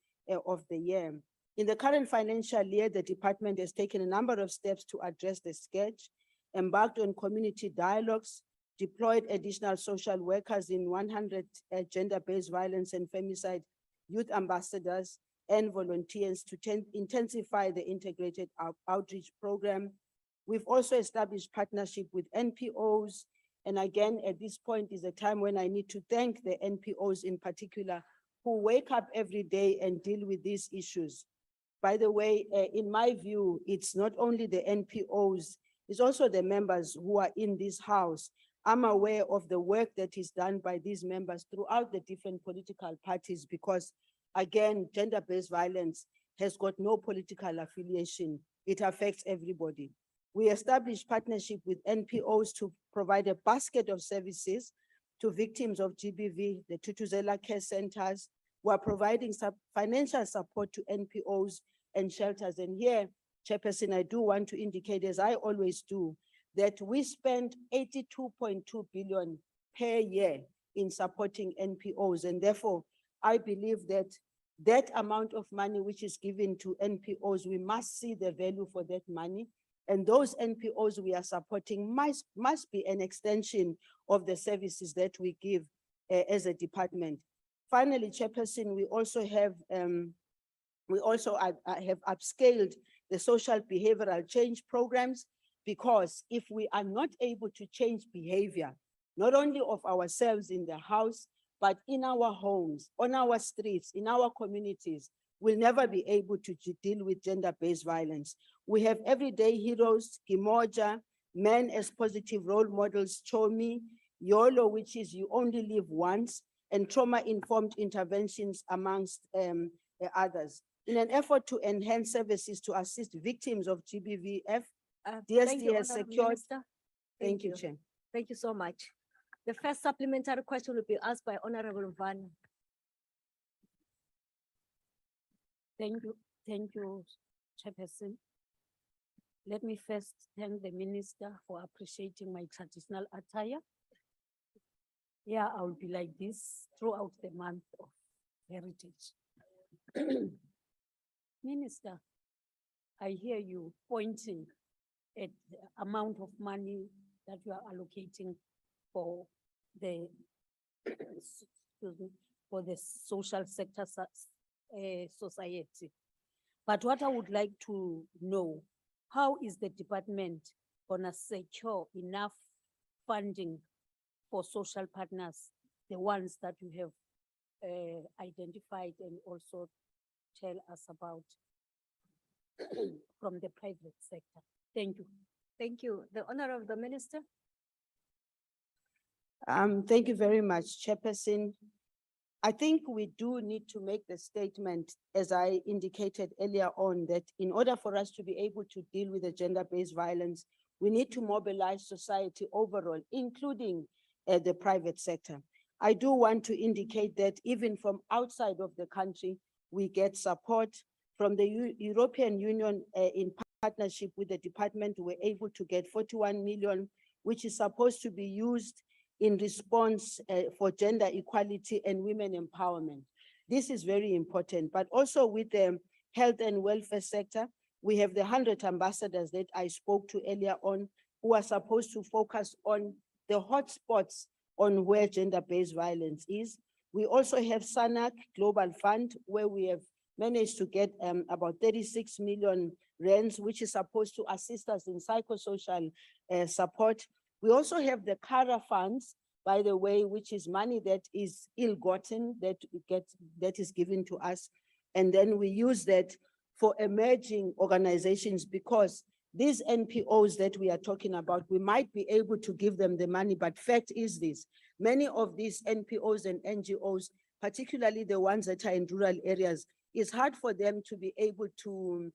of the year. In the current financial year, the department has taken a number of steps to address the scourge, embarked on community dialogues, deployed additional social workers in 100 gender-based violence and femicide youth ambassadors and volunteers to intensify the integrated outreach program. We've also established partnership with NPOs. And again, at this point is a time when I need to thank the NPOs in particular, who wake up every day and deal with these issues. By the way, in my view, it's not only the NPOs, it's also the members who are in this house. I'm aware of the work that is done by these members throughout the different political parties, because again, gender-based violence has got no political affiliation. It affects everybody. We established partnership with NPOs to provide a basket of services to victims of GBV, the Tutuzela care centers. We're providing financial support to NPOs and shelters. And here, Chairperson, I do want to indicate, as I always do, that we spend 82.2 billion per year in supporting NPOs. And therefore, I believe that that amount of money which is given to NPOs, we must see the value for that money. And those NPOs we are supporting must be an extension of the services that we give as a department. Finally, Chairperson, we also have upscaled the social behavioral change programs, because if we are not able to change behavior, not only of ourselves in the house, but in our homes, on our streets, in our communities, we'll never be able to deal with gender-based violence. We have everyday heroes, Kimoja, men as positive role models, Chomi, YOLO, which is you only live once, and trauma-informed interventions amongst others. In an effort to enhance services to assist victims of GBVF, Thank DST you, has Honorable secured. Minister. Thank you, Chair. Thank you so much. The first supplementary question will be asked by Honorable Van. Thank you, Chairperson. Let me first thank the minister for appreciating my traditional attire. Yeah, I will be like this throughout the month of heritage. Minister, I hear you pointing at the amount of money that you are allocating for the excuse me, for the social sector society. But what I would like to know, how is the department gonna secure enough funding for social partners, the ones that you have identified and also tell us about from the private sector? Thank you. Thank you. The honor of the minister. Thank you very much, Chairperson. I think we do need to make the statement, as I indicated earlier on, that in order for us to be able to deal with the gender-based violence, we need to mobilize society overall, including the private sector. I do want to indicate that even from outside of the country, we get support from the European Union in partnership with the department. We're able to get 41 million, which is supposed to be used in response for gender equality and women empowerment. This is very important, but also with the health and welfare sector, we have the 100 ambassadors that I spoke to earlier on, who are supposed to focus on the hotspots on where gender-based violence is. We also have SANAC Global Fund, where we have managed to get about 36 million rands, which is supposed to assist us in psychosocial support. We also have the CARA funds, by the way, which is money that is ill-gotten, that is given to us. And then we use that for emerging organizations, because these NPOs that we are talking about, we might be able to give them the money, but fact is this: many of these NPOs and NGOs, particularly the ones that are in rural areas, it's hard for them to be able to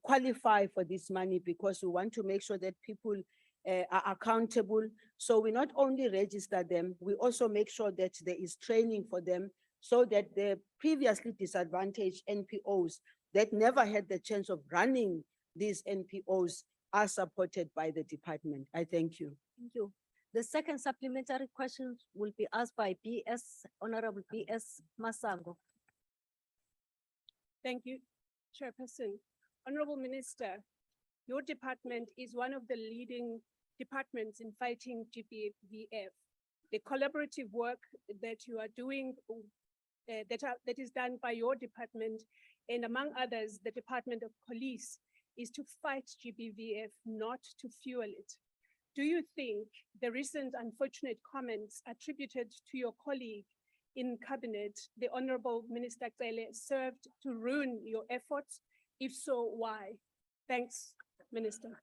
qualify for this money, because we want to make sure that people are accountable. So we not only register them, we also make sure that there is training for them, so that the previously disadvantaged NPOs that never had the chance of running these NPOs are supported by the department. I thank you. Thank you. The second supplementary question will be asked by Honorable B.S. Masango. Thank you, Chairperson. Honorable Minister, your department is one of the leading departments in fighting GBVF. The collaborative work that you are doing, that is done by your department, and among others, the Department of Police, is to fight GBVF, not to fuel it. Do you think the recent unfortunate comments attributed to your colleague in cabinet, the Honorable Minister Cele, served to ruin your efforts? If so, why? Thanks, Minister.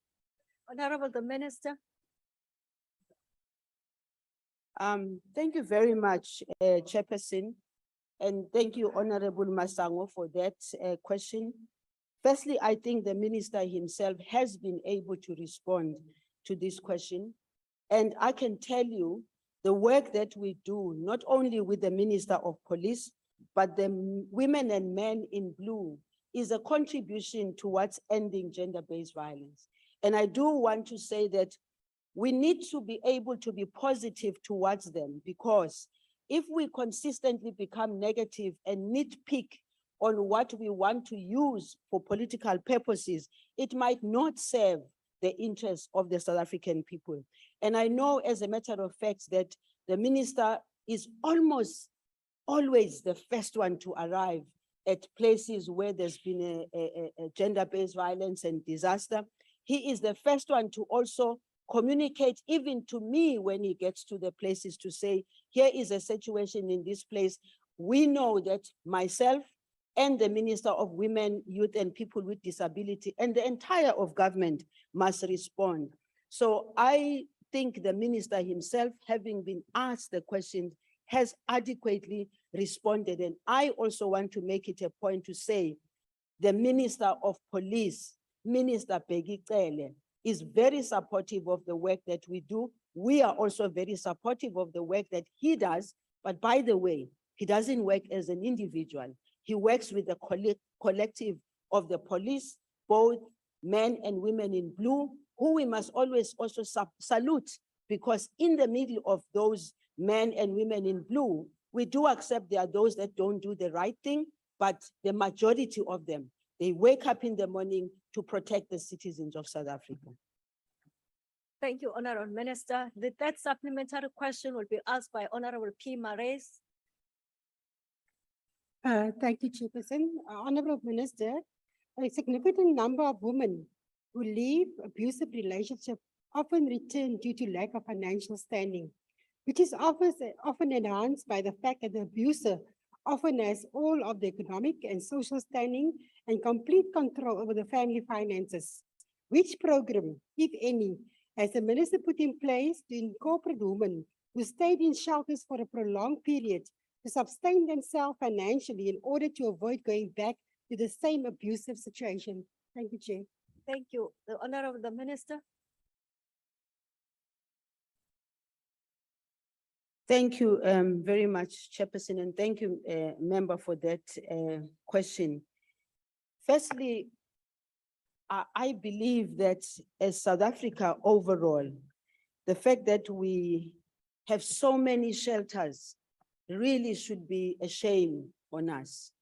Honorable the Minister. Thank you very much, Chairperson, and thank you, Honorable Masango, for that question. Firstly, I think the minister himself has been able to respond to this question. And I can tell you the work that we do, not only with the Minister of Police, but the Women and Men in Blue, is a contribution towards ending gender-based violence. And I do want to say that we need to be able to be positive towards them, because if we consistently become negative and nitpick on what we want to use for political purposes, it might not serve the interests of the South African people. And I know, as a matter of fact, that the minister is almost always the first one to arrive at places where there's been a gender-based violence and disaster. He is the first one to also communicate even to me when he gets to the places to say, here is a situation in this place. We know that myself and the Minister of Women, Youth and People with Disability and the entire of government must respond. So I think the minister himself, having been asked the question, has adequately responded. And I also want to make it a point to say the Minister of Police, Minister Peggy Cele, is very supportive of the work that we do. We are also very supportive of the work that he does. But by the way, he doesn't work as an individual. He works with the collective of the police, both men and women in blue, who we must always also salute, because in the middle of those men and women in blue, we do accept there are those that don't do the right thing, but the majority of them, they wake up in the morning to protect the citizens of South Africa. Thank you, Honorable Minister. The third supplementary question will be asked by Honorable P. Marais. Thank you, Chairperson. Honorable Minister, a significant number of women who leave abusive relationships often return due to lack of financial standing, which is often enhanced by the fact that the abuser often has all of the economic and social standing and complete control over the family finances. Which program, if any, has the minister put in place to incorporate women who stayed in shelters for a prolonged period to sustain themselves financially in order to avoid going back to the same abusive situation? Thank you, Chair. Thank you. The Honorable Minister. Thank you very much, Chairperson, and thank you, member, for that question. Firstly, I believe that as South Africa overall, the fact that we have so many shelters really should be a shame on us,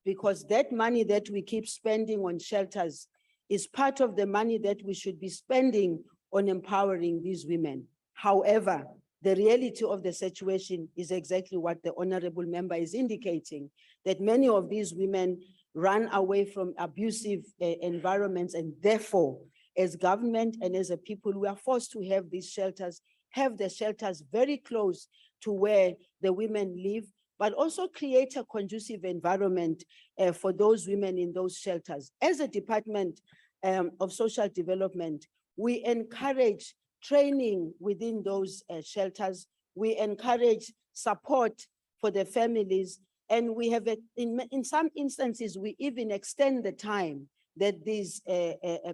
because that money that we keep spending on shelters is part of the money that we should be spending on empowering these women. However, the reality of the situation is exactly what the honorable member is indicating, that many of these women run away from abusive environments, and therefore, as government and as a people, we are forced to have these shelters, have the shelters very close to where the women live, but also create a conducive environment for those women in those shelters. As a Department of Social Development, we encourage training within those shelters. We encourage support for the families. And we have, in some instances, we even extend the time that these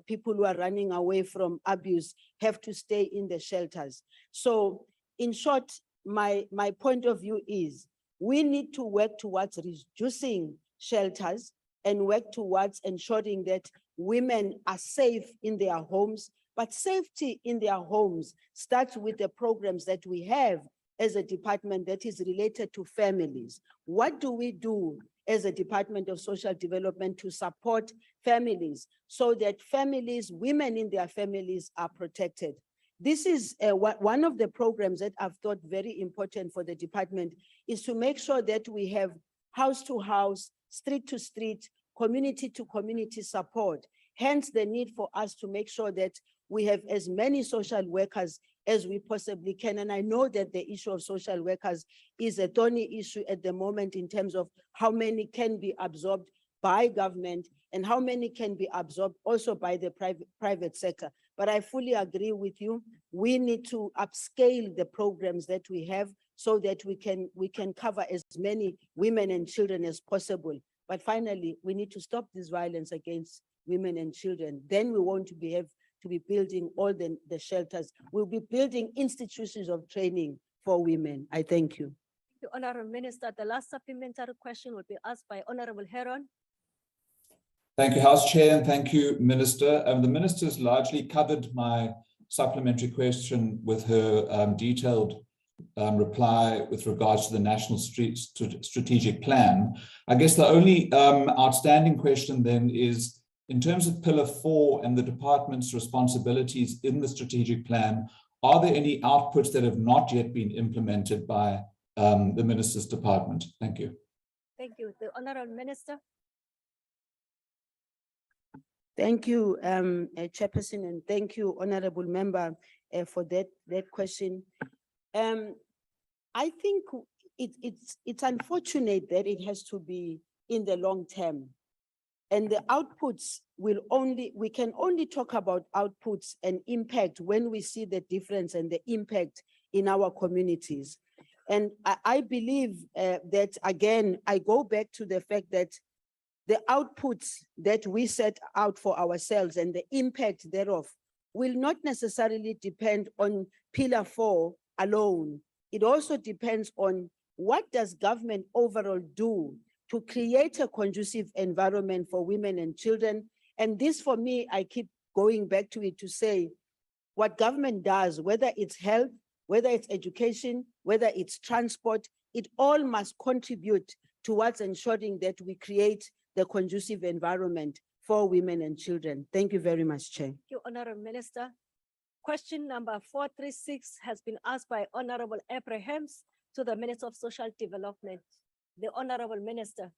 people who are running away from abuse have to stay in the shelters. So in short, my point of view is we need to work towards reducing shelters and work towards ensuring that women are safe in their homes. But safety in their homes starts with the programs that we have as a department that is related to families. What do we do as a Department of Social Development to support families so that families, women in their families, are protected? This is one of the programs that I've thought very important for the department, is to make sure that we have house to house, street to street, community to community support. Hence the need for us to make sure that we have as many social workers as we possibly can. And I know that the issue of social workers is a thorny issue at the moment in terms of how many can be absorbed by government and how many can be absorbed also by the private sector. But I fully agree with you. We need to upscale the programs that we have so that we can cover as many women and children as possible. But finally, we need to stop this violence against women and children. Then we won't have to be building all the shelters. We'll be building institutions of training for women. I thank you. Thank you, Honorable Minister. The last supplementary question will be asked by Honorable Heron. Thank you, House Chair, and thank you, Minister. The Minister's largely covered my supplementary question with her detailed reply with regards to the National Strategic Plan. I guess the only outstanding question then is, in terms of Pillar 4 and the department's responsibilities in the strategic plan, are there any outputs that have not yet been implemented by the Minister's department? Thank you. Thank you. The Honorable Minister. Thank you, Chairperson, and thank you, Honorable Member, for that question. I think it's unfortunate that it has to be in the long term. And the outputs we can only talk about outputs and impact when we see the difference and the impact in our communities. And I believe that, again, I go back to the fact that the outputs that we set out for ourselves and the impact thereof will not necessarily depend on Pillar 4 alone. It also depends on what does government overall do to create a conducive environment for women and children. And this, for me, I keep going back to it to say what government does, whether it's health, whether it's education, whether it's transport, it all must contribute towards ensuring that we create the conducive environment for women and children. Thank you very much, Chair. Thank you, Honorable Minister. Question number 436 has been asked by Honorable Abrahams to the Minister of Social Development. The Honorable Minister.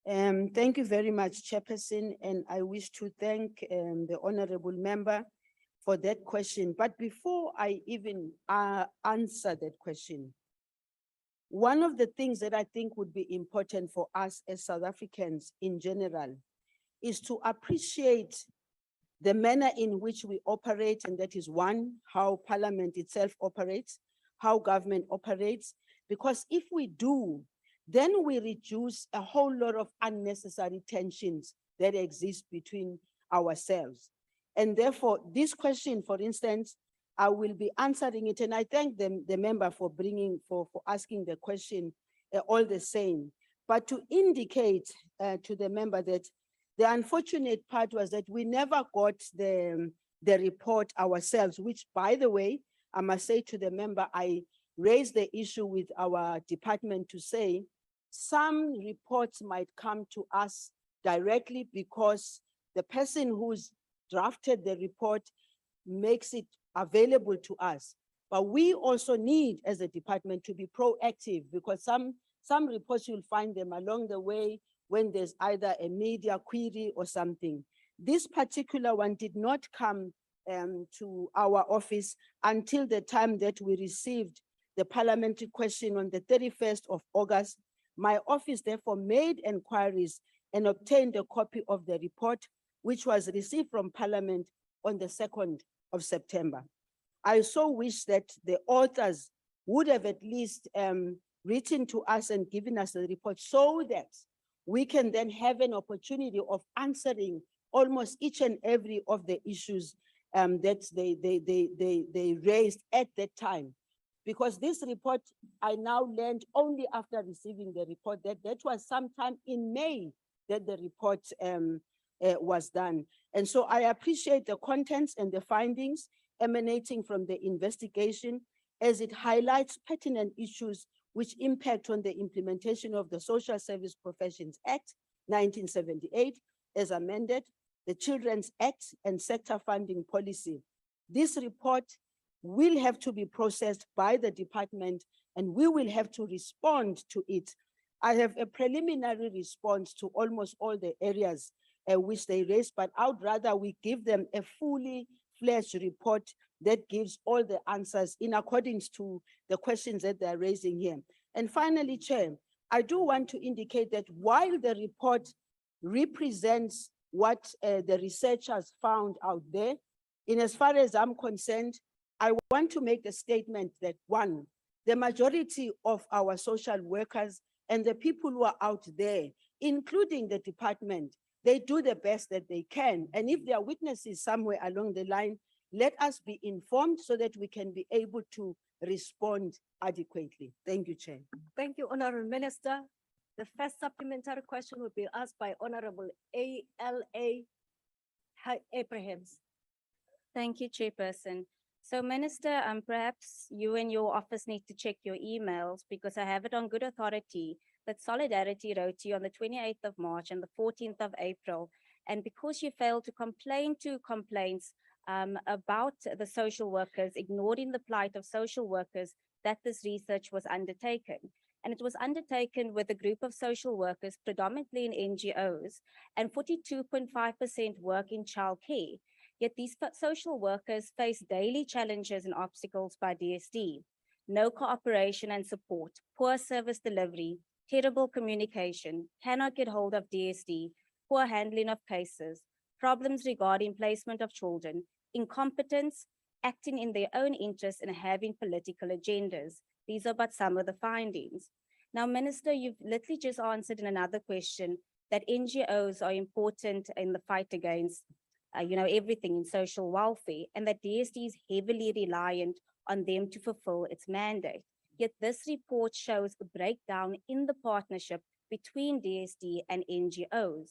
Thank you very much, Chairperson, and I wish to thank the Honorable Member for that question. But before I even answer that question, one of the things that I think would be important for us as South Africans in general is to appreciate the manner in which we operate, and that is one, how Parliament itself operates, how government operates, because if we do, then we reduce a whole lot of unnecessary tensions that exist between ourselves. And therefore, this question, for instance, I will be answering it, and I thank the member for asking the question all the same. But to indicate to the member that the unfortunate part was that we never got the report ourselves, which, by the way, I must say to the member, I raised the issue with our department to say some reports might come to us directly because the person who's drafted the report makes it available to us. But we also need, as a department, to be proactive, because some reports you'll find them along the way when there's either a media query or something. This particular one did not come to our office until the time that we received the parliamentary question on the 31st of August. My office therefore made inquiries and obtained a copy of the report, which was received from Parliament on the 2nd of September. I so wish that the authors would have at least written to us and given us the report so that we can then have an opportunity of answering almost each and every of the issues that they raised at that time. Because this report, I now learned only after receiving the report that was sometime in May that the report was done. And so I appreciate the contents and the findings emanating from the investigation, as it highlights pertinent issues which impact on the implementation of the Social Service Professions Act 1978, as amended, the Children's Act and sector funding policy. This report will have to be processed by the department, and we will have to respond to it. I have a preliminary response to almost all the areas which they raised, but I would rather we give them a fully fledged report that gives all the answers in accordance to the questions that they're raising here. And finally, Chair, I do want to indicate that while the report represents what the researchers found out there, in as far as I'm concerned, I want to make the statement that one, the majority of our social workers and the people who are out there, including the department, they do the best that they can. And if there are witnesses somewhere along the line, let us be informed so that we can be able to respond adequately. Thank you, Chair. Thank you, Honorable Minister. The first supplementary question will be asked by Honorable A.L.A. Abrahams. Thank you, Chairperson. So Minister, perhaps you and your office need to check your emails, because I have it on good authority that Solidarity wrote to you on the 28th of March and the 14th of April. And because you failed to complain to complaints about the social workers, ignoring the plight of social workers, that this research was undertaken. and it was undertaken with a group of social workers, predominantly in NGOs, and 42.5% work in childcare. Yet these social workers face daily challenges and obstacles by DSD. No cooperation and support, poor service delivery, terrible communication, cannot get hold of DSD, poor handling of cases, problems regarding placement of children, incompetence, acting in their own interest and having political agendas. These are but some of the findings. Now, Minister, you've literally just answered in another question that NGOs are important in the fight against everything in social welfare, and that DSD is heavily reliant on them to fulfill its mandate. Yet this report shows a breakdown in the partnership between DSD and NGOs.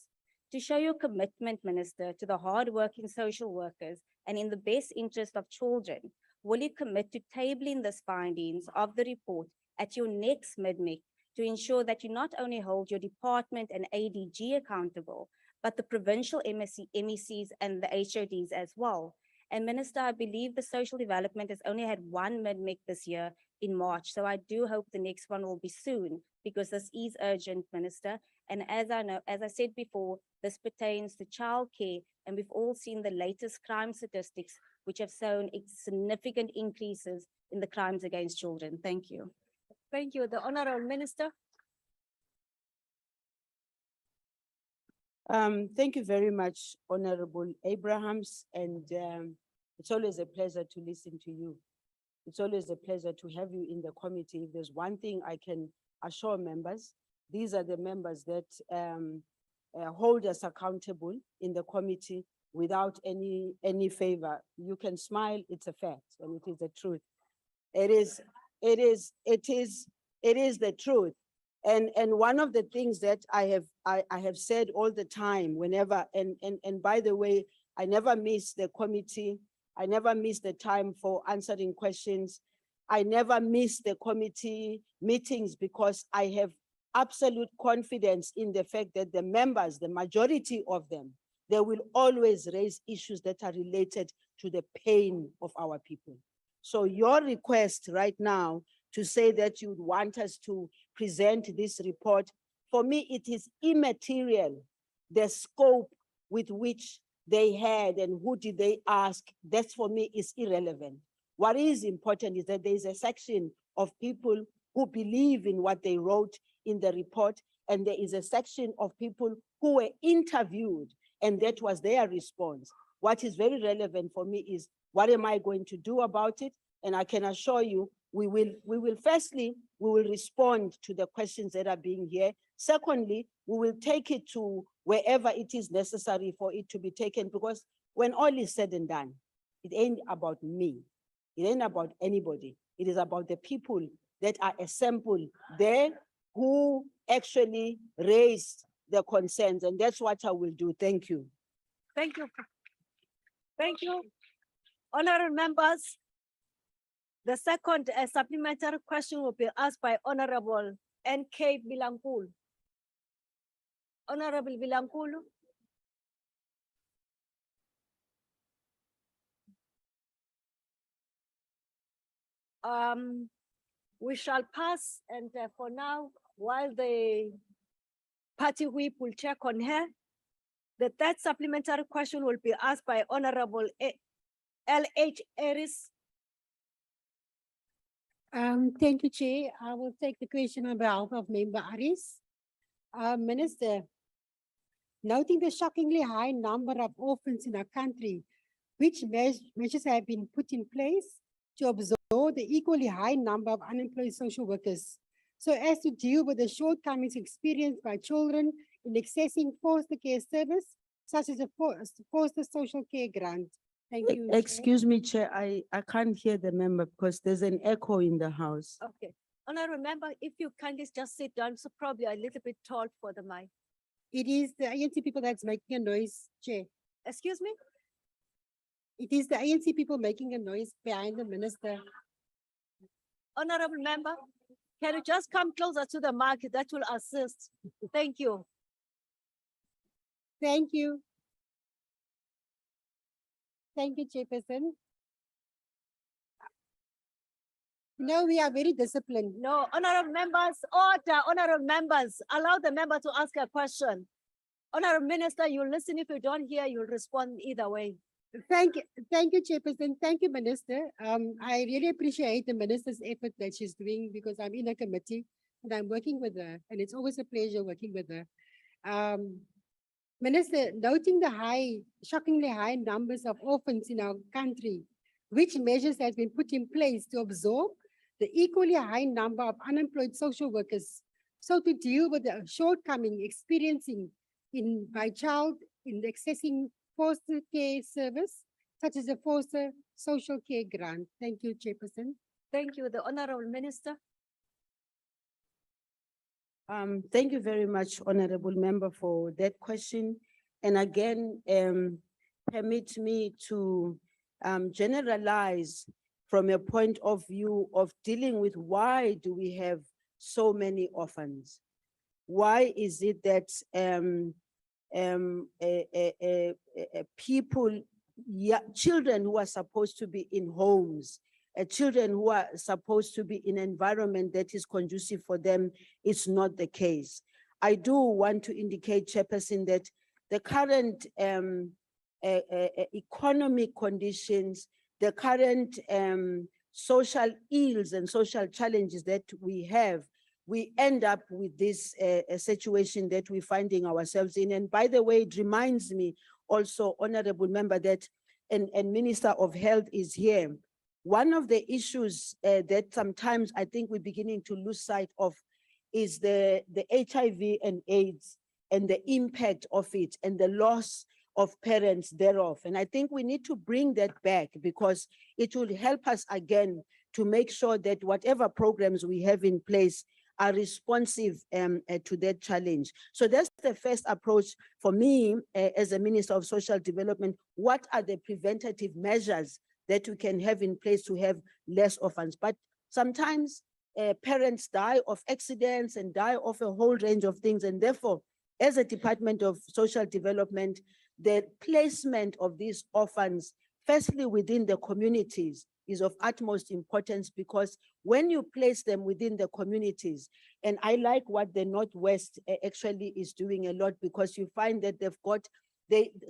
To show your commitment, Minister, to the hardworking social workers and in the best interest of children, will you commit to tabling these findings of the report at your next MIDMIC to ensure that you not only hold your department and ADG accountable, but the provincial MECs and the HODs as well? And Minister, I believe the social development has only had one MIDMIC this year in March. So I do hope the next one will be soon, because this is urgent, Minister. And as I said before, this pertains to childcare, and we've all seen the latest crime statistics, which have shown significant increases in the crimes against children. Thank you. Thank you. The Honorable Minister. Thank you very much, Honorable Abrahams, and it's always a pleasure to listen to you. It's always a pleasure to have you in the committee. If there's one thing I can assure members, these are the members that hold us accountable in the committee without any favor. You can smile, it's a fact, and it is the truth. It is the truth. And one of the things that I have said all the time, whenever, and by the way, I never miss the committee. I never miss the time for answering questions. I never miss the committee meetings, because I have absolute confidence in the fact that the members, the majority of them, they will always raise issues that are related to the pain of our people. So your request right now to say that you want us to present this report, for me, it is immaterial, the scope with which they had and who did they ask. That for me is irrelevant. What is important is that there is a section of people who believe in what they wrote in the report, and there is a section of people who were interviewed, and that was their response. What is very relevant for me is, what am I going to do about it? And I can assure you, we will firstly, we will respond to the questions that are being here. Secondly, we will take it to wherever it is necessary for it to be taken, because when all is said and done, it ain't about me. It ain't about anybody. It is about the people that are assembled there who actually raised the concerns, and that's what I will do. Thank you. Thank you. Thank you. Honorable members, the second supplementary question will be asked by Honorable N.K. Bilankulu. Honorable Bilankulu. We shall pass, and for now, while the party whip will check on her, the third supplementary question will be asked by Honorable L.H. Aris. Thank you, Chair. I will take the question on behalf of Member Aris. Minister, noting the shockingly high number of orphans in our country, which measures have been put in place to absorb the equally high number of unemployed social workers, so as to deal with the shortcomings experienced by children in accessing foster care service, such as a foster social care grant? Thank you. Excuse me, Chair, I can't hear the member because there's an echo in the house. Okay. And I remember, if you kindly just sit down, so probably a little bit tall for the mic. It is the ANC people that's making a noise, Chair. Excuse me? It is the ANC people making a noise behind the minister. Honorable member, can you just come closer to the mic? That will assist. Thank you. Thank you. Thank you, Chairperson. No, we are very disciplined. No, honorable members, order, honorable members, allow the member to ask a question. Honorable Minister, you listen. If you don't hear, you'll respond either way. Thank you, Chairperson. Thank you, Minister. I really appreciate the minister's effort that she's doing because I'm in a committee and I'm working with her, and it's always a pleasure working with her. Minister, noting the shockingly high numbers of orphans in our country, which measures have been put in place to absorb the equally high number of unemployed social workers, so to deal with the shortcoming experiencing by child in accessing foster care service, such as the foster social care grant. Thank you, Chairperson. Thank you. The honorable minister. Thank you very much, honorable member, for that question. And again, permit me to generalize from a point of view of dealing with why do we have so many orphans? Why is it that children who are supposed to be in homes, children who are supposed to be in an environment that is conducive for them, it's not the case. I do want to indicate, Chairperson, that the current economic conditions, the current social ills and social challenges that we have, we end up with this situation that we're finding ourselves in. And by the way, it reminds me also, honorable member, that and Minister of Health is here. One of the issues that sometimes I think we're beginning to lose sight of is the HIV and AIDS and the impact of it and the loss of parents thereof. And I think we need to bring that back because it will help us again to make sure that whatever programs we have in place are responsive to that challenge. So that's the first approach for me as a Minister of Social Development. What are the preventative measures that we can have in place to have less orphans? But sometimes parents die of accidents and die of a whole range of things. And therefore, as a Department of Social Development, the placement of these orphans, firstly within the communities, is of utmost importance because when you place them within the communities, and I like what the Northwest actually is doing a lot because you find that they've got,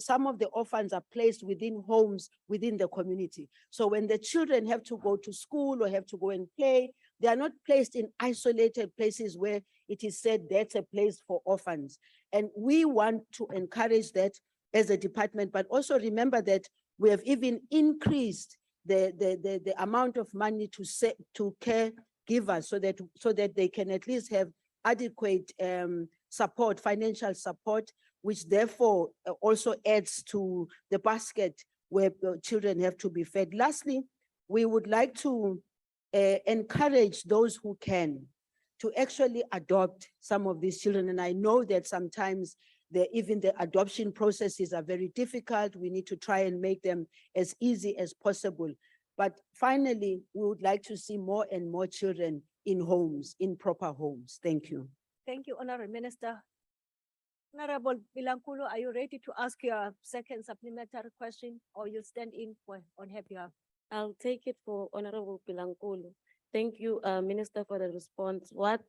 some of the orphans are placed within homes within the community. So when the children have to go to school or have to go and play, they are not placed in isolated places where it is said that's a place for orphans. And we want to encourage that as a department, but also remember that we have even increased the amount of money to caregivers so that they can at least have adequate support, financial support, which therefore also adds to the basket where children have to be fed. Lastly, we would like to encourage those who can to actually adopt some of these children. And I know that sometimes even the adoption processes are very difficult. We need to try and make them as easy as possible. But finally, we would like to see more and more children in homes, in proper homes. Thank you. Thank you, Honorable Minister. Honorable Bilankulu, are you ready to ask your second supplementary question or you stand in on her behalf? I'll take it for Honorable Bilankulu. Thank you, Minister, for the response. What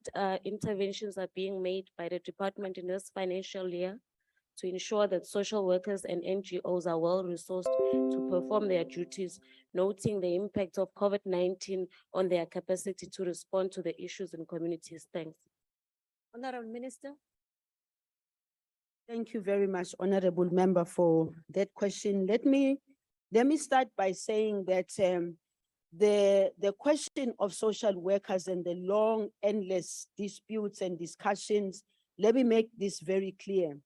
interventions are being made by the department in this financial year to ensure that social workers and NGOs are well-resourced to perform their duties, noting the impact of COVID-19 on their capacity to respond to the issues in communities? Thanks. Honorable Minister. Thank you very much, Honorable Member, for that question. Let me start by saying that the question of social workers and the long, endless disputes and discussions, let me make this very clear.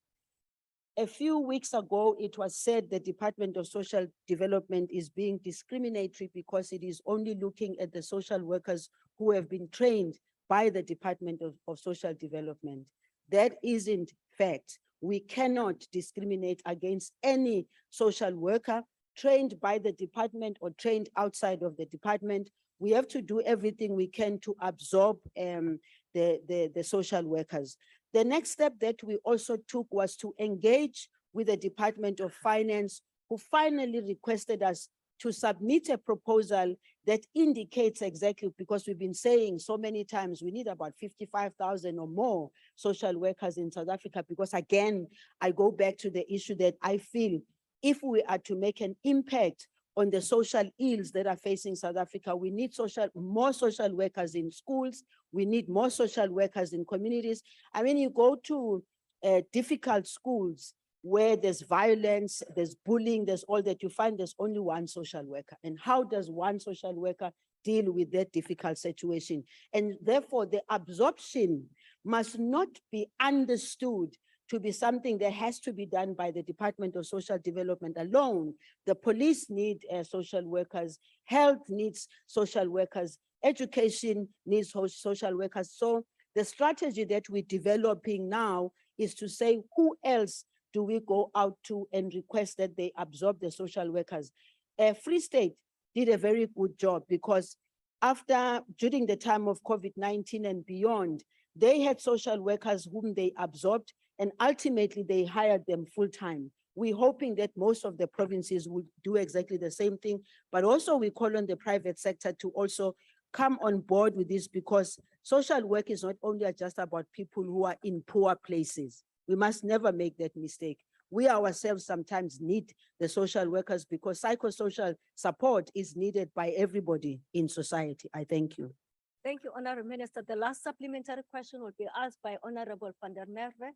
A few weeks ago, it was said the Department of Social Development is being discriminatory because it is only looking at the social workers who have been trained by the Department of Social Development. That isn't fact. We cannot discriminate against any social worker trained by the department or trained outside of the department. We have to do everything we can to absorb the social workers. The next step that we also took was to engage with the Department of Finance, who finally requested us to submit a proposal that indicates exactly, because we've been saying so many times, we need about 55,000 or more social workers in South Africa, because again, I go back to the issue that I feel if we are to make an impact on the social ills that are facing South Africa, we need more social workers in schools, we need more social workers in communities. I mean, you go to difficult schools where there's violence, there's bullying, there's all that, you find there's only one social worker. And how does one social worker deal with that difficult situation? And therefore, the absorption must not be understood to be something that has to be done by the Department of Social Development alone. The police need social workers, health needs social workers, education needs social workers. So the strategy that we're developing now is to say, who else do we go out to and request that they absorb the social workers? Free State did a very good job, because during the time of COVID-19 and beyond, they had social workers whom they absorbed, and ultimately they hired them full-time. We're hoping that most of the provinces will do exactly the same thing, but also we call on the private sector to also come on board with this, because social work is not only just about people who are in poor places. We must never make that mistake. We ourselves sometimes need the social workers, because psychosocial support is needed by everybody in society. I thank you. Thank you, Honorable Minister. The last supplementary question will be asked by Honorable van der Merwe.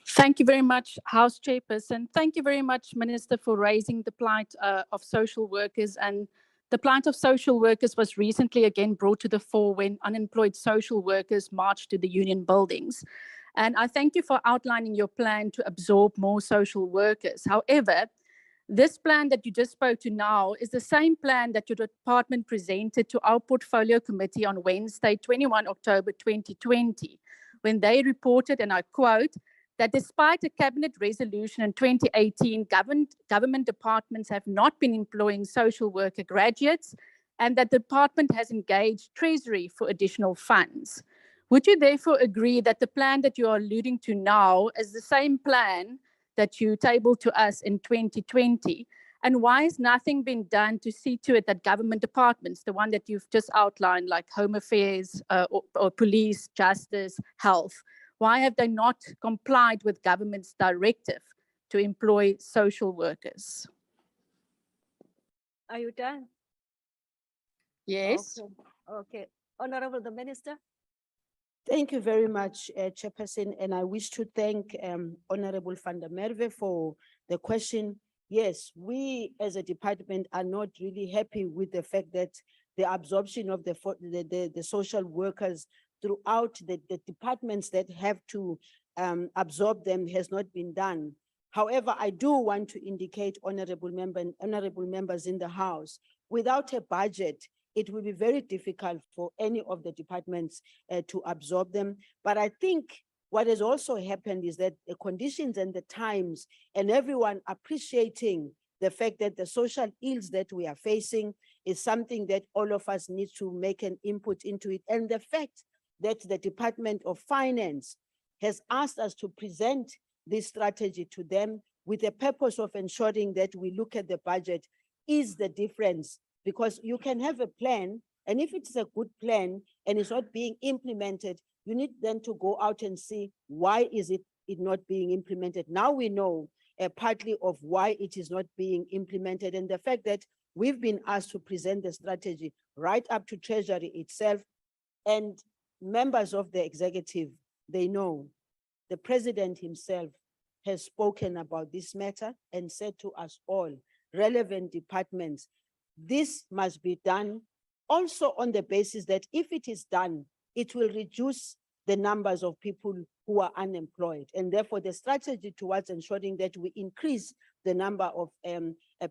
Thank you very much, House Chairperson. Thank you very much, Minister, for raising the plight of social workers. And the plight of social workers was recently again brought to the fore when unemployed social workers marched to the union buildings. And I thank you for outlining your plan to absorb more social workers. However, this plan that you just spoke to now is the same plan that your department presented to our portfolio committee on Wednesday, 21 October 2020, when they reported, and I quote, that despite a cabinet resolution in 2018, government departments have not been employing social worker graduates, and that the department has engaged Treasury for additional funds. Would you therefore agree that the plan that you are alluding to now is the same plan that you tabled to us in 2020? And why has nothing been done to see to it that government departments, the one that you've just outlined, like Home Affairs or Police, Justice, Health, why have they not complied with government's directive to employ social workers? Are you done? Yes. Okay. Honorable the Minister. Thank you very much, Chairperson, and I wish to thank Honorable van der Merwe for the question. Yes, we as a department are not really happy with the fact that the absorption of the social workers throughout the departments that have to absorb them has not been done. However, I do want to indicate, honorable members in the House, without a budget, it will be very difficult for any of the departments to absorb them. But I think what has also happened is that the conditions and the times and everyone appreciating the fact that the social ills that we are facing is something that all of us need to make an input into it. And the fact that the Department of Finance has asked us to present this strategy to them with the purpose of ensuring that we look at the budget is the difference. Because you can have a plan, and if it's a good plan and it's not being implemented, you need then to go out and see why is it not being implemented. Now we know partly of why it is not being implemented, and the fact that we've been asked to present the strategy right up to Treasury itself, and members of the executive, they know the president himself has spoken about this matter and said to us all, relevant departments, this must be done also on the basis that if it is done, it will reduce the numbers of people who are unemployed. And therefore the strategy towards ensuring that we increase the number of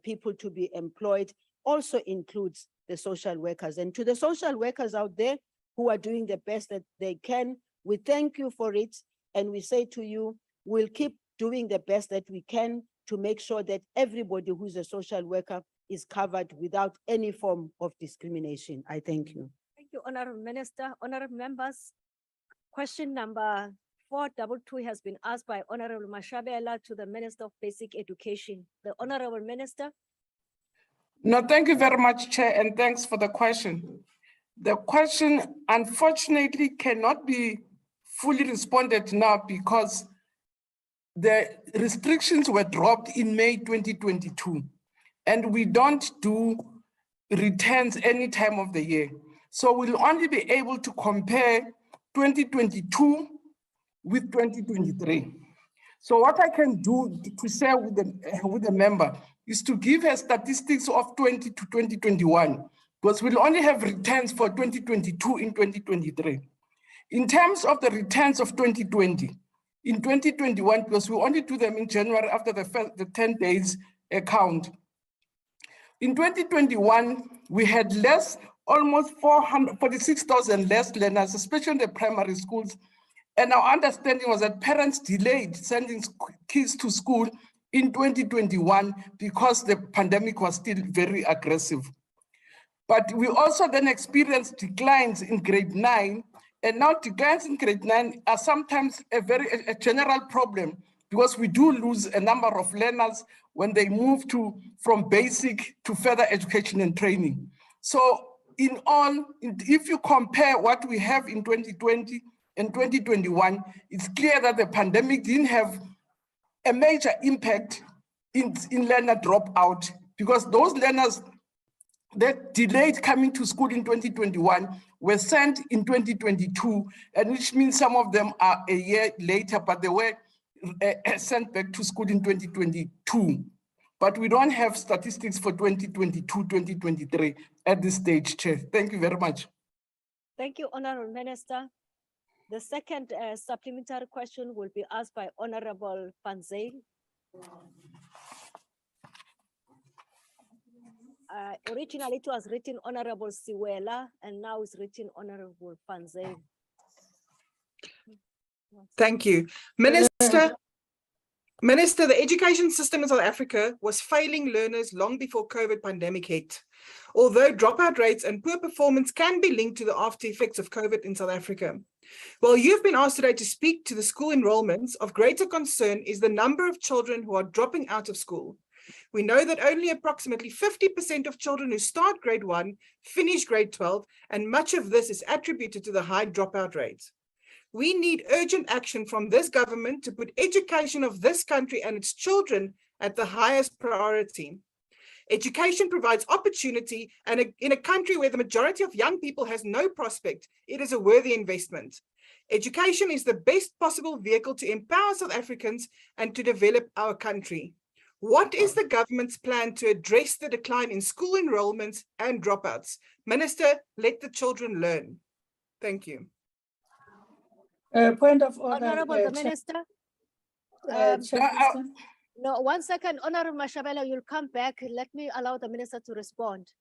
people to be employed also includes the social workers. And to the social workers out there who are doing the best that they can, we thank you for it. And we say to you, we'll keep doing the best that we can to make sure that everybody who's a social worker is covered without any form of discrimination. I thank you. Thank you, Honorable Minister. Honorable members, question number 422 has been asked by Honorable Mashabela to the Minister of Basic Education. The Honorable Minister. No, thank you very much, Chair, and thanks for the question. The question unfortunately cannot be fully responded now because the restrictions were dropped in May 2022, and we don't do returns any time of the year. So we'll only be able to compare 2022 with 2023. So what I can do to share with the member is to give her statistics of 20 to 2021, because we'll only have returns for 2022 in 2023. In terms of the returns of 2020, in 2021, because we only do them in January after the 10 days account. In 2021, we had less, almost 446,000 less learners, especially in the primary schools. And our understanding was that parents delayed sending kids to school in 2021 because the pandemic was still very aggressive. But we also then experienced declines in grade 9, and now declines in grade 9 are sometimes a general problem because we do lose a number of learners when they move from basic to further education and training. So in all, if you compare what we have in 2020 and 2021, it's clear that the pandemic didn't have a major impact in learner dropout because those learners that delayed coming to school in 2021 were sent in 2022, and which means some of them are a year later, but they were sent back to school in 2022. But we don't have statistics for 2022, 2023 at this stage, Chair. Thank you very much. Thank you, Honorable Minister. The second supplementary question will be asked by Honorable Panzay. Originally, it was written Honorable Siwela, and now it's written Honorable Panzay. Thank you. Minister, the education system in South Africa was failing learners long before COVID pandemic hit. Although dropout rates and poor performance can be linked to the after effects of COVID in South Africa. Well, you've been asked today to speak to the school enrollments. Of greater concern is the number of children who are dropping out of school. We know that only approximately 50% of children who start grade 1 finish grade 12, and much of this is attributed to the high dropout rate. We need urgent action from this government to put education of this country and its children at the highest priority. Education provides opportunity, and in a country where the majority of young people has no prospect, it is a worthy investment. Education is the best possible vehicle to empower South Africans and to develop our country. What is the government's plan to address the decline in school enrollments and dropouts? Minister, let the children learn. Thank you. Point of order. Honorable the Minister. Chairperson. No, 1 second, Honorable Mashabela, you'll come back. Let me allow the Minister to respond.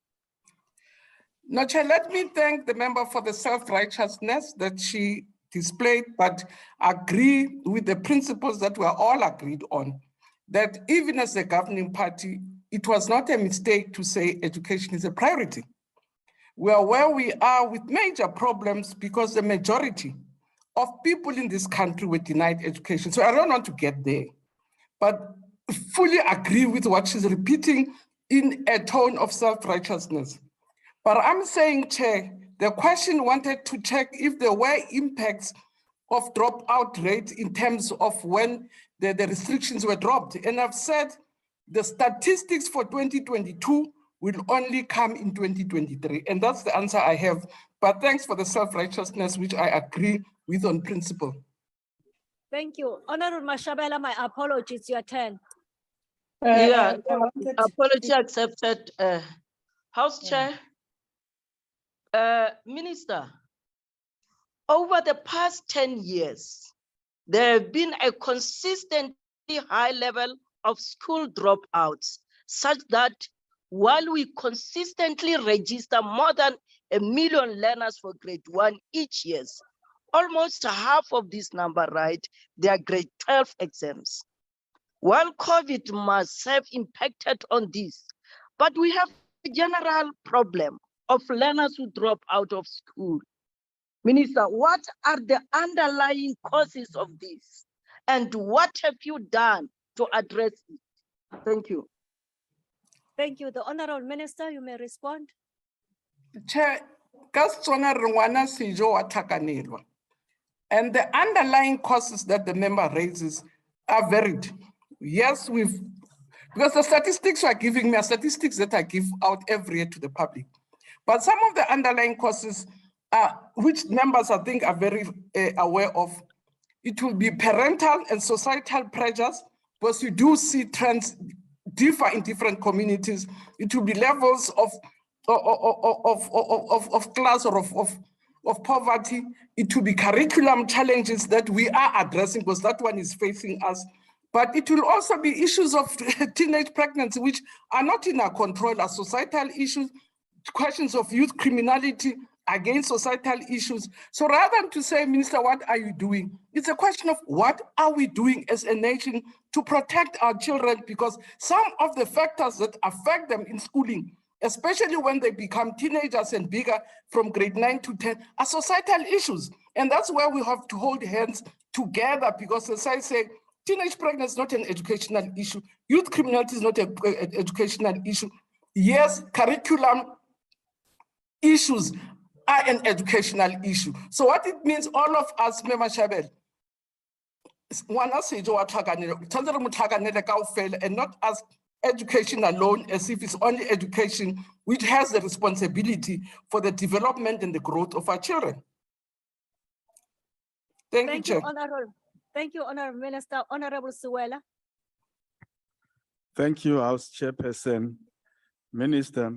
No, Chair, let me thank the member for the self-righteousness that she displayed, but agree with the principles that we're all agreed on, that even as a governing party, it was not a mistake to say education is a priority. We are where we are with major problems because the majority of people in this country were denied education. So I don't want to get there, but fully agree with what she's repeating in a tone of self-righteousness. But I'm saying, Chair, the question wanted to check if there were impacts of dropout rate in terms of when the restrictions were dropped. And I've said the statistics for 2022 will only come in 2023. And that's the answer I have. But thanks for the self-righteousness, which I agree with on principle. Thank you. Honorable Mashabela, my apologies, your turn. Apology accepted. House Chair. Minister, over the past 10 years, there have been a consistently high level of school dropouts, such that while we consistently register more than 1 million learners for grade 1 each year, almost half of this number, right, they are grade 12 exams. While COVID must have impacted on this, but we have a general problem of learners who drop out of school. Minister, what are the underlying causes of this? And what have you done to address it? Thank you. Thank you. The Honorable Minister, you may respond. Chair, ka Setswana re ngwana sejo wa tlhakanelwa. And the underlying causes that the member raises are varied. Yes, because the statistics you are giving me are statistics that I give out every year to the public. But some of the underlying causes, which members I think are very aware of, it will be parental and societal pressures, because you do see trends differ in different communities. It will be levels of class or of poverty. It will be curriculum challenges that we are addressing, because that one is facing us. But it will also be issues of teenage pregnancy, which are not in our control, as societal issues, questions of youth criminality, against societal issues. So rather than to say, Minister, what are you doing? It's a question of what are we doing as a nation to protect our children, because some of the factors that affect them in schooling, especially when they become teenagers and bigger from grade 9 to 10, are societal issues. And that's where we have to hold hands together, because as I say, teenage pregnancy is not an educational issue. Youth criminality is not an educational issue. Yes, curriculum issues are an educational issue. So what it means, all of us, Mema Shabel, and not as education alone, as if it's only education which has the responsibility for the development and the growth of our children. Thank you, Chair. Honorable. Thank you, Honorable Minister. Honorable Suwela. Thank you, House Chairperson. Minister,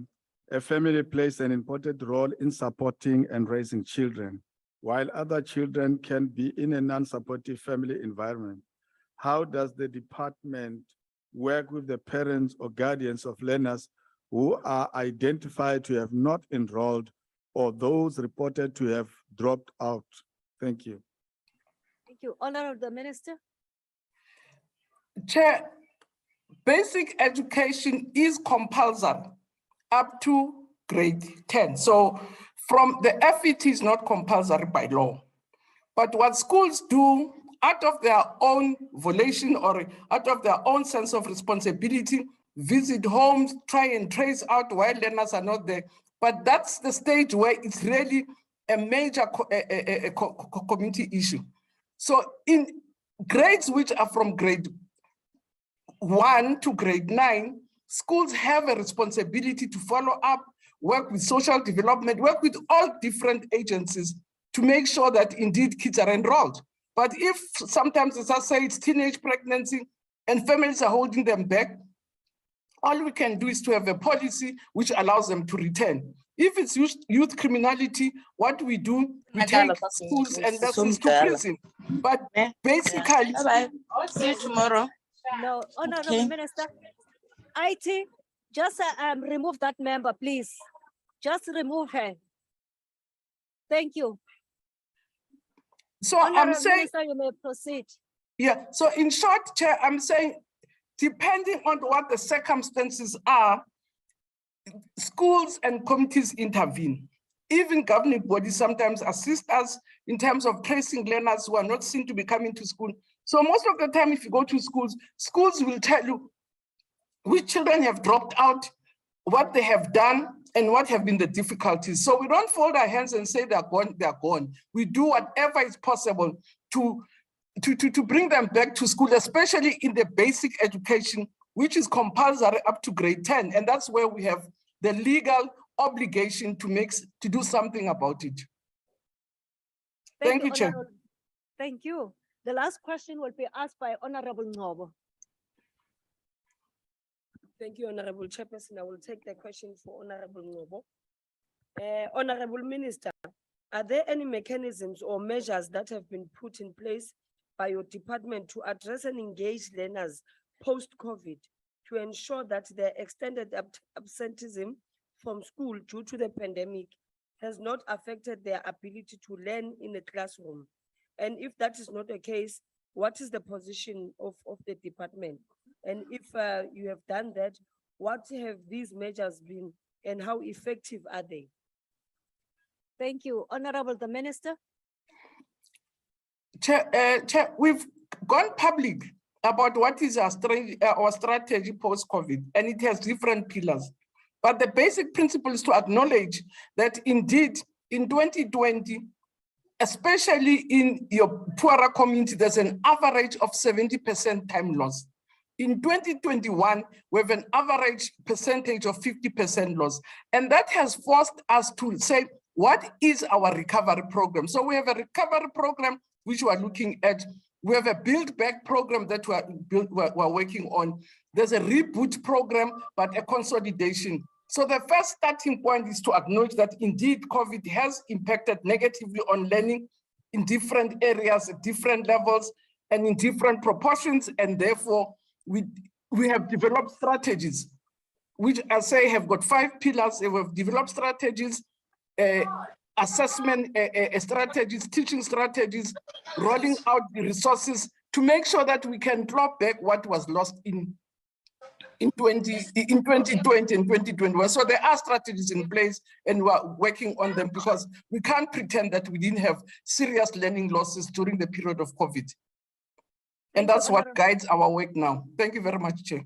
a family plays an important role in supporting and raising children, while other children can be in a non-supportive family environment. How does the department work with the parents or guardians of learners who are identified to have not enrolled or those reported to have dropped out? Thank you. Thank you. Honorable Minister. Chair, basic education is compulsory up to grade 10. So from the FET is not compulsory by law. But what schools do out of their own volition or out of their own sense of responsibility, visit homes, try and trace out why learners are not there. But that's the stage where it's really a major community issue. So in grades which are from grade 1 to grade 9, schools have a responsibility to follow up, work with social development, work with all different agencies to make sure that indeed kids are enrolled. But if sometimes, as I say, it's teenage pregnancy and families are holding them back, all we can do is to have a policy which allows them to return. If it's youth criminality, what we do, we take schools and lessons to prison. But basically, I'll see you tomorrow. No, Honorable Minister. IT, just remove that member, please. Just remove her. Thank you. So Honorable I'm saying, Minister, you may proceed. yeah, so in short, Chair, I'm saying, depending on what the circumstances are, schools and committees intervene. Even governing bodies sometimes assist us in terms of tracing learners who are not seen to be coming to school. So most of the time, if you go to schools, schools will tell you which children have dropped out, what they have done, and what have been the difficulties. So we don't fold our hands and say they're gone, they're gone. We do whatever is possible to bring them back to school, especially in the basic education, which is compulsory up to grade 10. And that's where we have the legal obligation to do something about it. Thank you, Chair. Honorable. Thank you. The last question will be asked by Honorable Ngobo. Thank you, Honorable Chairperson. I will take the question for Honorable Ngobo. Honorable Minister, are there any mechanisms or measures that have been put in place by your department to address and engage learners post-COVID to ensure that their extended absenteeism from school due to the pandemic has not affected their ability to learn in a classroom? And if that is not the case, what is the position of the department? And if you have done that, what have these measures been and how effective are they? Thank you. Honorable the Minister. Chair, we've gone public about what is our strategy post-COVID, and it has different pillars. But the basic principle is to acknowledge that indeed in 2020, especially in your poorer community, there's an average of 70% time loss. In 2021, we have an average percentage of 50% loss. And that has forced us to say, what is our recovery program? So we have a recovery program, which we are looking at. We have a build back program that we're working on. There's a reboot program, but a consolidation. So the first starting point is to acknowledge that indeed COVID has impacted negatively on learning in different areas, at different levels, and in different proportions. And therefore, we have developed strategies, which I say have got 5 pillars. We have developed strategies, assessment strategies, teaching strategies, rolling out the resources to make sure that we can claw back what was lost in 2020 and 2021. So there are strategies in place and we're working on them because we can't pretend that we didn't have serious learning losses during the period of COVID. And that's what guides our work now. Thank you very much, Chair.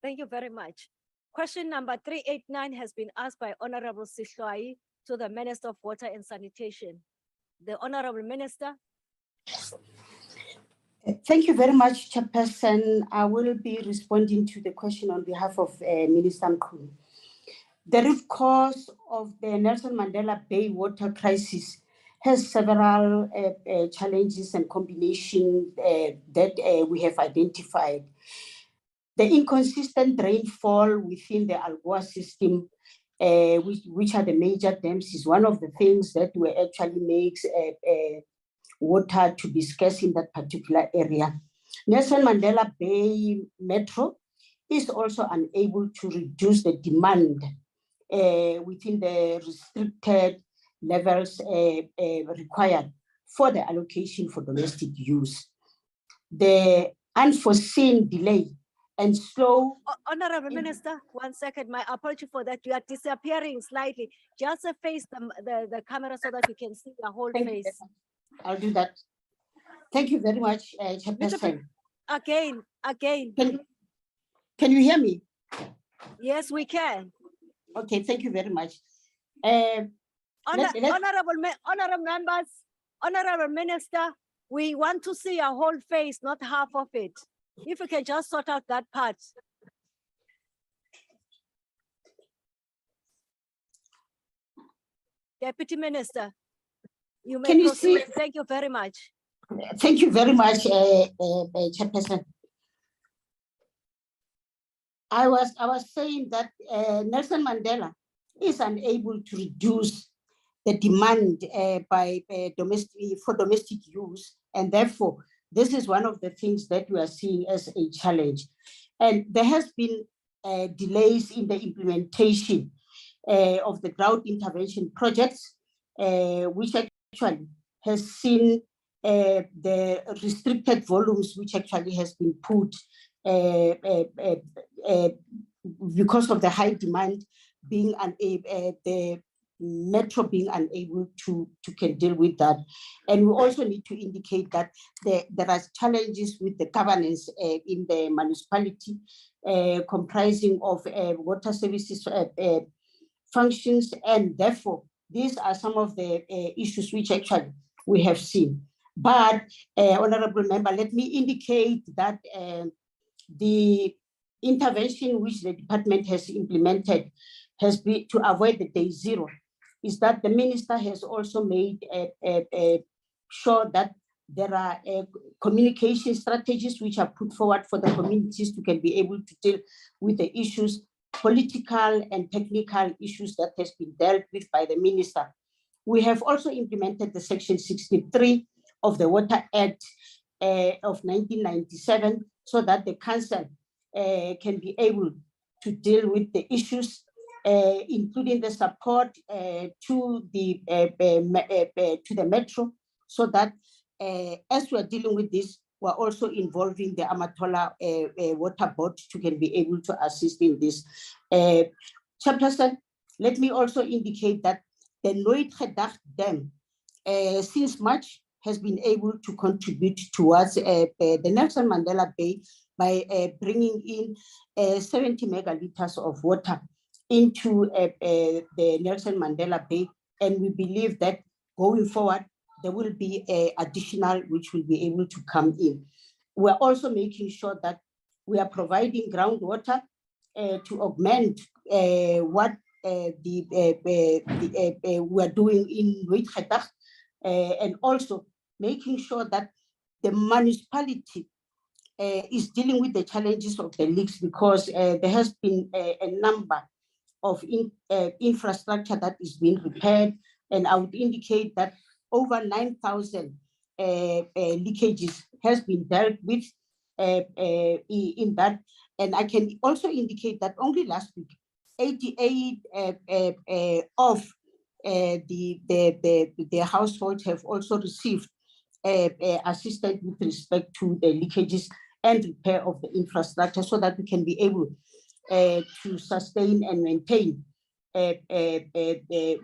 Thank you very much. Question number 389 has been asked by Honorable Sihlwai to the Minister of Water and Sanitation. The Honorable Minister. Thank you very much, Chairperson. I will be responding to the question on behalf of Minister Mkhulu. The root cause of the Nelson Mandela Bay water crisis has several challenges and combinations that we have identified. The inconsistent rainfall within the Algoa system, which are the major dams, is one of the things that actually makes water to be scarce in that particular area. Nelson Mandela Bay Metro is also unable to reduce the demand within the restricted levels required for the allocation for domestic use. The unforeseen delay and slow. Honorable Minister, 1 second, my apology for that. You are disappearing slightly. Just face the camera so that we can see your whole face. I'll do that. Thank you very much, Chairperson. Again. Can you hear me? Yes, we can. Okay, thank you very much. Honorable members, Honorable Minister, we want to see your whole face, not half of it. If we can just sort out that part. Deputy Minister, you may proceed. Thank you very much. Thank you very much, Chairperson. I was saying that Nelson Mandela is unable to reduce the demand for domestic use, and therefore this is one of the things that we are seeing as a challenge. And there has been delays in the implementation of the drought intervention projects, which actually has seen the restricted volumes, which actually has been put because of the high demand being unable, the Metro being unable to can deal with that. And we also need to indicate that there are challenges with the governance in the municipality, comprising of water services functions, and therefore these are some of the issues which actually we have seen. But Honorable Member, let me indicate that the intervention which the department has implemented has been to avoid the day zero, is that the minister has also made sure that there are communication strategies which are put forward for the communities to can be able to deal with the issues, political and technical issues that has been dealt with by the minister. We have also implemented the Section 63 of the Water Act of 1997, so that the council can be able to deal with the issues, including the support to the Metro, so that as we are dealing with this, we're also involving the Amatola Water Board to can be able to assist in this. Chairperson, let me also indicate that the Nooitgedacht Dam, since March has been able to contribute towards the Nelson Mandela Bay by bringing in 70 megaliters of water into the Nelson Mandela Bay. And we believe that going forward, there will be additional which will be able to come in. We're also making sure that we are providing groundwater to augment what we're doing in Witgetag, and also making sure that the municipality is dealing with the challenges of the leaks, because there has been a number of infrastructure that is being repaired, and I would indicate that over 9,000 leakages has been dealt with in that. And I can also indicate that only last week, 88 of the households have also received assistance with respect to the leakages and repair of the infrastructure, so that we can be able to sustain and maintain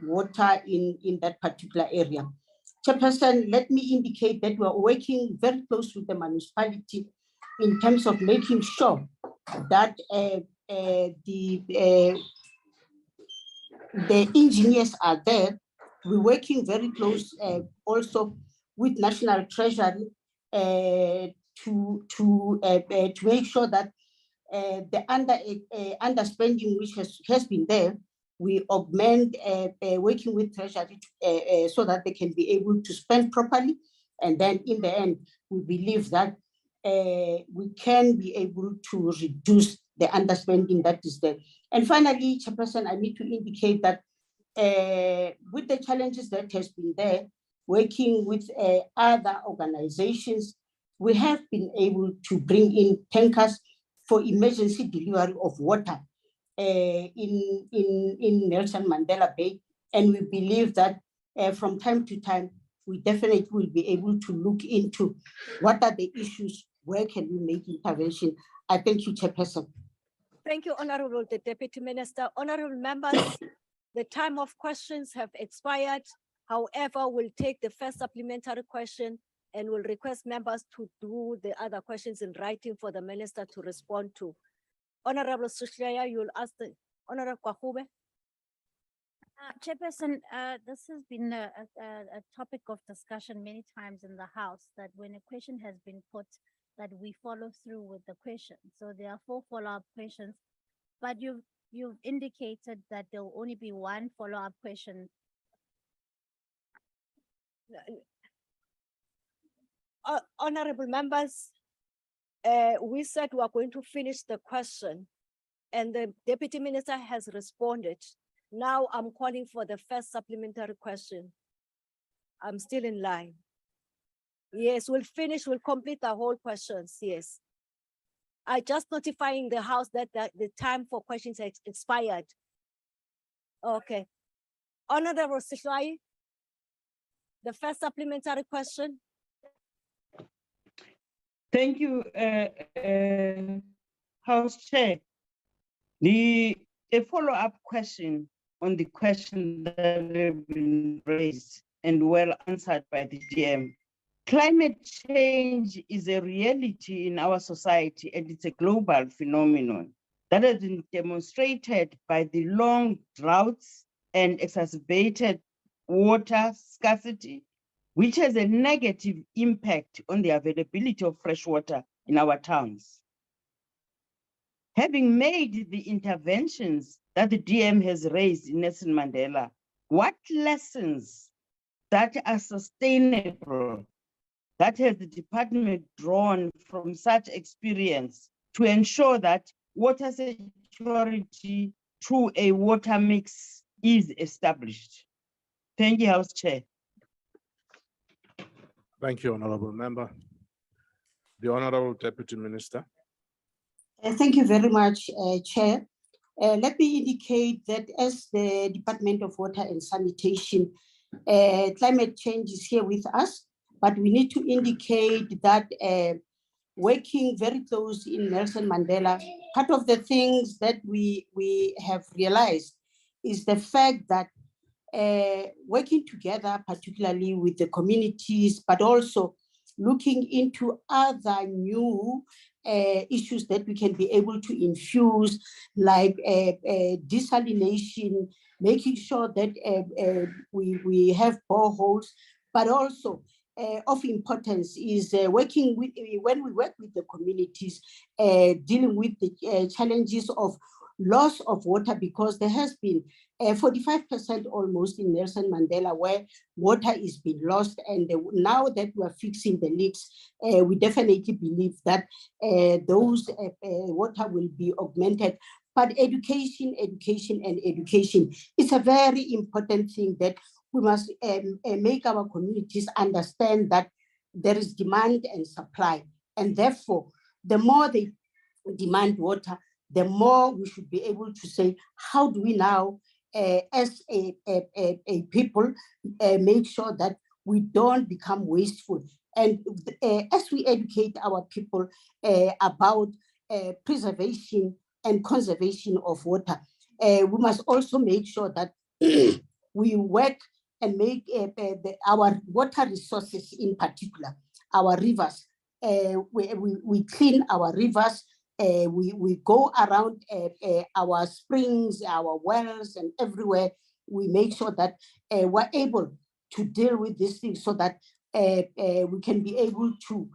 water in that particular area. Chairperson, let me indicate that we are working very close with the municipality in terms of making sure that the engineers are there. We're working very close also with National Treasury to make sure that the underspending which has been there, we augment working with Treasury so that they can be able to spend properly. And then in the end, we believe that we can be able to reduce the underspending that is there. And finally, Chairperson, I need to indicate that with the challenges that has been there, working with other organizations, we have been able to bring in tankers for emergency delivery of water in Nelson Mandela Bay. And we believe that from time to time, we definitely will be able to look into what are the issues, where can we make intervention. I thank you, Chairperson. Thank you, Honorable the Deputy Minister. Honorable members, the time of questions have expired. However, we'll take the first supplementary question and will request members to do the other questions in writing for the minister to respond to. Honorable Sushlaya, you'll ask the Honorable Kwahube. Chairperson, this has been a topic of discussion many times in the House, that when a question has been put, that we follow through with the question. So there are 4 follow-up questions, but you've indicated that there will only be 1 follow-up question. Honorable members, we said we are going to finish the question and the Deputy Minister has responded. Now I'm calling for the first supplementary question. I'm still in line. Yes, we'll finish, we'll complete the whole questions, yes. I just notifying the House that the time for questions has expired. Okay. Honorable Sishwai, the first supplementary question. Thank you, House Chair. A follow-up question on the question that have been raised and well answered by the DM. Climate change is a reality in our society, and it's a global phenomenon that has been demonstrated by the long droughts and exacerbated water scarcity, which has a negative impact on the availability of fresh water in our towns. Having made the interventions that the DM has raised in Nelson Mandela, what lessons that are sustainable that has the department drawn from such experience to ensure that water security through a water mix is established? Thank you, House Chair. Thank you, Honorable Member. The Honorable Deputy Minister. Thank you very much, Chair. Let me indicate that as the Department of Water and Sanitation, climate change is here with us, but we need to indicate that working very close in Nelson Mandela, part of the things that we have realized is the fact that working together, particularly with the communities, but also looking into other new issues that we can be able to infuse, like desalination, making sure that we have boreholes, but also of importance is working with, when we work with the communities, dealing with the challenges of loss of water, because there has been 45% almost in Nelson Mandela where water is being lost. And now that we are fixing the leaks, we definitely believe that those water will be augmented. But education, education, and education is a very important thing that we must make our communities understand that there is demand and supply. And therefore, the more they demand water, the more we should be able to say, how do we now, as a people, make sure that we don't become wasteful? And as we educate our people about preservation and conservation of water, we must also make sure that we work and make our water resources, in particular, our rivers, we clean our rivers. We go around our springs, our wells, and everywhere. We make sure that we're able to deal with these things so that we can be able to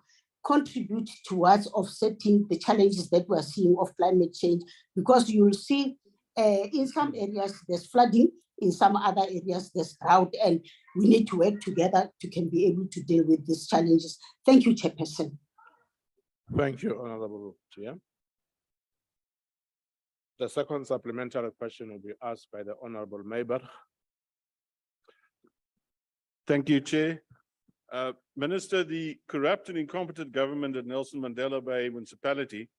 contribute towards offsetting the challenges that we're seeing of climate change. Because you will see in some areas there's flooding, in some other areas there's drought, and we need to work together to can be able to deal with these challenges. Thank you, Chairperson. Thank you, Honorable Chair. The second supplementary question will be asked by the Honorable Maber. Thank you, Chair. Minister, the corrupt and incompetent government at Nelson Mandela Bay Municipality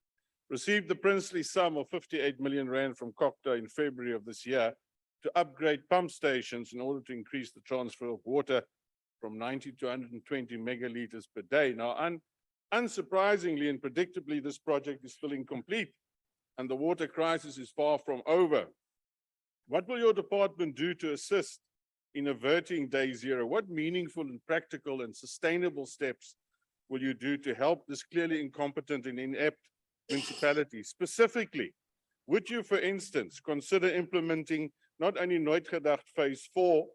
received the princely sum of 58 million rand from COCTA in February of this year to upgrade pump stations in order to increase the transfer of water from 90 to 120 megaliters per day. Now, unsurprisingly and predictably, this project is still incomplete and the water crisis is far from over. What will your department do to assist in averting day zero? What meaningful and practical and sustainable steps will you do to help this clearly incompetent and inept municipality? Specifically, would you, for instance, consider implementing not only Nooitgedacht Phase 4,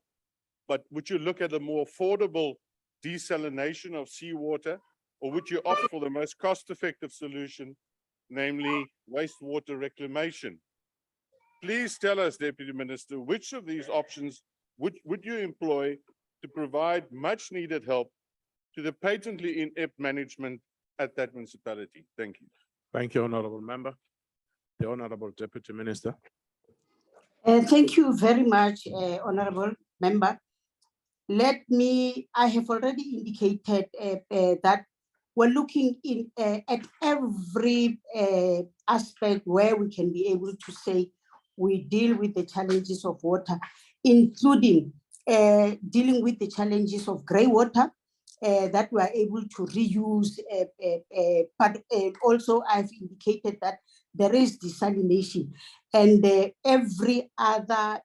but would you look at a more affordable desalination of seawater, or would you opt for the most cost-effective solution, namely wastewater reclamation? Please tell us, Deputy Minister, which of these options would you employ to provide much needed help to the patently inept management at that municipality? Thank you. Thank you, Honorable Member. The Honorable Deputy Minister. Thank you very much, Honorable Member. I have already indicated that we're looking at every aspect where we can be able to say we deal with the challenges of water, including dealing with the challenges of grey water that we are able to reuse, but also I've indicated that there is desalination and every other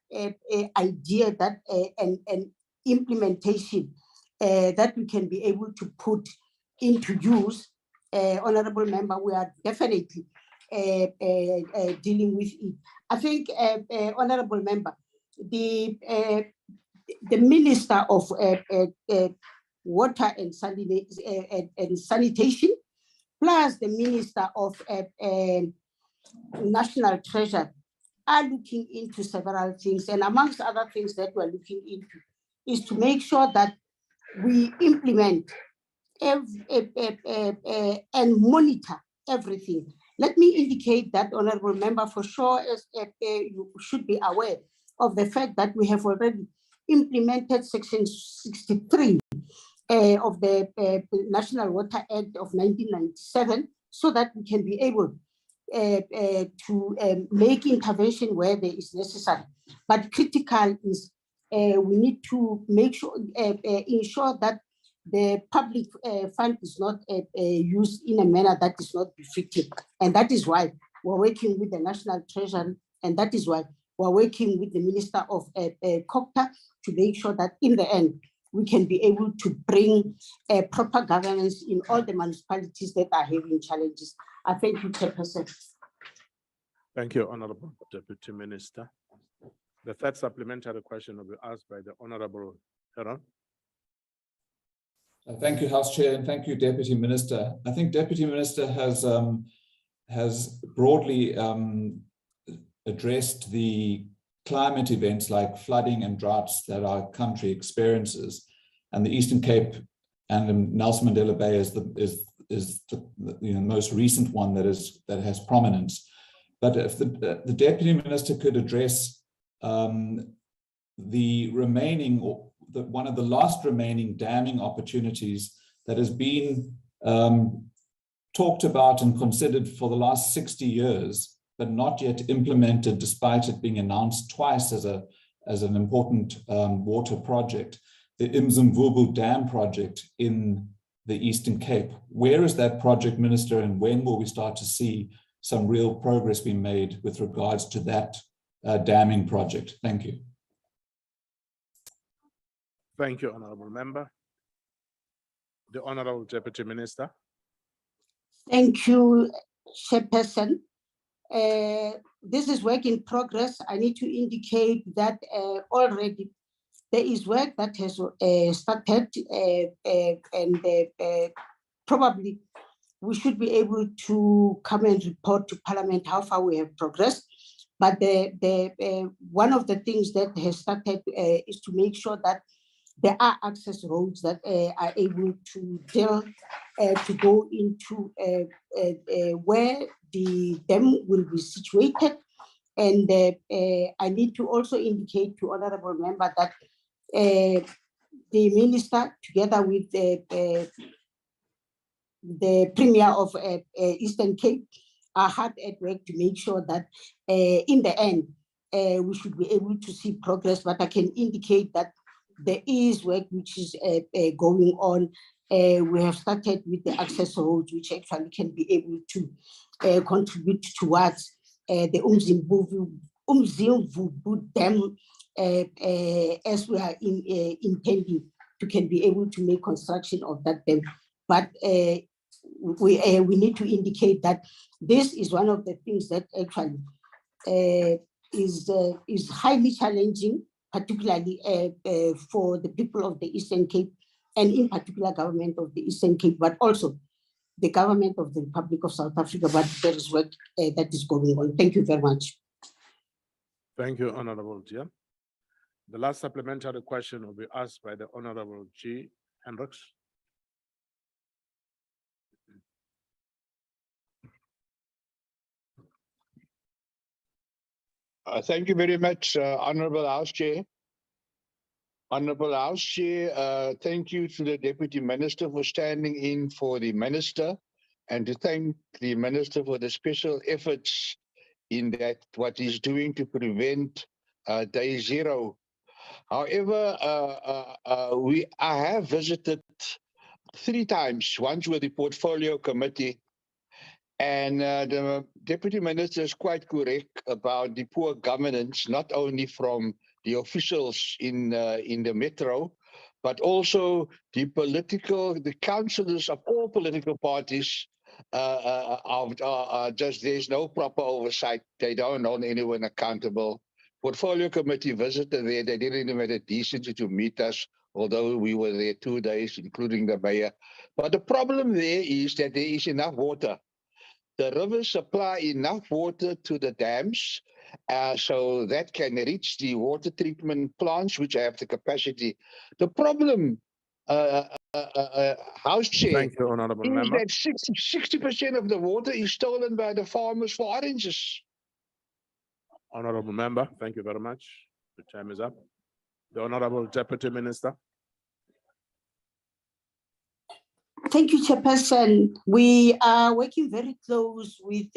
idea that and implementation that we can be able to put into use. Honorable Member, we are definitely dealing with it. I think, Honorable Member, the Minister of Water and Sanitation, plus the Minister of National Treasure are looking into several things. And amongst other things that we're looking into is to make sure that we implement and monitor everything. Let me indicate that, Honorable Member, for sure, you should be aware of the fact that we have already implemented Section 63 of the National Water Act of 1997, so that we can be able to make intervention where there is necessary. But critical is we need to make sure, ensure that the public fund is not used in a manner that is not befitting. And that is why we're working with the National Treasury, and that is why we're working with the Minister of COCTA to make sure that in the end, we can be able to bring proper governance in all the municipalities that are having challenges. I thank you, Chairperson. Thank you, Honorable Deputy Minister. The third supplementary question will be asked by the Honorable Heron. Thank you, House Chair, and thank you, Deputy Minister. I think Deputy Minister has broadly addressed the climate events like flooding and droughts that our country experiences, and the Eastern Cape and the Nelson Mandela Bay is the most recent one that has prominence. But if the Deputy Minister could address the remaining, or one of the last remaining damming opportunities that has been talked about and considered for the last 60 years, but not yet implemented, despite it being announced twice as an important water project, the Imzimvubu Dam project in the Eastern Cape. Where is that project, Minister, and when will we start to see some real progress being made with regards to that damming project? Thank you. Thank you, Honorable Member. The Honorable Deputy Minister. Thank you, Chairperson. This is work in progress. I need to indicate that already there is work that has started, and probably we should be able to come and report to Parliament how far we have progressed. But one of the things that has started is to make sure that there are access roads that are able to deal, to go into where the dam will be situated. And I need to also indicate to Honorable Member that the Minister, together with the Premier of Eastern Cape, are hard at work to make sure that in the end, we should be able to see progress. But I can indicate that there is work which is going on. We have started with the access roads, which actually can be able to contribute towards the Umzimvubu Dam, as we are intending to can be able to make construction of that dam. But we need to indicate that this is one of the things that actually is highly challenging, particularly for the people of the Eastern Cape, and in particular government of the Eastern Cape, but also the government of the Republic of South Africa. But there is work that is going on. Thank you very much. Thank you, Honorable Gia. The last supplementary question will be asked by the Honorable G. Hendricks. Thank you very much, Honorable House Chair. Honorable House Chair, thank you to the Deputy Minister for standing in for the Minister, and to thank the Minister for the special efforts in that what he's doing to prevent day zero. However, I have visited 3 times, once with the Portfolio Committee, and the Deputy Minister is quite correct about the poor governance, not only from the officials in the metro, but also the councillors of all political parties. Just there's no proper oversight. They don't hold anyone accountable. Portfolio Committee visited there. They didn't even have the decency to meet us, although we were there 2 days, including the mayor. But the problem there is that there is enough water. The rivers supply enough water to the dams, so that can reach the water treatment plants, which have the capacity. The problem, House Chair, Thank you, Honorable is Member. that 60% of the water is stolen by the farmers for oranges. Honorable Member, thank you very much. The time is up. The Honorable Deputy Minister. Thank you, Chairperson. We are working very close with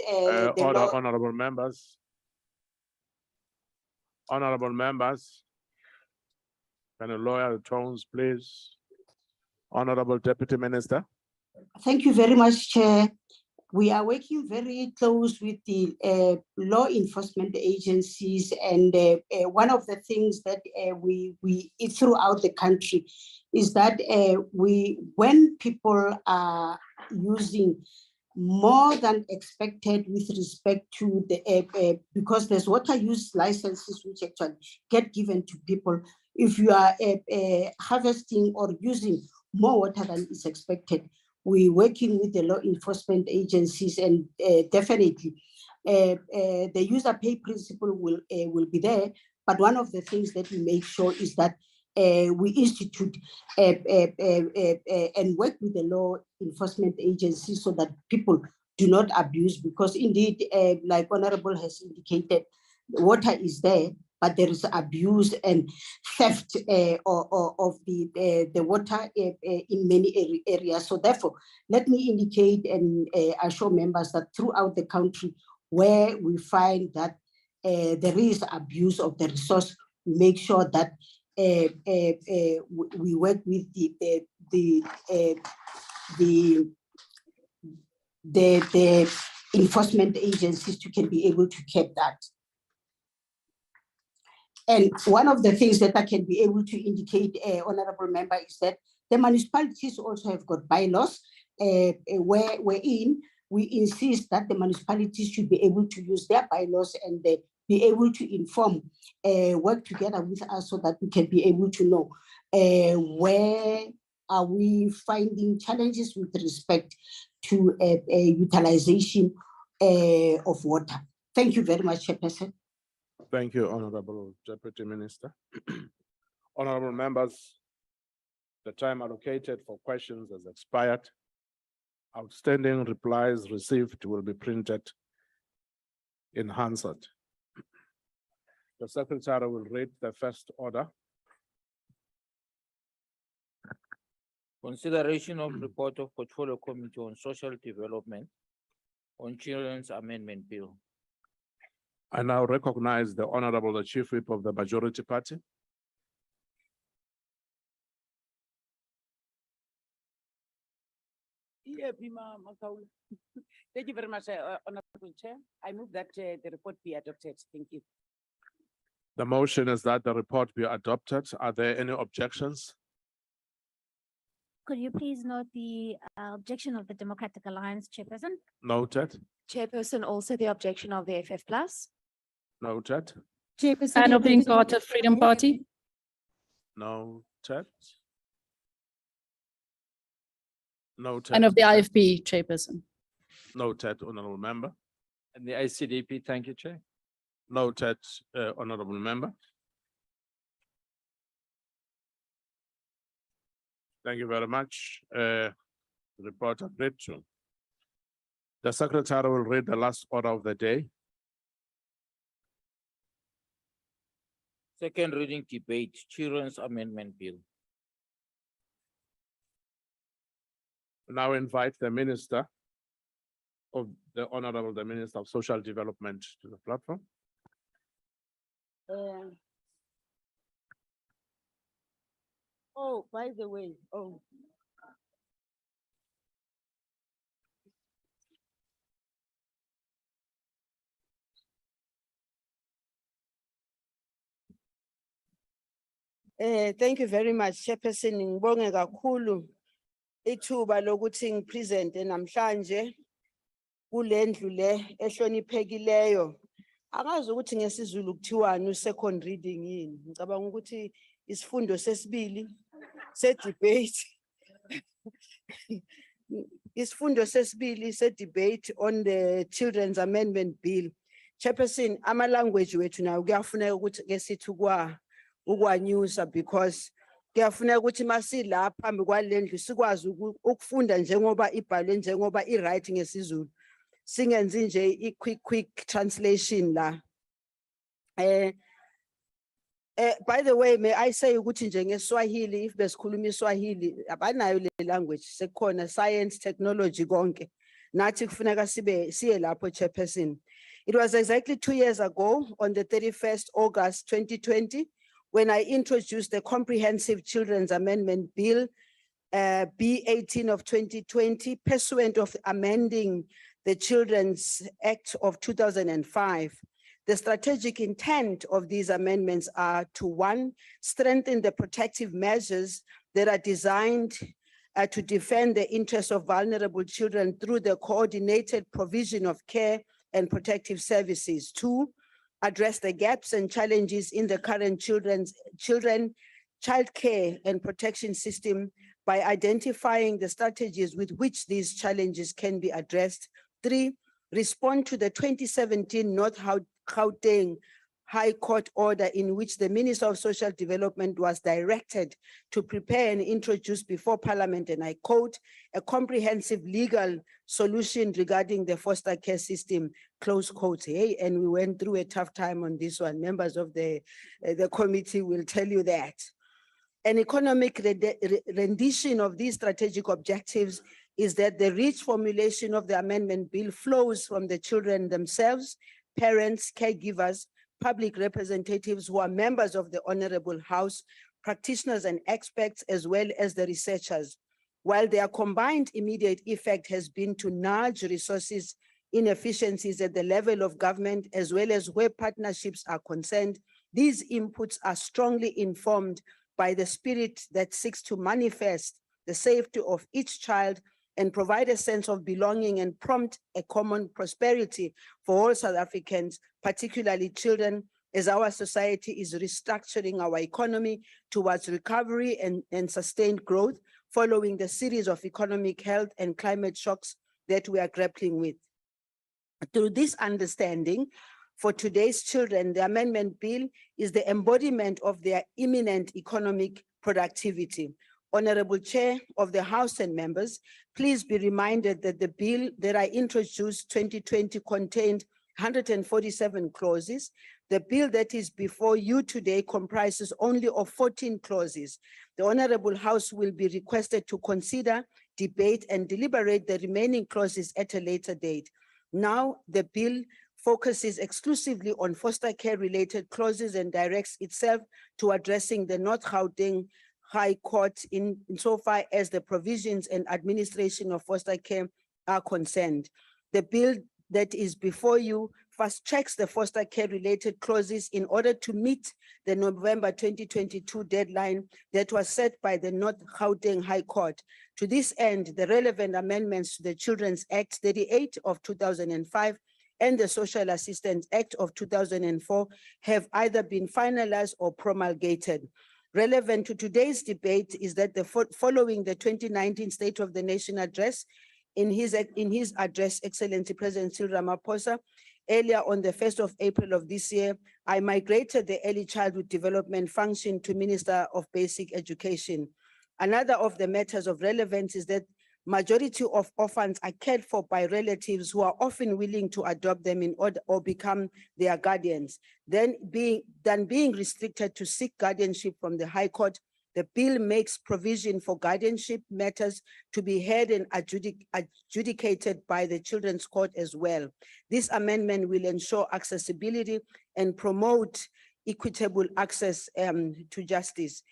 Honorable members. Honorable members, can you lower the tones, please? Honorable Deputy Minister. Thank you very much, Chair. We are working very close with the law enforcement agencies, and one of the things that we throughout the country is that when people are using more than expected with respect to the because there's water use licenses which actually get given to people. If you are harvesting or using more water than is expected, we're working with the law enforcement agencies, and definitely the user pay principle will be there. But one of the things that we make sure is that we institute and work with the law enforcement agencies so that people do not abuse, because indeed, like Honorable has indicated, water is there, but there is abuse and theft of the water in many areas. So therefore, let me indicate and assure members that throughout the country where we find that there is abuse of the resource, we make sure that we work with the enforcement agencies to can be able to keep that. And one of the things that I can be able to indicate, Honorable Member, is that the municipalities also have got bylaws wherein we insist that the municipalities should be able to use their bylaws and be able to inform, work together with us so that we can be able to know where are we finding challenges with respect to utilization of water. Thank you very much, Chairperson. Thank you, Honorable Deputy Minister. Honorable members, the time allocated for questions has expired. Outstanding replies received will be printed in Hansard. The Secretary will read the first order. Consideration of report of Portfolio Committee on Social Development on Children's Amendment Bill. I now recognize the Honorable the Chief Whip of the Majority Party. Thank you very much, Honorable Chair. I move that the report be adopted. Thank you. The motion is that the report be adopted. Are there any objections? Could you please note the objection of the Democratic Alliance, Chairperson? Noted. Chairperson, also the objection of the FF Plus. Noted. Chairperson. And of being part of Freedom Party. Noted. Noted. And of the IFP, Chairperson. Noted, Honorable Member. And the ICDP, thank you, Chair. Noted, Honorable Member. Thank you very much. Report agreed to. The Secretary will read the last order of the day. Second reading debate, Children's Amendment Bill. Now invite the Minister of the Honorable, the Minister of Social Development to the platform. Oh, by the way, thank you very much, Chairperson. Ngibonge kakhulu ithuba lokuthi ngipresente namhlanje kule ndlu le ehloniphekileyo. Angazi ukuthi ngesizulu kuthiwani second reading yini. Ngicabanga ukuthi isifundo sesibili se-debate. Isifundo sesibili se-debate on the Children's Amendment Bill. Chairperson, ama-language wethu nawo kuyafuneka ukuthi ke sithi ukwanyusa, because kuyafuneka ukuthi masila phambi kwalendlu sikwazi ukufunda njengoba ibhalwe, njengoba i-right ngesizulu. Singenzi nje i-quick translation la. By the way, may I say ukuthi nje ngeSwahili, if besikhuluma iSwahili abanayo le language, sekukhona science, technology konke. Nathi kufuneka siye lapho, Chairperson. It was exactly 2 years ago on the 31st August 2020 when I introduced the Comprehensive Children's Amendment Bill B18 of 2020, pursuant of amending the Children's Act of 2005. The strategic intent of these amendments are to, one, strengthen the protective measures that are designed to defend the interests of vulnerable children through the coordinated provision of care and protective services. Two, address the gaps and challenges in the current child care and protection system by identifying the strategies with which these challenges can be addressed. Three, respond to the 2017 North Gauteng High Court order in which the Minister of Social Development was directed to prepare and introduce before Parliament, and I quote, a comprehensive legal solution regarding the foster care system, close quote. Hey, and we went through a tough time on this one. Members of the committee will tell you that. An economic rendition of these strategic objectives is that the rich formulation of the amendment bill flows from the children themselves, parents, caregivers, public representatives who are members of the Honorable House, practitioners and experts, as well as the researchers. While their combined immediate effect has been to nudge resources inefficiencies at the level of government, as well as where partnerships are concerned, these inputs are strongly informed by the spirit that seeks to manifest the safety of each child and provide a sense of belonging and prompt a common prosperity for all South Africans, particularly children, as our society is restructuring our economy towards recovery and sustained growth following the series of economic, health, and climate shocks that we are grappling with. Through this understanding, for today's children, the amendment bill is the embodiment of their imminent economic productivity. Honorable Chair of the House and members, please be reminded that the bill that I introduced 2020 contained 147 clauses. The bill that is before you today comprises only of 14 clauses. The Honorable House will be requested to consider, debate, and deliberate the remaining clauses at a later date. Now, the bill focuses exclusively on foster care related clauses and directs itself to addressing the North Gauteng High Court insofar as the provisions and administration of foster care are concerned. The bill that is before you fast tracks the foster care related clauses in order to meet the November 2022 deadline that was set by the North Gauteng High Court. To this end, the relevant amendments to the Children's Act 38 of 2005 and the Social Assistance Act of 2004 have either been finalized or promulgated. Relevant to today's debate is that following the 2019 State of the Nation address, in his address, Excellency President Cyril Ramaphosa, earlier on the 1st of April of this year, I migrated the early childhood development function to Minister of Basic Education. Another of the matters of relevance is that majority of orphans are cared for by relatives who are often willing to adopt them in order or become their guardians. Then being restricted to seek guardianship from the High Court, the bill makes provision for guardianship matters to be heard and adjudicated by the Children's Court as well. This amendment will ensure accessibility and promote equitable access to justice.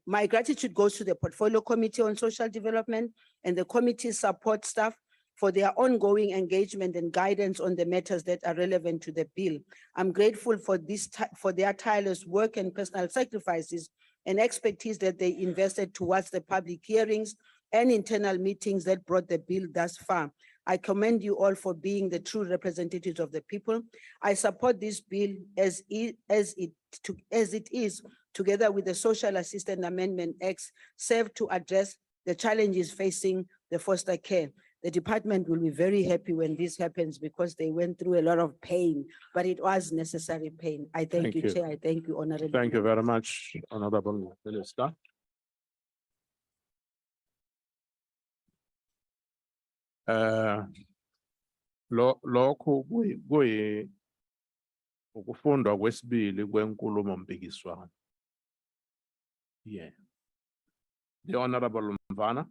My gratitude goes to the Portfolio Committee on Social Development and the committee's support staff for their ongoing engagement and guidance on the matters that are relevant to the bill. I'm grateful for their tireless work and personal sacrifices and expertise that they invested towards the public hearings and internal meetings that brought the bill thus far. I commend you all for being the true representatives of the people. I support this bill as it is, together with the Social Assistance Amendment Act, serve to address the challenges facing the foster care. The department will be very happy when this happens because they went through a lot of pain, but it was necessary pain. I thank you, Chair. I thank you, Honorable. Thank you very much, Honorable Minister. Lokhu ukufundwa kwesibili kwenkulumo mpikiswano. Yeah. The Honorable Mvana.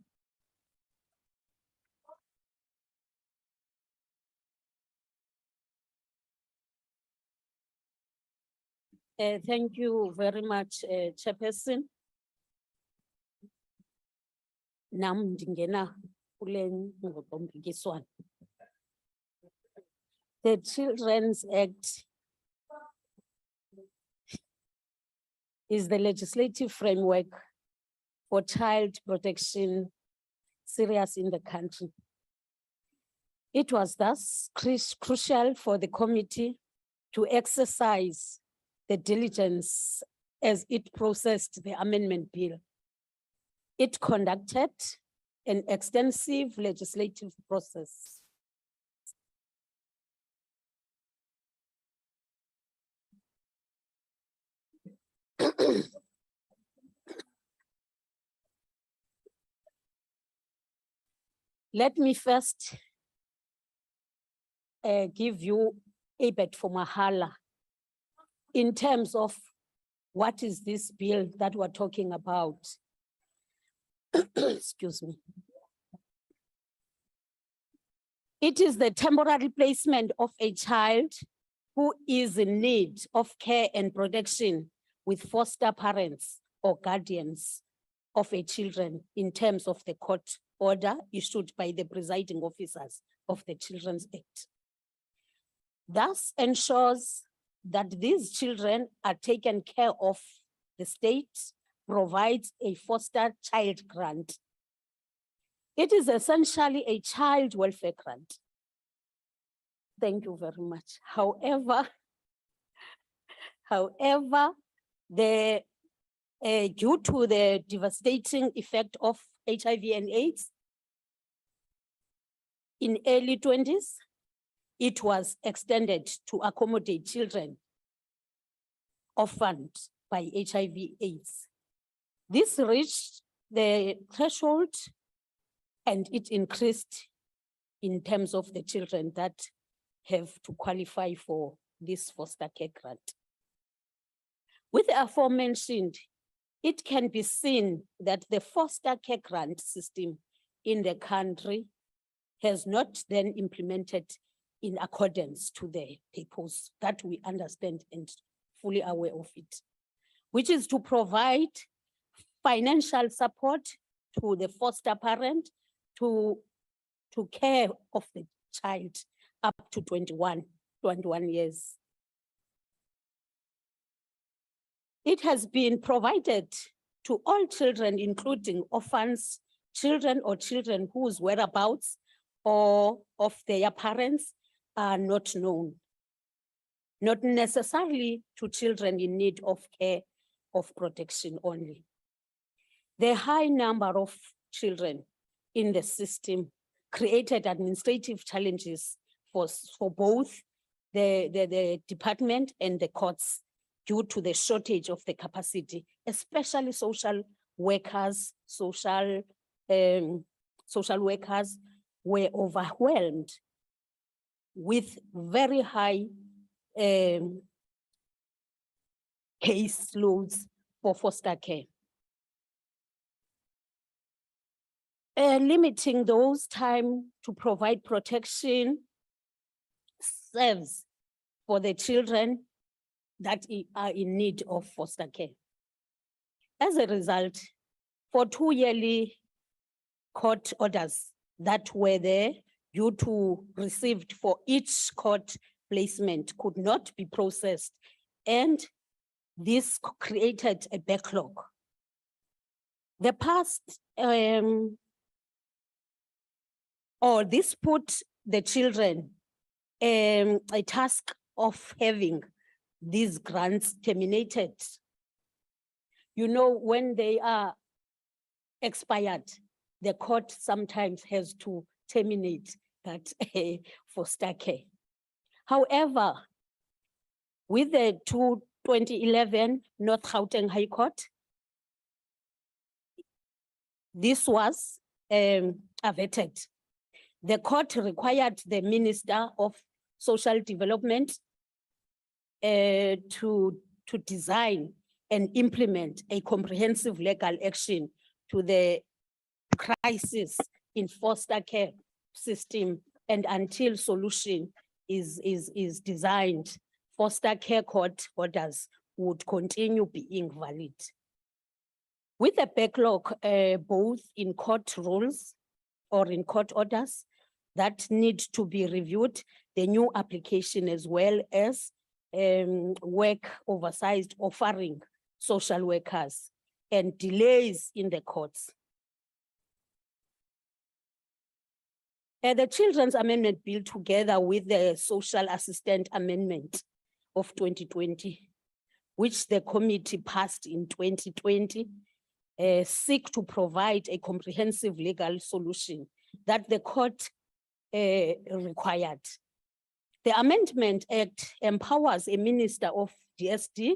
Thank you very much, Chairperson. Nam ndingena kuleng ngokomphikiswano. The Children's Act is the legislative framework for child protection serious in the country. It was thus crucial for the committee to exercise the diligence as it processed the amendment bill. It conducted an extensive legislative process. Let me first give you a bit for Mahala in terms of what is this bill that we're talking about. Excuse me. It is the temporary placement of a child who is in need of care and protection with foster parents or guardians of a children in terms of the court order issued by the presiding officers of the Children's Act. Thus ensures that these children are taken care of. The state provides a foster child grant. It is essentially a child welfare grant. Thank you very much. However, due to the devastating effect of HIV and AIDS, in early 20s, it was extended to accommodate children orphaned by HIV/AIDS. This reached the threshold and it increased in terms of the children that have to qualify for this foster care grant. With the aforementioned, it can be seen that the foster care grant system in the country has not then implemented in accordance to the purpose that we understand and fully aware of it, which is to provide financial support to the foster parent to care of the child up to 21 years. It has been provided to all children, including orphans, children or children whose whereabouts or of their parents are not known. Not necessarily to children in need of care of protection only. The high number of children in the system created administrative challenges for both the department and the courts due to the shortage of the capacity, especially social workers. Social workers were overwhelmed with very high case loads for foster care. Limiting those time to provide protection serves for the children that are in need of foster care. As a result, for 2 yearly court orders that were there due to received for each court placement could not be processed, and this created a backlog. The past, this put the children a task of having these grants terminated. You know, when they are expired, the court sometimes has to terminate that foster care. However, with the 2011 North Gauteng High Court, this was averted. The court required the Minister of Social Development to design and implement a comprehensive legal action to the crisis in foster care system, and until solution is designed, foster care court orders would continue being valid. With the backlog both in court rules or in court orders that need to be reviewed, the new application as well as work oversized offering social workers and delays in the courts. The Children's Amendment Bill, together with the Social Assistant Amendment of 2020, which the committee passed in 2020, seek to provide a comprehensive legal solution that the court required. The Amendment Act empowers a minister of DSD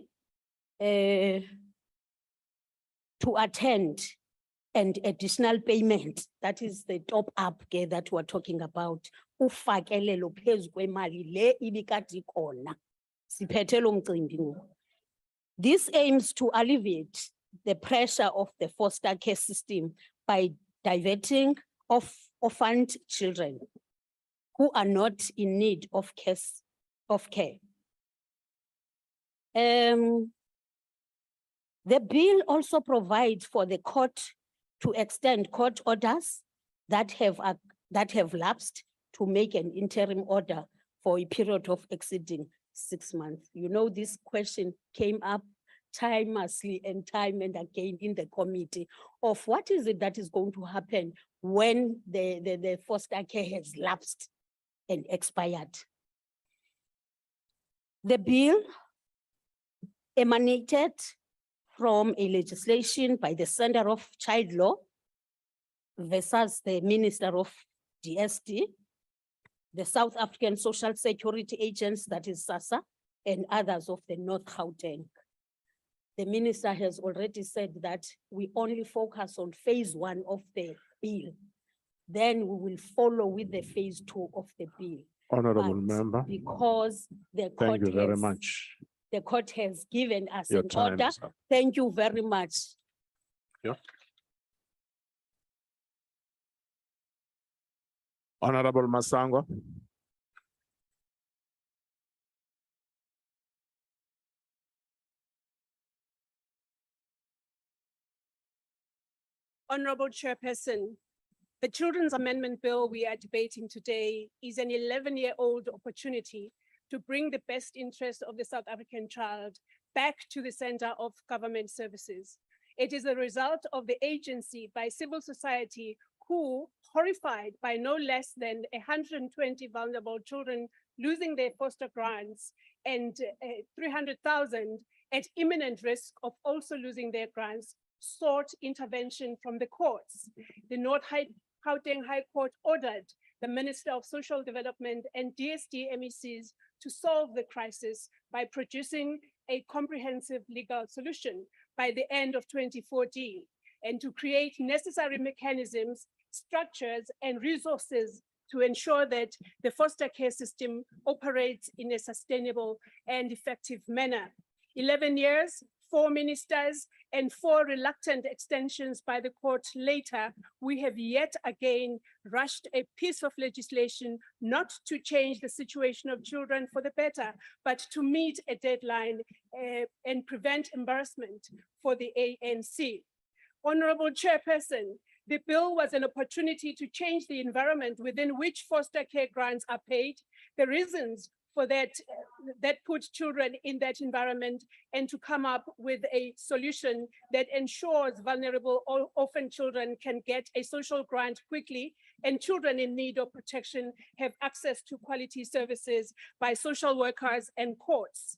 to attend and additional payment, that is the top up that we're talking about. Ufakelelo phezu kwemali le ibikade ikhona. Siphethe lo mcimbi ngoku. This aims to alleviate the pressure of the foster care system by diverting orphaned children who are not in need of care. The bill also provides for the court to extend court orders that have lapsed to make an interim order for a period of exceeding 6 months. You know, this question came up timelessly and time and again in the committee of what is it that is going to happen when the foster care has lapsed and expired. The bill emanated from a legislation by the Center of Child Law versus the Minister of DSD, the South African Social Security Agents, that is SASSA, and others of the North Gauteng. The minister has already said that we only focus on phase 1 of the bill. Then we will follow with the phase 2 of the bill. Honorable But member. because the court Thank you very has- much. the court has given us Your an time order. is up. Thank you very much. Yeah. Honorable Masango. Honorable Chairperson, the Children's Amendment Bill we are debating today is an 11-year-old opportunity to bring the best interest of the South African child back to the center of government services. It is a result of the agency by civil society who, horrified by no less than 120 vulnerable children losing their foster grants and 300,000 at imminent risk of also losing their grants, sought intervention from the courts. The North Gauteng High Court ordered the Minister of Social Development and DSD MECs to solve the crisis by producing a comprehensive legal solution by the end of 2014 and to create necessary mechanisms, structures, and resources to ensure that the foster care system operates in a sustainable and effective manner. 11 years, 4 ministers, and 4 reluctant extensions by the court later, we have yet again rushed a piece of legislation not to change the situation of children for the better, but to meet a deadline and prevent embarrassment for the ANC. Honorable Chairperson, the bill was an opportunity to change the environment within which foster care grants are paid, the reasons for that put children in that environment, and to come up with a solution that ensures vulnerable orphan children can get a social grant quickly and children in need of protection have access to quality services by social workers and courts.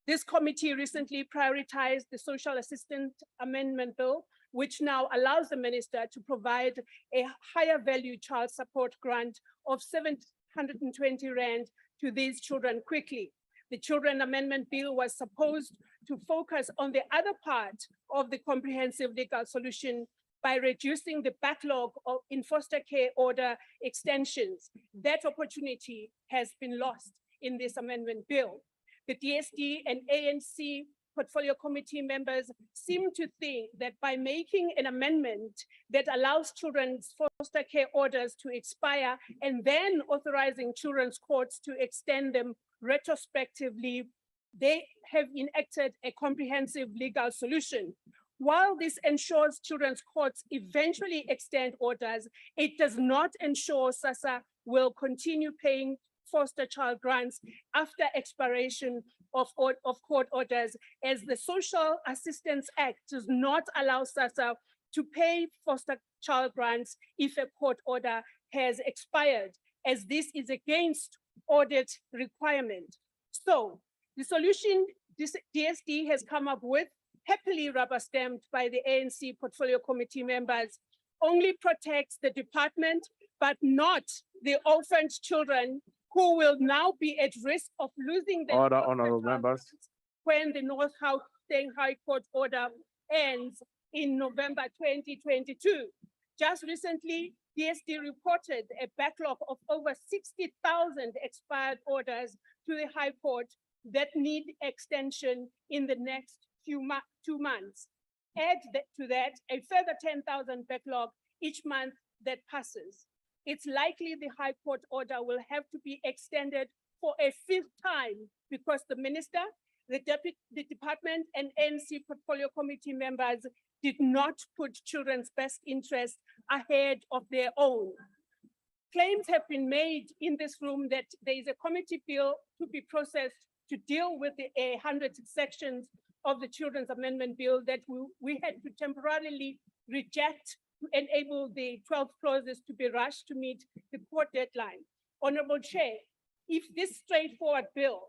This committee recently prioritized the Social Assistant Amendment Bill, which now allows the minister to provide a higher value child support grant of 720 Rand to these children quickly. The Children Amendment Bill was supposed to focus on the other part of the comprehensive legal solution by reducing the backlog in foster care order extensions. That opportunity has been lost in this amendment bill. The DSD and ANC portfolio committee members seem to think that by making an amendment that allows children's foster care orders to expire and then authorizing children's courts to extend them retrospectively, they have enacted a comprehensive legal solution. While this ensures children's courts eventually extend orders, it does not ensure SASSA will continue paying foster child grants after expiration of court orders, as the Social Assistance Act does not allow SASSA to pay foster child grants if a court order has expired, as this is against audit requirement. So the solution this DSD has come up with, happily rubber stamped by the ANC Portfolio Committee members, only protects the department, but not the orphaned children who will now be at risk of losing their Order, foster honorable child members. grants when the North Gauteng High Court order ends in November 2022. Just recently, DSD reported a backlog of over 60,000 expired orders to the High Court that need extension in the next 2 months. Add to that a further 10,000 backlog each month that passes. It's likely the High Court order will have to be extended for a 5th time because the minister, the department, and ANC Portfolio Committee members did not put children's best interests ahead of their own. Claims have been made in this room that there is a committee bill to be processed to deal with the 100 sections of the Children's Amendment Bill that we had to temporarily reject to enable the 12 clauses to be rushed to meet the court deadline. Honorable Chair, if this straightforward bill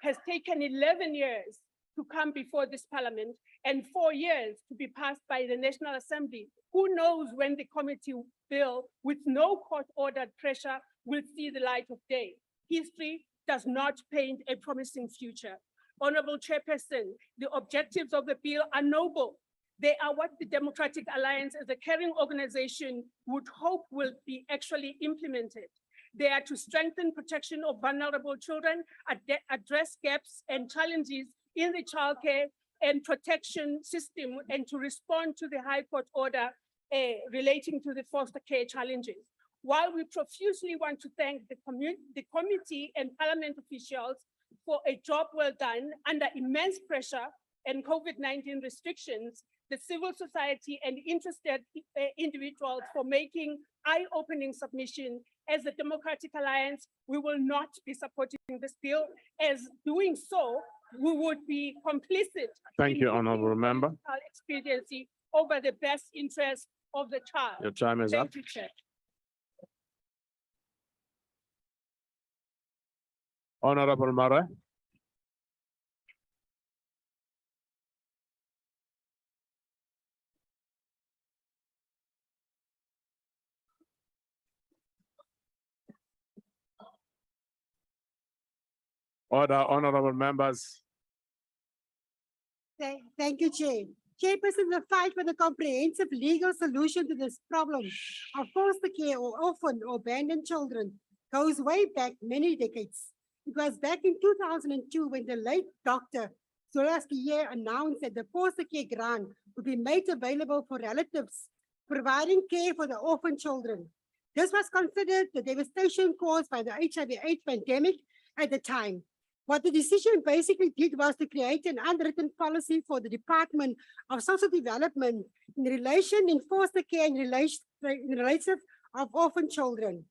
has taken 11 years to come before this parliament and 4 years to be passed by the National Assembly, who knows when the committee bill with no court-ordered pressure will see the light of day. History does not paint a promising future. Honorable Chairperson, the objectives of the bill are noble. They are what the Democratic Alliance as a caring organization would hope will be actually implemented. They are to strengthen protection of vulnerable children, address gaps and challenges in the childcare and protection system, and to respond to the High Court order relating to the foster care challenges. While we profusely want to thank the committee and parliament officials for a job well done under immense pressure and COVID-19 restrictions, the civil society and interested individuals for making eye-opening submission, as the Democratic Alliance, we will not be supporting this bill, as doing so, we would be complicit. Thank you, honorable member. Expediency over the best interest of the child. Your time is up. Thank you, Chair. Honorable Mara. Order, honorable members. Thank you, Chair. Chairperson, the fight for the comprehensive legal solution to this problem of foster care or orphan or abandoned children goes way back many decades. It was back in 2002 when the late Dr. Zolaskier announced that the foster care grant would be made available for relatives providing care for the orphan children. This was considered the devastation caused by the HIV/AIDS pandemic at the time. What the decision basically did was to create an unwritten policy for the Department of Social Development in relation in foster care in relation of orphan children.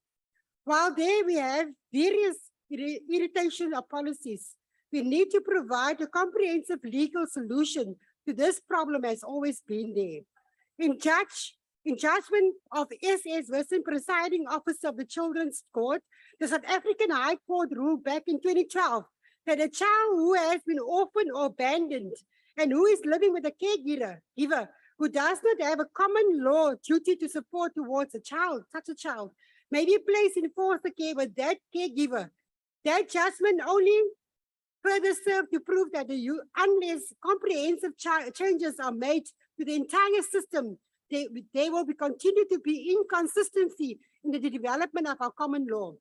While there we have various irritation of policies, we need to provide a comprehensive legal solution to this problem has always been there. In judgment of SS Wilson, presiding officer of the Children's Court, the South African High Court ruled back in 2012 that a child who has been orphaned or abandoned and who is living with a caregiver who does not have a common law duty to support towards such a child, may be placed in foster care with that caregiver. That judgment only further served to prove that unless comprehensive changes are made to the entire system, there will continue to be inconsistency in the development of our common law.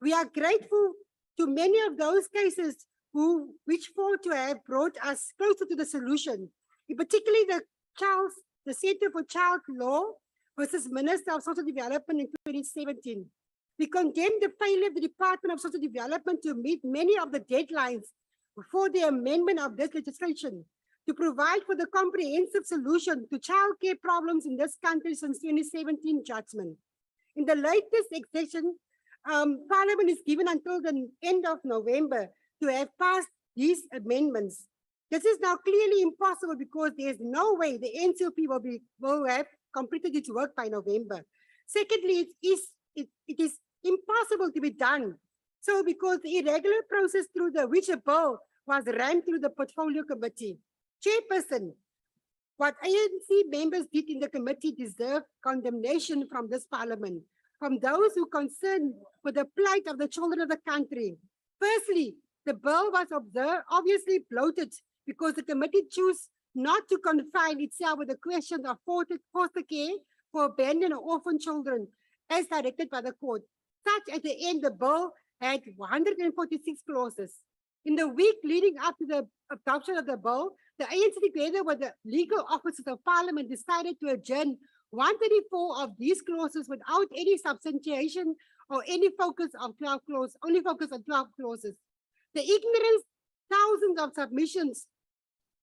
We are grateful to many of those cases which fought to have brought us closer to the solution, in particularly the Center for Child Law versus Minister of Social Development in 2017. We condemned the failure of the Department of Social Development to meet many of the deadlines for the amendment of this legislation. to provide for the comprehensive solution to childcare problems in this country since 2017 judgment. In the latest extension, Parliament is given until the end of November to have passed these amendments. This is now clearly impossible because there is no way the NCLP will have completed its work by November. Secondly, it is impossible to be done. So because the irregular process through which a bill was ran through the portfolio committee. Chairperson, what ANC members did in the committee deserve condemnation from this parliament, from those who are concerned with the plight of the children of the country. Firstly, the bill was obviously bloated because the committee chose not to confine itself with the question of foster care for abandoned or orphan children as directed by the court. Such at the end, the bill had 146 clauses. In the week leading up to the adoption of the bill, the ANC together with the legal officers of parliament decided to adjourn 134 of these clauses without any substantiation or any focus on 12 clauses, only focus on 12 clauses. The ignorance, thousands of submissions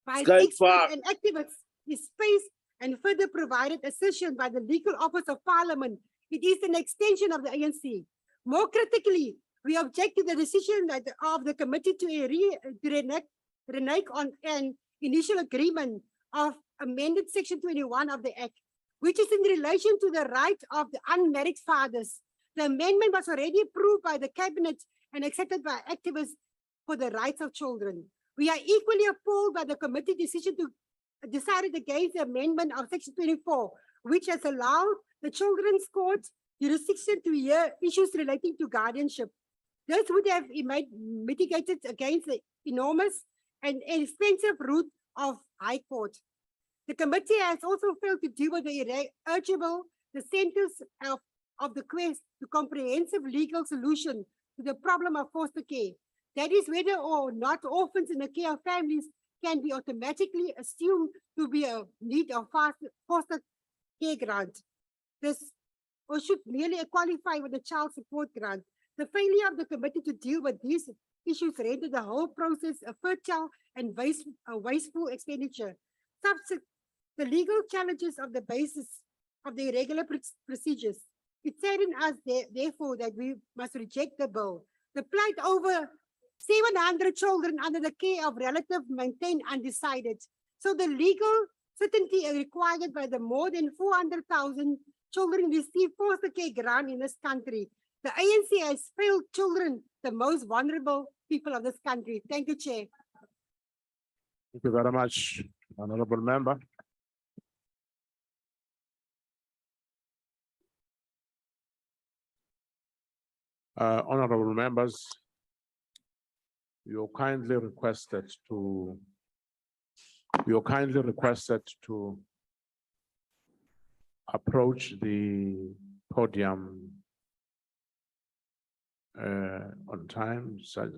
by experts and activists is spaced and further provided assertion by the legal office of parliament. It is an extension of the ANC. More critically, we object to the decision of the committee to renege on an initial agreement of amended section 21 of the Act, which is in relation to the right of the unmarried fathers. The amendment was already approved by the cabinet and accepted by activists for the rights of children. We are equally appalled by the committee decision to decided against the amendment of section 24, which has allowed the children's court jurisdiction to hear issues relating to guardianship. This would have mitigated against the enormous and expensive route of High Court. The committee has also failed to deal with the centers of the quest to comprehensive legal solution to the problem of foster care. That is whether or not orphans in the care of families can be automatically assumed to be a need of foster care grant. This or should merely qualify with the child support grant. The failure of the committee to deal with these issues rendered the whole process a fertile and wasteful expenditure. The legal challenges of the basis of the irregular procedures. It saddens us, therefore, that we must reject the bill. The plight over 700 children under the care of relatives maintained undecided. So the legal certainty required by the more than 400,000 children receive foster care grant in this country. The ANC has failed children, the most vulnerable people of this country. Thank you, Chair. Thank you very much, Honorable Member. Honorable members, you're kindly requested to approach the podium on time so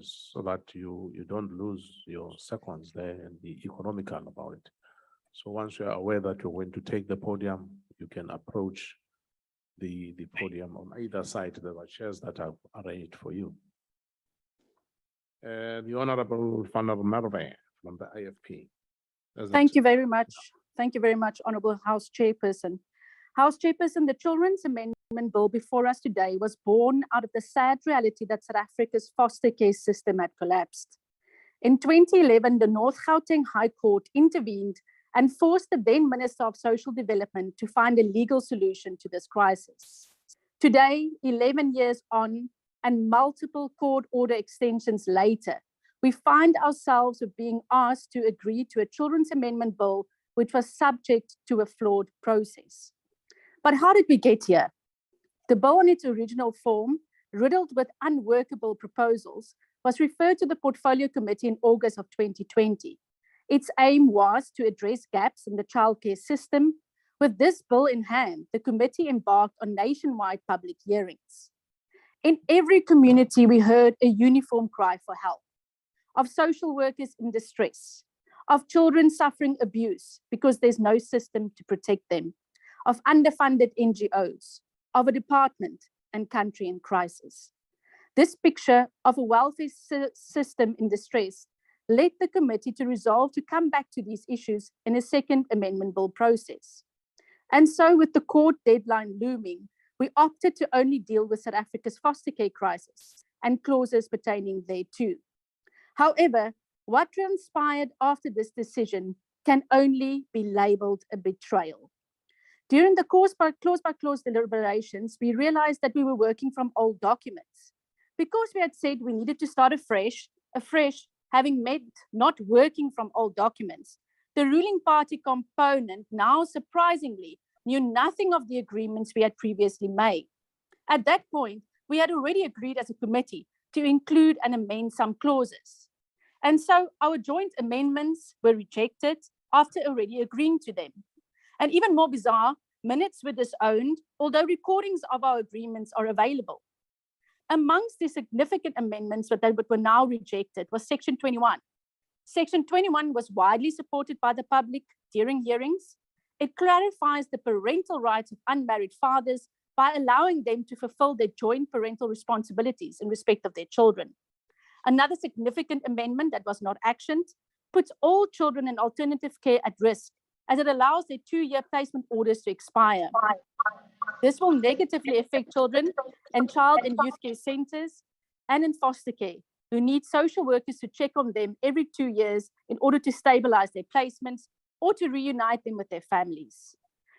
that you don't lose your seconds there and be economical about it. So once you are aware that you're going to take the podium, you can approach the podium on either side. There are chairs that are arranged for you. The Honorable Van der Merwe from the IFP. Thank you very much. Thank you very much, Honorable House Chairperson. House Chairperson, the Children's Amendment Bill before us today was born out of the sad reality that South Africa's foster care system had collapsed. In 2011, the North Gauteng High Court intervened and forced the then Minister of Social Development to find a legal solution to this crisis. Today, 11 years on and multiple court order extensions later, we find ourselves being asked to agree to a Children's Amendment Bill which was subject to a flawed process. But how did we get here? The bill in its original form, riddled with unworkable proposals, was referred to the Portfolio Committee in August of 2020. Its aim was to address gaps in the childcare system. With this bill in hand, the committee embarked on nationwide public hearings. In every community, we heard a uniform cry for help, of social workers in distress, of children suffering abuse because there's no system to protect them, of underfunded NGOs, of a department and country in crisis. This picture of a welfare system in distress led the committee to resolve to come back to these issues in a second amendment bill process. And so with the court deadline looming, we opted to only deal with South Africa's foster care crisis and clauses pertaining thereto. However, what transpired after this decision can only be labeled a betrayal. During the clause by clause deliberations, we realized that we were working from old documents. Because we had said we needed to start afresh, having meant not working from old documents, the ruling party component now surprisingly knew nothing of the agreements we had previously made. At that point, we had already agreed as a committee to include and amend some clauses. And so our joint amendments were rejected after already agreeing to them. And even more bizarre, minutes were disowned, although recordings of our agreements are available. Amongst the significant amendments that were now rejected was Section 21. Section 21 was widely supported by the public during hearings. It clarifies the parental rights of unmarried fathers by allowing them to fulfill their joint parental responsibilities in respect of their children. Another significant amendment that was not actioned puts all children in alternative care at risk, as it allows their 2-year placement orders to expire. This will negatively affect children in child and youth care centers and in foster care, who need social workers to check on them every 2 years in order to stabilize their placements or to reunite them with their families.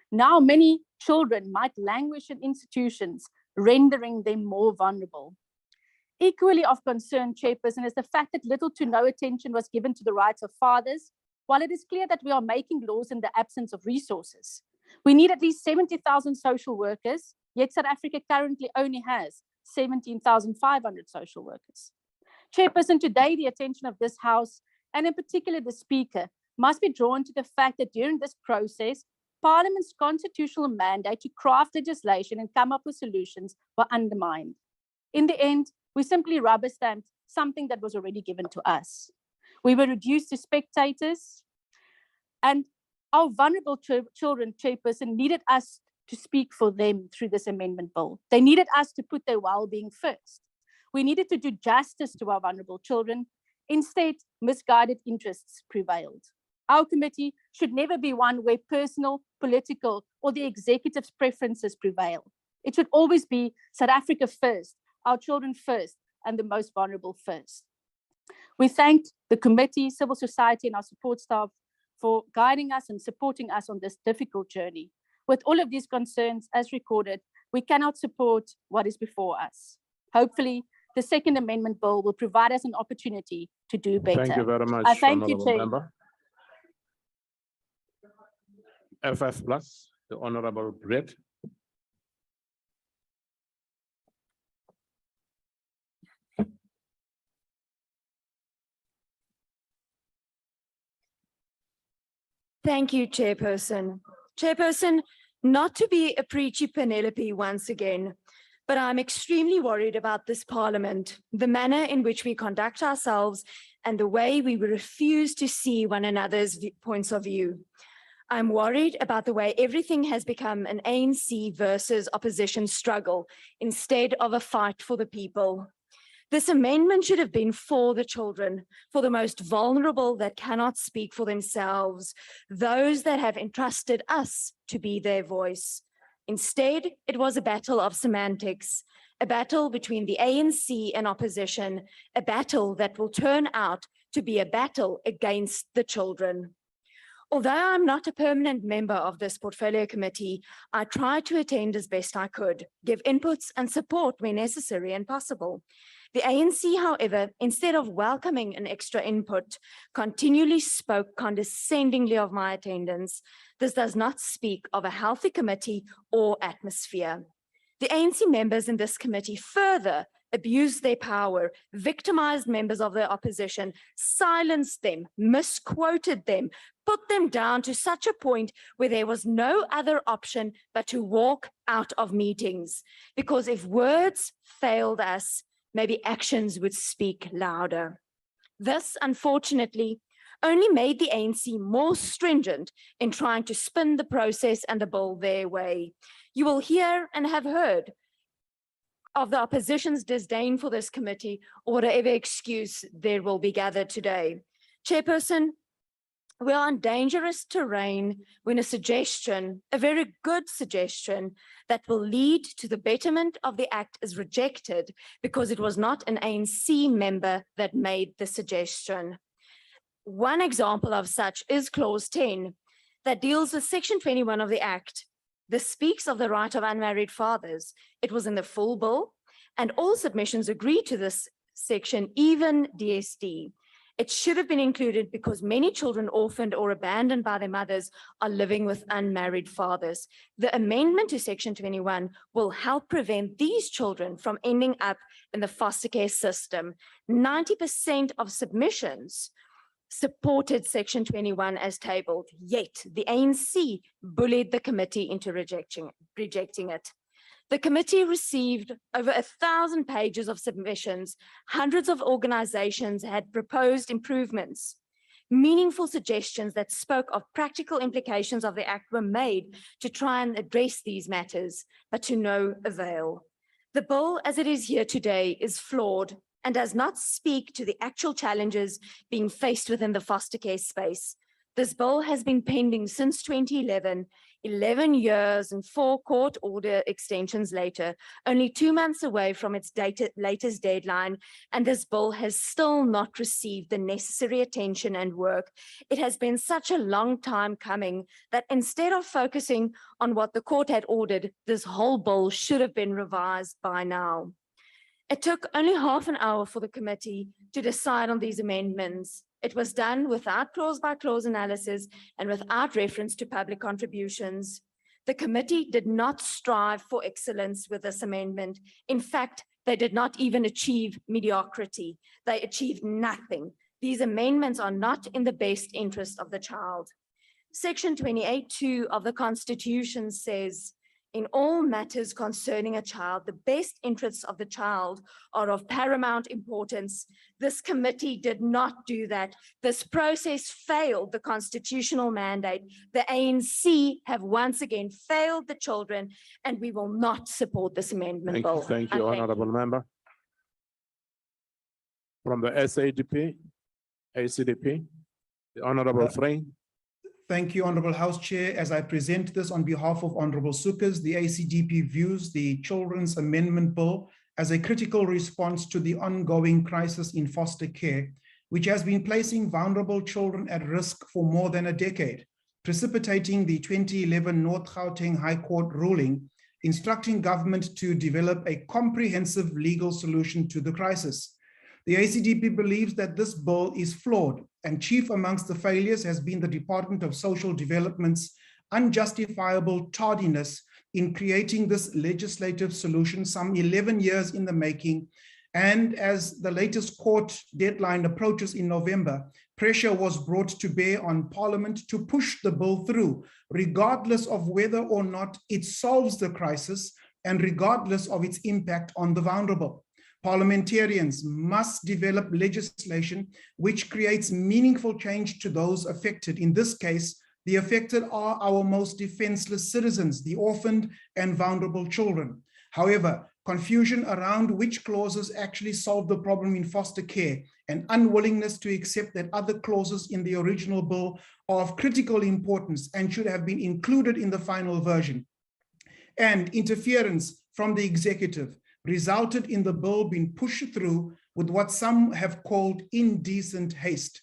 Now, many children might languish in institutions, rendering them more vulnerable. Equally of concern, Chairperson, is the fact that little to no attention was given to the rights of fathers, while it is clear that we are making laws in the absence of resources. We need at least 70,000 social workers, yet South Africa currently only has 17,500 social workers. Chairperson, today the attention of this House, and in particular the Speaker, must be drawn to the fact that during this process, Parliament's constitutional mandate to craft legislation and come up with solutions were undermined. In the end, we simply rubber stamped something that was already given to us. We were reduced to spectators, and our vulnerable children, Chairperson, needed us to speak for them through this amendment bill. They needed us to put their well-being first. We needed to do justice to our vulnerable children. Instead, misguided interests prevailed. Our committee should never be one where personal, political, or the executive's preferences prevail. It should always be South Africa first, our children first, and the most vulnerable first. We thank the committee, civil society, and our support staff for guiding us and supporting us on this difficult journey. With all of these concerns as recorded, we cannot support what is before us. Hopefully, the second amendment bill will provide us an opportunity to do better. Thank you very much, I thank you, Honourable Chair. Member. FF Plus, the Honourable Brett. Thank you, Chairperson. Chairperson, not to be a preachy Penelope once again, but I'm extremely worried about this Parliament, the manner in which we conduct ourselves, and the way we refuse to see one another's points of view. I'm worried about the way everything has become an ANC versus opposition struggle instead of a fight for the people. This amendment should have been for the children, for the most vulnerable that cannot speak for themselves, those that have entrusted us to be their voice. Instead, it was a battle of semantics, a battle between the ANC and opposition, a battle that will turn out to be a battle against the children. Although I'm not a permanent member of this portfolio committee, I tried to attend as best I could, give inputs and support where necessary and possible. The ANC, however, instead of welcoming an extra input, continually spoke condescendingly of my attendance. This does not speak of a healthy committee or atmosphere. The ANC members in this committee further abused their power, victimized members of the opposition, silenced them, misquoted them, put them down to such a point where there was no other option but to walk out of meetings. Because if words failed us, maybe actions would speak louder. This, unfortunately, only made the ANC more stringent in trying to spin the process and the bill their way. You will hear and have heard of the opposition's disdain for this committee or whatever excuse there will be gathered today. Chairperson, we are on dangerous terrain when a suggestion, a very good suggestion, that will lead to the betterment of the Act is rejected because it was not an ANC member that made the suggestion. One example of such is Clause 10 that deals with Section 21 of the Act. This speaks of the right of unmarried fathers. It was in the full bill, and all submissions agree to this section, even DSD. It should have been included because many children orphaned or abandoned by their mothers are living with unmarried fathers. The amendment to Section 21 will help prevent these children from ending up in the foster care system. 90% of submissions supported Section 21 as tabled, yet the ANC bullied the committee into rejecting it. The committee received over 1,000 pages of submissions. Hundreds of organizations had proposed improvements. Meaningful suggestions that spoke of practical implications of the Act were made to try and address these matters, but to no avail. The bill as it is here today is flawed and does not speak to the actual challenges being faced within the foster care space. This bill has been pending since 2011, 11 years and 4 court order extensions later, only 2 months away from its latest deadline, and this bill has still not received the necessary attention and work. It has been such a long time coming that instead of focusing on what the court had ordered, this whole bill should have been revised by now. It took only half an hour for the committee to decide on these amendments. It was done without clause-by-clause analysis and without reference to public contributions. The committee did not strive for excellence with this amendment. In fact, they did not even achieve mediocrity. They achieved nothing. These amendments are not in the best interest of the child. Section 28(2) of the Constitution says, in all matters concerning a child, the best interests of the child are of paramount importance. This committee did not do that. This process failed the constitutional mandate. The ANC have once again failed the children, and we will not support this amendment bill. Thank you, Honorable Member. From the ACDP, the Honorable Frame. Thank you, Honorable House Chair. As I present this on behalf of Honorable Sukas, the ACDP views the Children's Amendment Bill as a critical response to the ongoing crisis in foster care, which has been placing vulnerable children at risk for more than a decade, precipitating the 2011 North Gauteng High Court ruling, instructing government to develop a comprehensive legal solution to the crisis. The ACDP believes that this bill is flawed, and chief amongst the failures has been the Department of Social Development's unjustifiable tardiness in creating this legislative solution some 11 years in the making. And as the latest court deadline approaches in November, pressure was brought to bear on Parliament to push the bill through, regardless of whether or not it solves the crisis and regardless of its impact on the vulnerable. Parliamentarians must develop legislation which creates meaningful change to those affected. In this case, the affected are our most defenseless citizens, the orphaned and vulnerable children. However, confusion around which clauses actually solve the problem in foster care and unwillingness to accept that other clauses in the original bill are of critical importance and should have been included in the final version, and interference from the executive resulted in the bill being pushed through with what some have called indecent haste.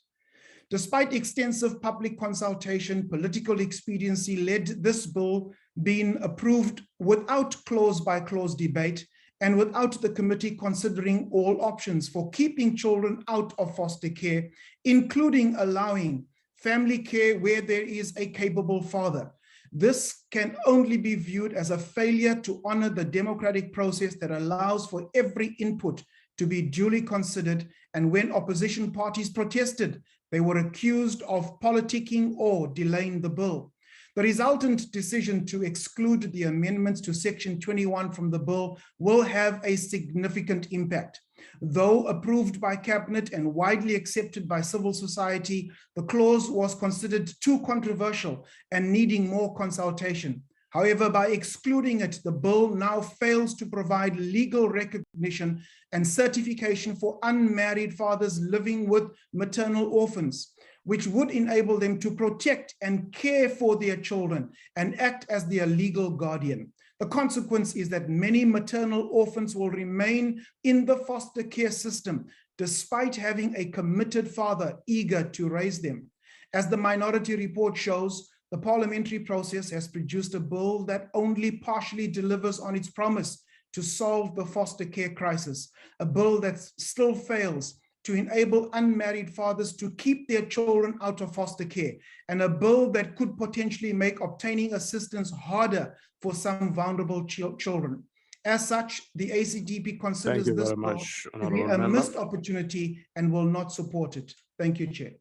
Despite extensive public consultation, political expediency led this bill being approved without clause-by-clause debate and without the committee considering all options for keeping children out of foster care, including allowing family care where there is a capable father. This can only be viewed as a failure to honor the democratic process that allows for every input to be duly considered. And when opposition parties protested, they were accused of politicking or delaying the bill. The resultant decision to exclude the amendments to Section 21 from the bill will have a significant impact. Though approved by Cabinet and widely accepted by civil society, the clause was considered too controversial and needing more consultation. However, by excluding it, the bill now fails to provide legal recognition and certification for unmarried fathers living with maternal orphans. which would enable them to protect and care for their children and act as their legal guardian. The consequence is that many maternal orphans will remain in the foster care system despite having a committed father eager to raise them. As the minority report shows, the parliamentary process has produced a bill that only partially delivers on its promise to solve the foster care crisis, a bill that still fails to enable unmarried fathers to keep their children out of foster care, and a bill that could potentially make obtaining assistance harder for some vulnerable children. As such, the ACDP considers you this very bill much, to be honourable a member. missed opportunity and will not support it. Thank you, Chair.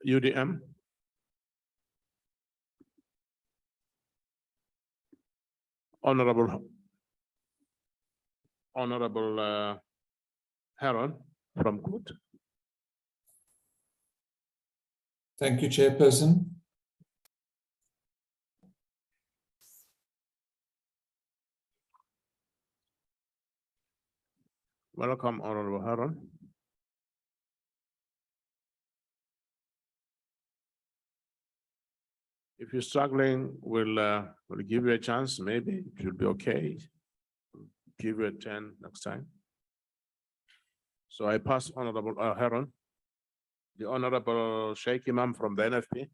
UDM. Honorable Haron from Court. Thank you, Chairperson. Welcome, Honorable Haron. If you're struggling, we'll give you a chance. Maybe it will be okay. Give you a 10 next time. So I pass Honorable Haron. The Honorable Sheikh Imam from the NFP.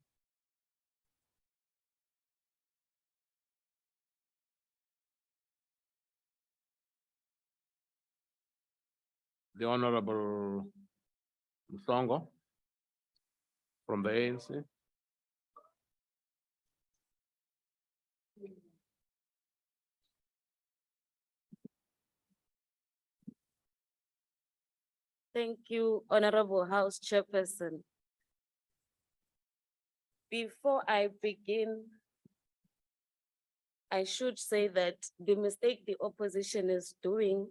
The Honorable Msongo from the ANC. Thank you, Honorable House Chairperson. Before I begin, I should say that the mistake the opposition is doing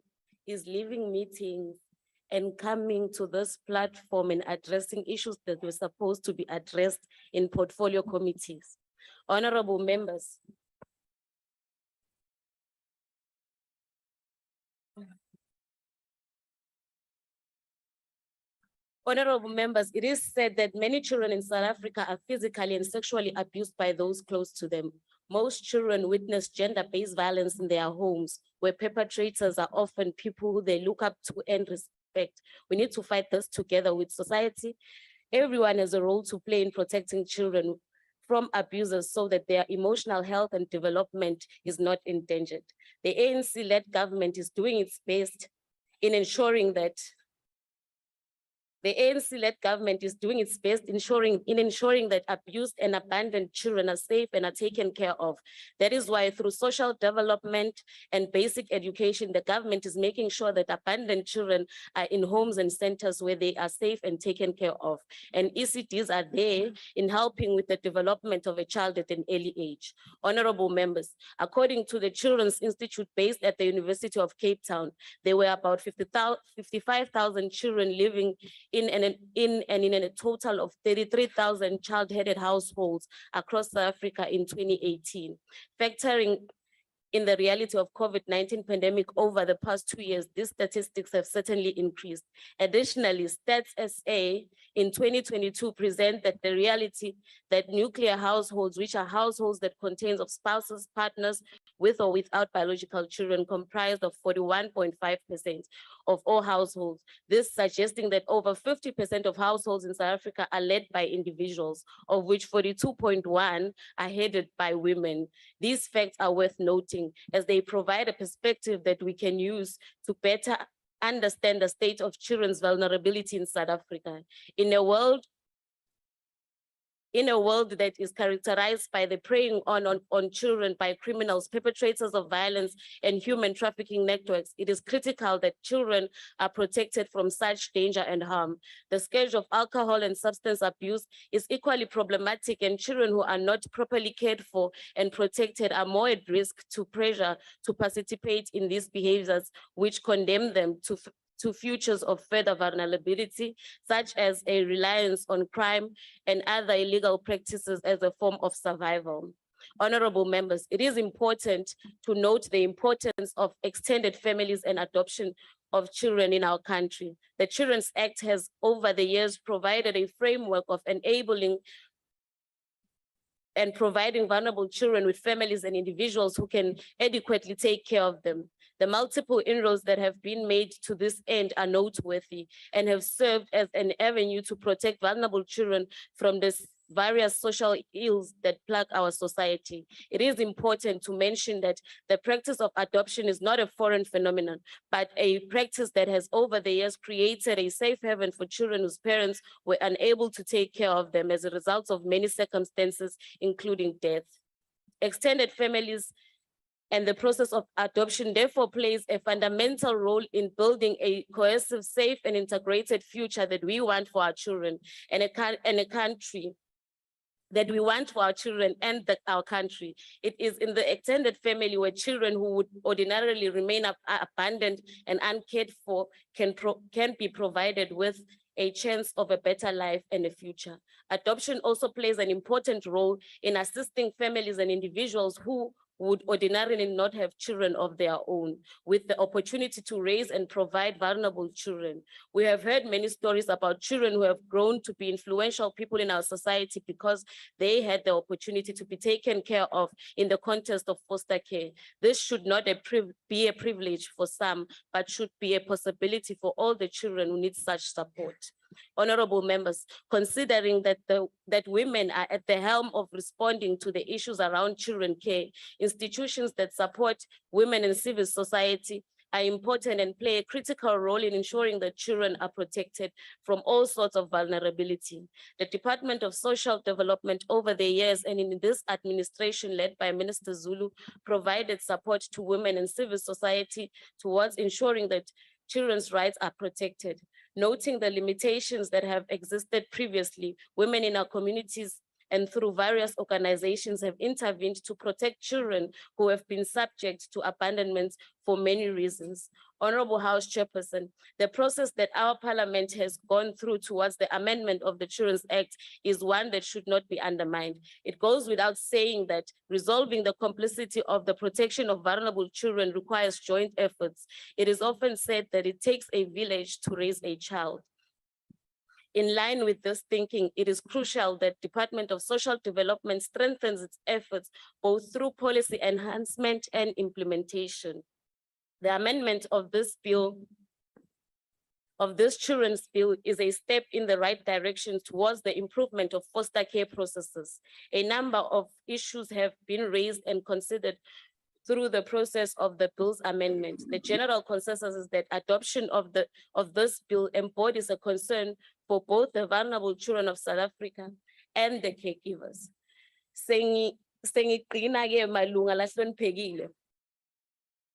is leaving meetings and coming to this platform and addressing issues that were supposed to be addressed in portfolio committees. Honorable members, it is said that many children in South Africa are physically and sexually abused by those close to them. Most children witness gender-based violence in their homes, where perpetrators are often people who they look up to and respect. We need to fight this together with society. Everyone has a role to play in protecting children from abusers so that their emotional health and development is not endangered. The ANC-led government is doing its best in ensuring that ensuring that abused and abandoned children are safe and are taken care of. That is why through social development and basic education, the government is making sure that abandoned children are in homes and centers where they are safe and taken care of. And ECDs are there in helping with the development of a child at an early age. Honorable members, according to the Children's Institute based at the University of Cape Town, there were about 55,000 children living in a total of 33,000 child-headed households across South Africa in 2018. Factoring in the reality of COVID-19 pandemic over the past 2 years, these statistics have certainly increased. Additionally, Stats SA in 2022 present that the reality that nuclear households, which are households that contains of spouses, partners with or without biological children, comprised of 41.5% of all households. This suggesting that over 50% of households in South Africa are led by individuals, of which 42.1% are headed by women. These facts are worth noting as they provide a perspective that we can use to better understand the state of children's vulnerability in South Africa. In a world that is characterized by the preying on children by criminals, perpetrators of violence, and human trafficking networks, it is critical that children are protected from such danger and harm. The scourge of alcohol and substance abuse is equally problematic, and children who are not properly cared for and protected are more at risk to pressure to participate in these behaviors, which condemn them to futures of further vulnerability, such as a reliance on crime and other illegal practices as a form of survival. Honorable members, it is important to note the importance of extended families and adoption, of children in our country. The Children's Act has over the years provided a framework of enabling and providing vulnerable children with families and individuals who can adequately take care of them. The multiple inroads that have been made to this end are noteworthy and have served as an avenue to protect vulnerable children from the various social ills that plague our society. It is important to mention that the practice of adoption is not a foreign phenomenon, but a practice that has over the years created a safe haven for children whose parents were unable to take care of them as a result of many circumstances, including death. Extended families and the process of adoption therefore plays a fundamental role in building a cohesive, safe, and integrated future that we want for our children and a country that we want for our children and our country. It is in the extended family where children who would ordinarily remain abandoned and uncared for can be provided with a chance of a better life and a future. Adoption also plays an important role in assisting families and individuals who would ordinarily not have children of their own, with the opportunity to raise and provide vulnerable children. We have heard many stories about children who have grown to be influential people in our society because they had the opportunity to be taken care of in the context of foster care. This should not be a privilege for some, but should be a possibility for all the children who need such support. Honorable members, considering that women are at the helm of responding to the issues around children care, institutions that support women in civil society are important and play a critical role in ensuring that children are protected from all sorts of vulnerability. The Department of Social Development over the years and in this administration led by Minister Zulu provided support to women in civil society towards ensuring that children's rights are protected. Noting the limitations that have existed previously, women in our communities and through various organizations have intervened to protect children who have been subject to abandonment for many reasons. Honorable House Chairperson, the process that our parliament has gone through towards the amendment of the Children's Act is one that should not be undermined. It goes without saying that resolving the complexity of the protection of vulnerable children requires joint efforts. It is often said that it takes a village to raise a child. In line with this thinking, it is crucial that Department of Social Development strengthens its efforts both through policy enhancement and implementation. The amendment of this bill, of this children's bill, is a step in the right direction towards the improvement of foster care processes. A number of issues have been raised and considered through the process of the bill's amendment. The general consensus is that adoption of this bill embodies a concern for both the vulnerable children of South Africa and the caregivers. Sengigcina-ke malunga lahloniphekile.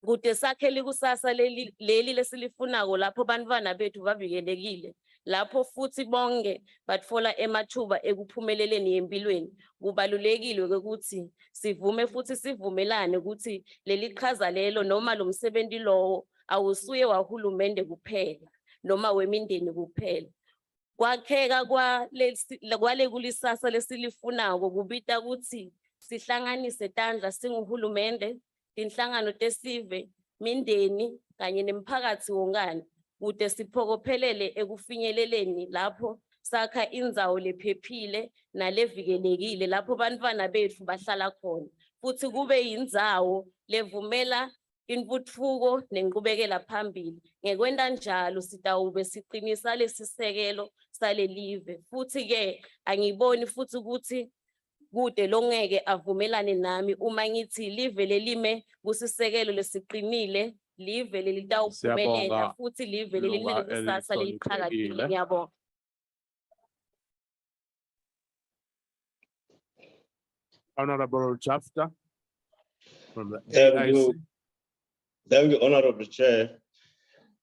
Kude sakhele ikusasa leli lesilifunako lapho bantwana bethu bavikelekile. Lapho futhi bonke batfola emathuba ekuphumeleleni empilweni. Kubalulekile ukuthi sivume futhi sivumelane ukuthi leli qhaza lelo noma lo msebenzi lowo awusuye wahulumende kuphela noma wemindeni kuphela. Kwakheka kwale kulisasa lesilifunako kubita ukuthi sihlanganise tandla singuhulumende, inhlangano tesive, mindeni kanye nemphakathi wonkana kude siphokophelele ekufinyeleleni lapho sakha indzawo lephephile nalevikelekile lapho bantwana bethu bahlala khona futhi kube yindzawo levumela intuthuko nenqubekela phambili. Ngekwenta njalo sitawube siqinisa lesisekelo sale live futhi ke angiboni futhi ukuthi kude longeke avumelane nami uma ngithi live lelime kusisekelo lesiqinile, live lelitawuphumelela futhi live lelikusasa leliqhakazile. Ngiyabonga. Honorable Chapter from the Thank AIC. you. Thank you, Honorable Chair.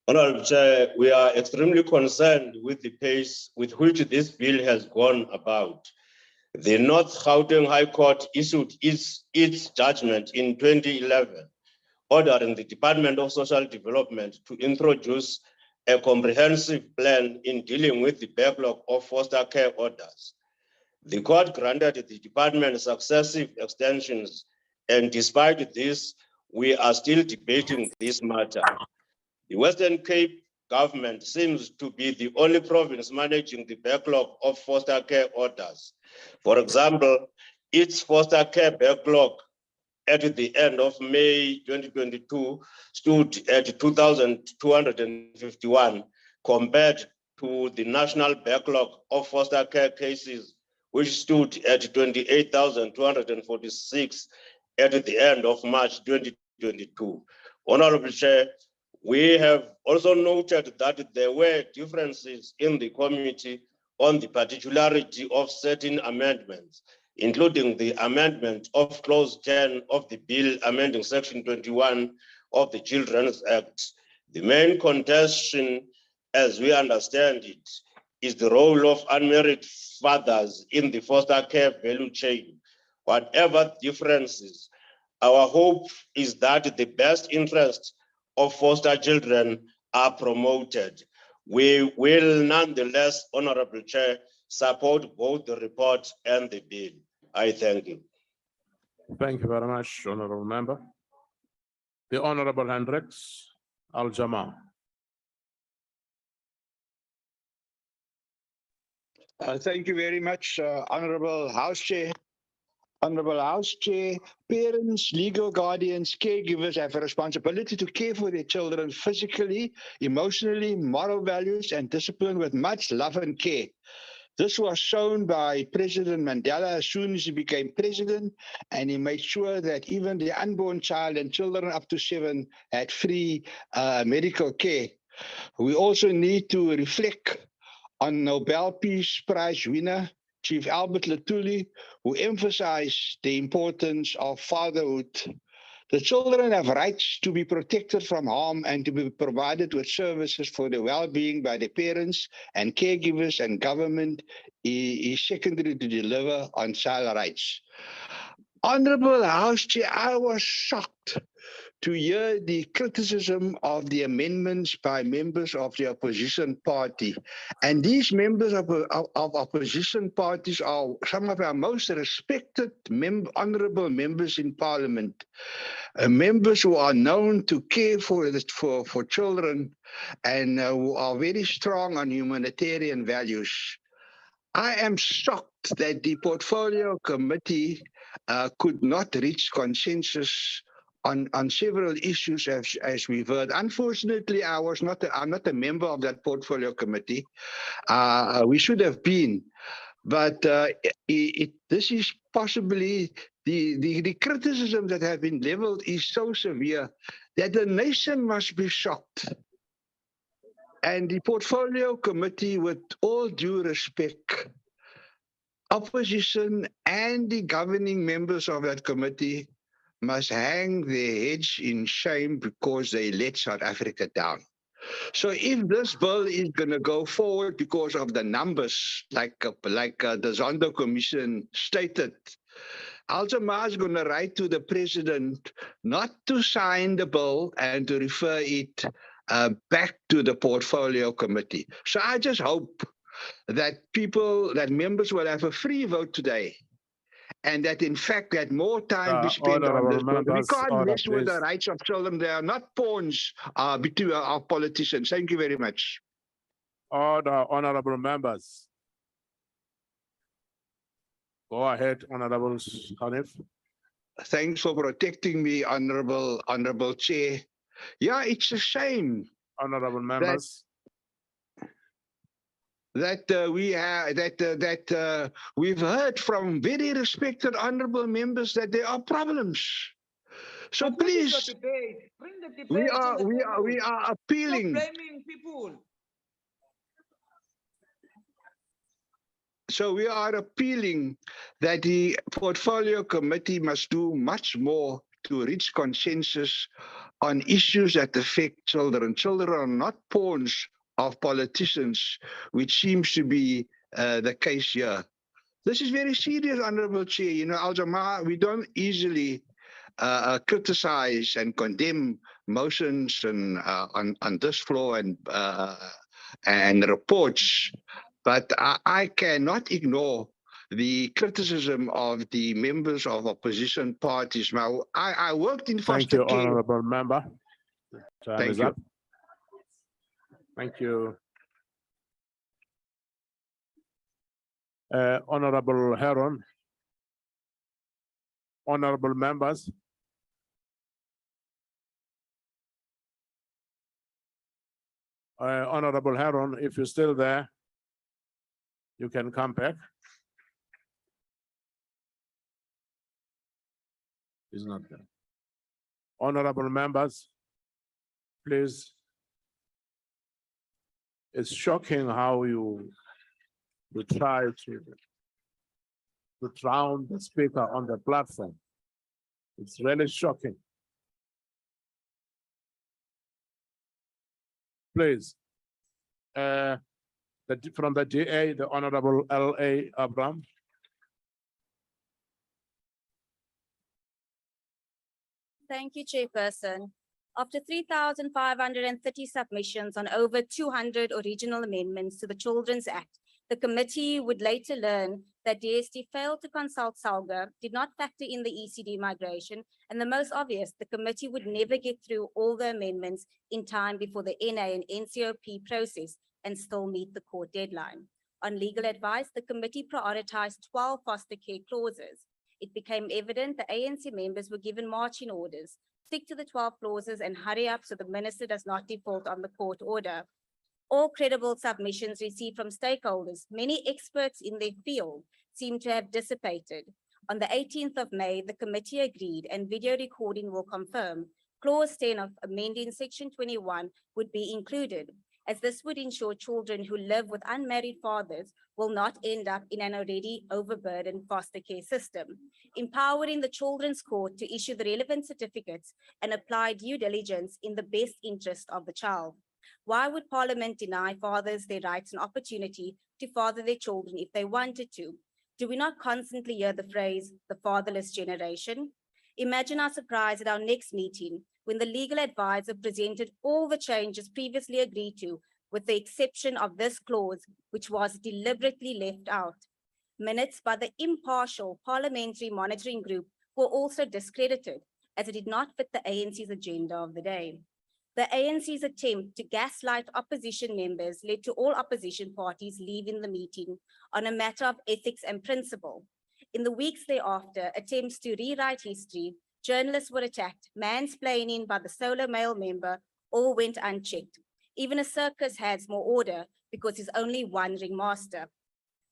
Honorable Chair, we are extremely concerned with the pace with which this bill has gone about. The North Gauteng High Court issued its judgment in 2011, ordering the Department of Social Development to introduce a comprehensive plan in dealing with the backlog of foster care orders. The court granted the department successive extensions, and despite this, we are still debating this matter. The Western Cape government seems to be the only province managing the backlog of foster care orders. For example, its foster care backlog at the end of May 2022 stood at 2,251 compared to the national backlog of foster care cases, which stood at 28,246 at the end of March 2022. Honorable Chair, we have also noted that there were differences in the committee on the particularity of certain amendments, including the amendment of Clause 10 of the bill amending Section 21 of the Children's Act. The main contention, as we understand it, is the role of unmarried fathers in the foster care value chain. Whatever differences, our hope is that the best interests of foster children are promoted. We will nonetheless, Honorable Chair, support both the report and the bill. I thank you. Thank you very much, Honorable Member. The Honorable Hendricks Al-Jamal. Thank you very much, Honorable House Chair. Honorable House Chair, parents, legal guardians, caregivers have a responsibility to care for their children physically, emotionally, moral values, and discipline with much love and care. This was shown by President Mandela as soon as he became president, and he made sure that even the unborn child and children up to 7 had free medical care. We also need to reflect on Nobel Peace Prize winner, Chief Albert Luthuli, who emphasized the importance of fatherhood. The children have rights to be protected from harm and to be provided with services for their well-being by their parents and caregivers, and government is secondary to deliver on child rights. Honorable House Chair, I was shocked to hear the criticism of the amendments by members of the opposition party. And these members of opposition parties are some of our most respected honorable members in Parliament. Members who are known to care for children and who are very strong on humanitarian values. I am shocked that the Portfolio Committee could not reach consensus on several issues as we've heard. Unfortunately, I'm not a member of that Portfolio Committee. We should have been, but this is possibly the criticism that have been leveled is so severe that the nation must be shocked. And the Portfolio Committee, with all due respect, opposition and the governing members of that committee must hang their heads in shame because they let South Africa down. So if this bill is going to go forward because of the numbers, like the Zondo Commission stated, Al-Jamaa is going to write to the president not to sign the bill and to refer it back to the Portfolio Committee. So I just hope that members will have a free vote today, and that in fact that more time be spent on this. We can't mess with the rights of children. They are not pawns between our politicians. Thank you very much. Order, honorable members. Go ahead, Honorable Hanif. Thanks for protecting me, Honorable Chair. Yeah, it's a shame. Honorable members. We've heard from very respected honorable members that there are problems. So please, we are appealing. Stop blaming people. So we are appealing that the Portfolio Committee must do much more to reach consensus on issues that affect children. Children are not pawns of politicians, which seems to be the case here. This is very serious, Honorable Chair. You know, Al-Jamaa, we don't easily criticize and condemn motions and on this floor and reports, but I cannot ignore the criticism of the members of opposition parties. Now, I worked in foster care. Thank you, Honorable Member. Time is up. Thank you. Honorable Heron. Honorable members. Honorable Heron, if you're still there, you can come back. He's not there. Honorable members, please. It's shocking how you try to drown the speaker on the platform. It's really shocking. Please. From the DA, the Honorable L.A. Abram. Thank you, Chairperson. After 3,530 submissions on over 200 original amendments to the Children's Act, the committee would later learn that DST failed to consult SALGA, did not factor in the ECD migration, and the most obvious, the committee would never get through all the amendments in time before the NA and NCOP process and still meet the court deadline. On legal advice, the committee prioritized 12 foster care clauses. It became evident the ANC members were given marching orders, stick to the 12 clauses and hurry up so the minister does not default on the court order. All credible submissions received from stakeholders, many experts in their field, seem to have dissipated. On the 18th of May, the committee agreed, and video recording will confirm, Clause 10 of amending Section 21 would be included, as this would ensure children who live with unmarried fathers will not end up in an already overburdened foster care system, empowering the Children's Court to issue the relevant certificates and apply due diligence in the best interest of the child. Why would Parliament deny fathers their rights and opportunity to father their children if they wanted to? Do we not constantly hear the phrase, the fatherless generation? Imagine our surprise at our next meeting when the legal advisor presented all the changes previously agreed to, with the exception of this clause, which was deliberately left out. Minutes by the impartial parliamentary monitoring group were also discredited, as it did not fit the ANC's agenda of the day. The ANC's attempt to gaslight opposition members led to all opposition parties leaving the meeting on a matter of ethics and principle. In the weeks thereafter, attempts to rewrite history, journalists were attacked, mansplaining by the solo male member, all went unchecked. Even a circus has more order because there's only one ringmaster.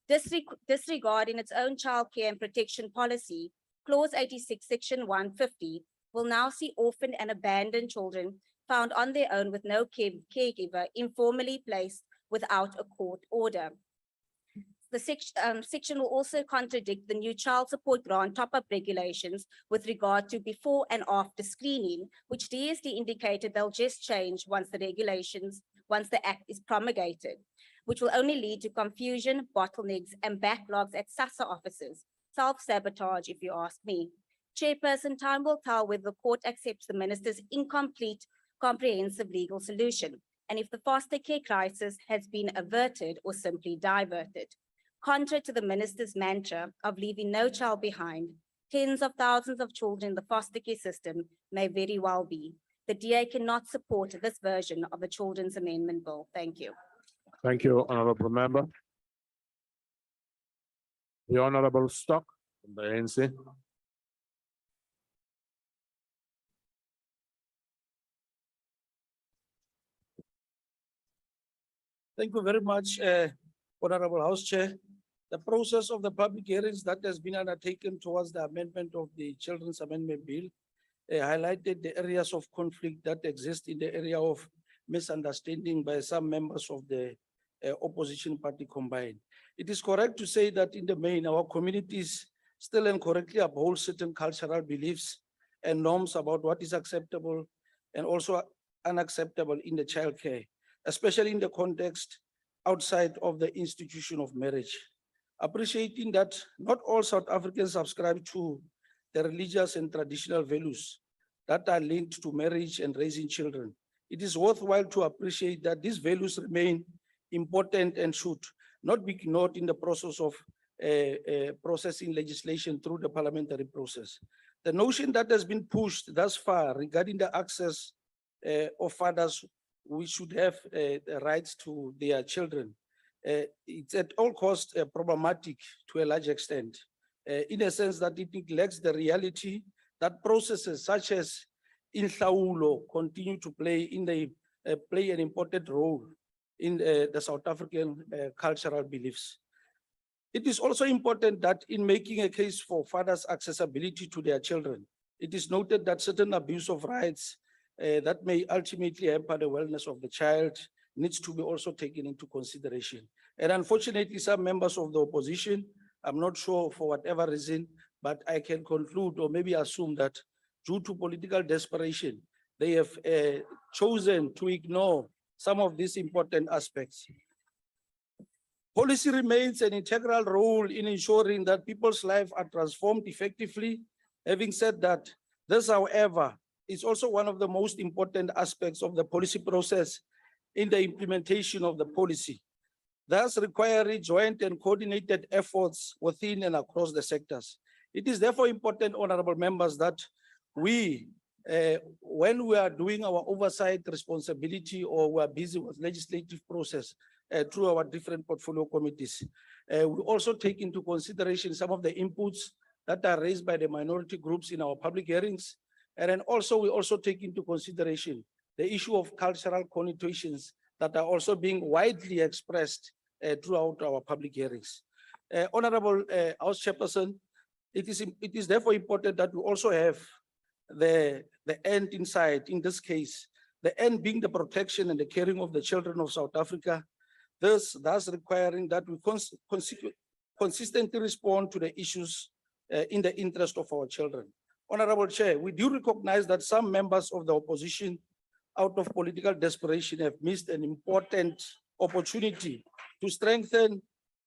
Disregarding its own child care and protection policy, Clause 86, Section 150 will now see orphaned and abandoned children found on their own with no caregiver informally placed without a court order. The section will also contradict the new child support grant top-up regulations with regard to before and after screening, which DSD indicated they'll just change once the act is promulgated, which will only lead to confusion, bottlenecks, and backlogs at SASSA offices. Self-sabotage, if you ask me. Chairperson, time will tell whether the court accepts the minister's incomplete comprehensive legal solution, and if the foster care crisis has been averted or simply diverted. Contrary to the minister's mantra of leaving no child behind, tens of thousands of children in the foster care system may very well be. The DA cannot support this version of the Children's Amendment Bill. Thank you. Thank you, Honorable Member. The Honorable Stock from the ANC. Thank you very much, Honorable House Chair. The process of the public hearings that has been undertaken towards the amendment of the Children's Amendment Bill highlighted the areas of conflict that exist in the area of misunderstanding by some members of the opposition party combined. It is correct to say that in the main, our communities still incorrectly uphold certain cultural beliefs and norms about what is acceptable and also unacceptable in the childcare, especially in the context outside of the institution of marriage. Appreciating that not all South Africans subscribe to the religious and traditional values that are linked to marriage and raising children. It is worthwhile to appreciate that these values remain important and should not be ignored in the process of processing legislation through the parliamentary process. The notion that has been pushed thus far regarding the access of fathers we should have the rights to their children. It's at all costs problematic to a large extent, in a sense that it neglects the reality that processes such as inhlawulo continue to play play an important role in the South African cultural beliefs. It is also important that in making a case for fathers' accessibility to their children, it is noted that certain abuse of rights that may ultimately hamper the wellness of the child needs to be also taken into consideration. And unfortunately, some members of the opposition, I'm not sure for whatever reason, but I can conclude or maybe assume that due to political desperation, they have chosen to ignore some of these important aspects. Policy remains an integral role in ensuring that people's lives are transformed effectively. Having said that, this, however, is also one of the most important aspects of the policy process in the implementation of the policy, thus requiring joint and coordinated efforts within and across the sectors. It is therefore important, honorable members, that we, when we are doing our oversight responsibility or we are busy with legislative process through our different portfolio committees, we also take into consideration some of the inputs that are raised by the minority groups in our public hearings. And then also, we also take into consideration the issue of cultural connotations that are also being widely expressed throughout our public hearings. Honorable House Chairperson, it is therefore important that we also have the end in sight, in this case, the end being the protection and the caring of the children of South Africa, thus requiring that we consistently respond to the issues in the interest of our children. Honorable Chair, we do recognize that some members of the opposition, out of political desperation, have missed an important opportunity to strengthen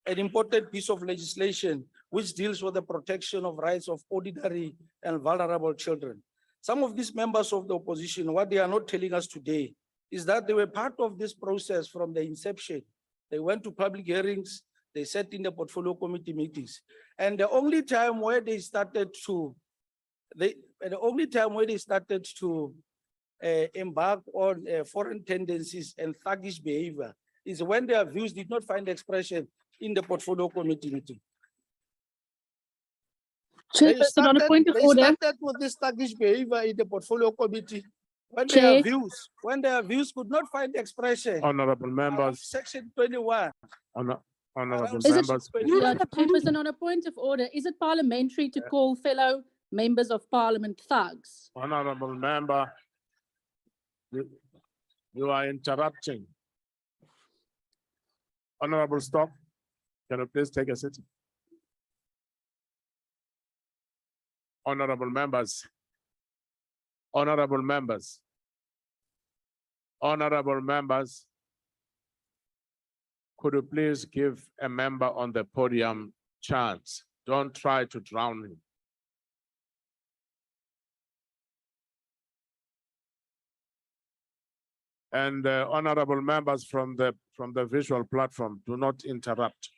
an important piece of legislation which deals with the protection of rights of ordinary and vulnerable children. Some of these members of the opposition, what they are not telling us today is that they were part of this process from the inception. They went to public hearings, they sat in the portfolio committee meetings. And the only time where they started to embark on foreign tendencies and thuggish behavior is when their views did not find expression in the portfolio committee meeting. Chairperson, on a point of order. They started with this thuggish behavior in the portfolio committee when Chair. their views could not find expression. Honorable members. Section 21. Honorable Is it, members. yeah, Chairperson, on a point of order, is it parliamentary to call fellow members of parliament thugs? Honorable member, you are interrupting. Honorable Stock, can you please take a seat? Honorable members, honorable members, honorable members, could you please give a member on the podium chance? Don't try to drown him. And honorable members from the visual platform, do not interrupt.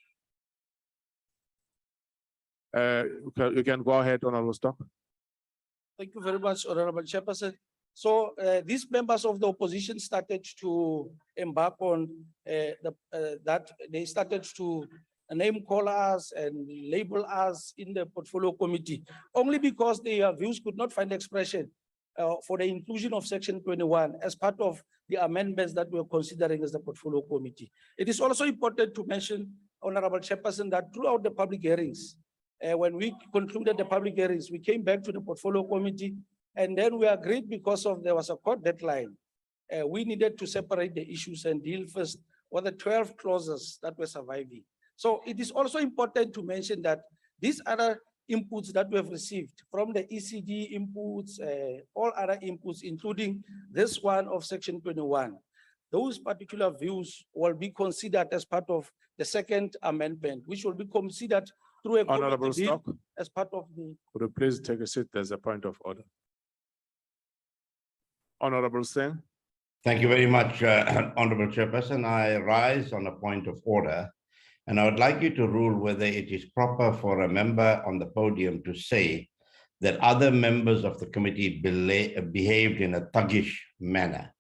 You can go ahead, Honorable Stock. Thank you very much, Honorable Chairperson. So these members of the opposition started to embark on that. They started to name call us and label us in the portfolio committee, only because their views could not find expression for the inclusion of Section 21 as part of the amendments that we're considering as the portfolio committee. It is also important to mention, Honorable Chairperson, that throughout the public hearings, when we concluded the public hearings, we came back to the portfolio committee, and then we agreed, because there was a court deadline, we needed to separate the issues and deal first with the 12 clauses that were surviving. So it is also important to mention that these other inputs that we have received from the ECD inputs, all other inputs, including this one of Section 21, those particular views will be considered as part of the second amendment, which will be considered through a Honorable committee bill Stock, as part of the. could you please take a seat? There's a point of order. Honorable Singh. Thank you very much, Honorable Chairperson. I rise on a point of order, and I would like you to rule whether it is proper for a member on the podium to say that other members of the committee behaved in a thuggish manner.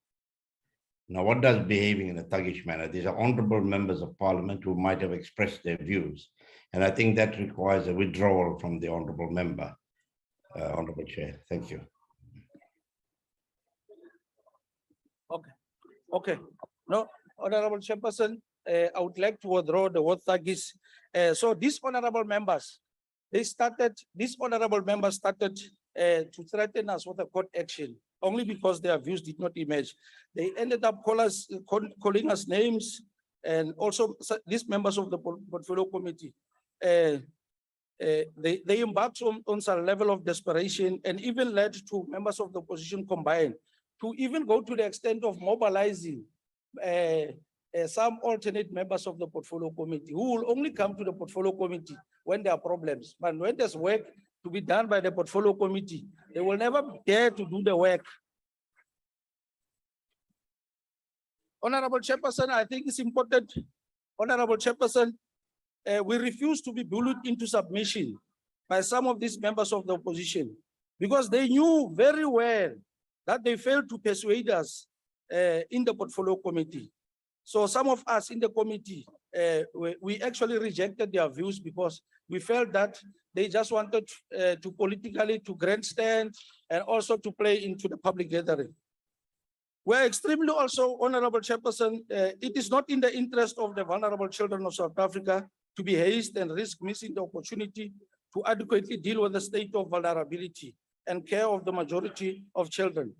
Now, what does behaving in a thuggish manner? These are honorable members of parliament who might have expressed their views. And I think that requires a withdrawal from the honorable member, Honorable Chair. Thank you. Okay. No, Honorable Chairperson, I would like to withdraw the word thuggish. So these honorable members, these honorable members started to threaten us with a court action only because their views did not emerge. They ended up calling us names, and also these members of the portfolio committee. They embarked on some level of desperation and even led to members of the opposition combined to even go to the extent of mobilizing some alternate members of the portfolio committee who will only come to the portfolio committee when there are problems. But when there's work to be done by the portfolio committee, they will never dare to do the work. Honorable Chairperson, I think it's important. Honorable Chairperson, we refuse to be bullied into submission by some of these members of the opposition because they knew very well that they failed to persuade us in the portfolio committee. So some of us in the committee, we actually rejected their views because we felt that they just wanted to politically to grandstand and also to play into the public gathering. We're extremely also, Honorable Chairperson, it is not in the interest of the vulnerable children of South Africa to be hazed and risk missing the opportunity to adequately deal with the state of vulnerability and care of the majority of children.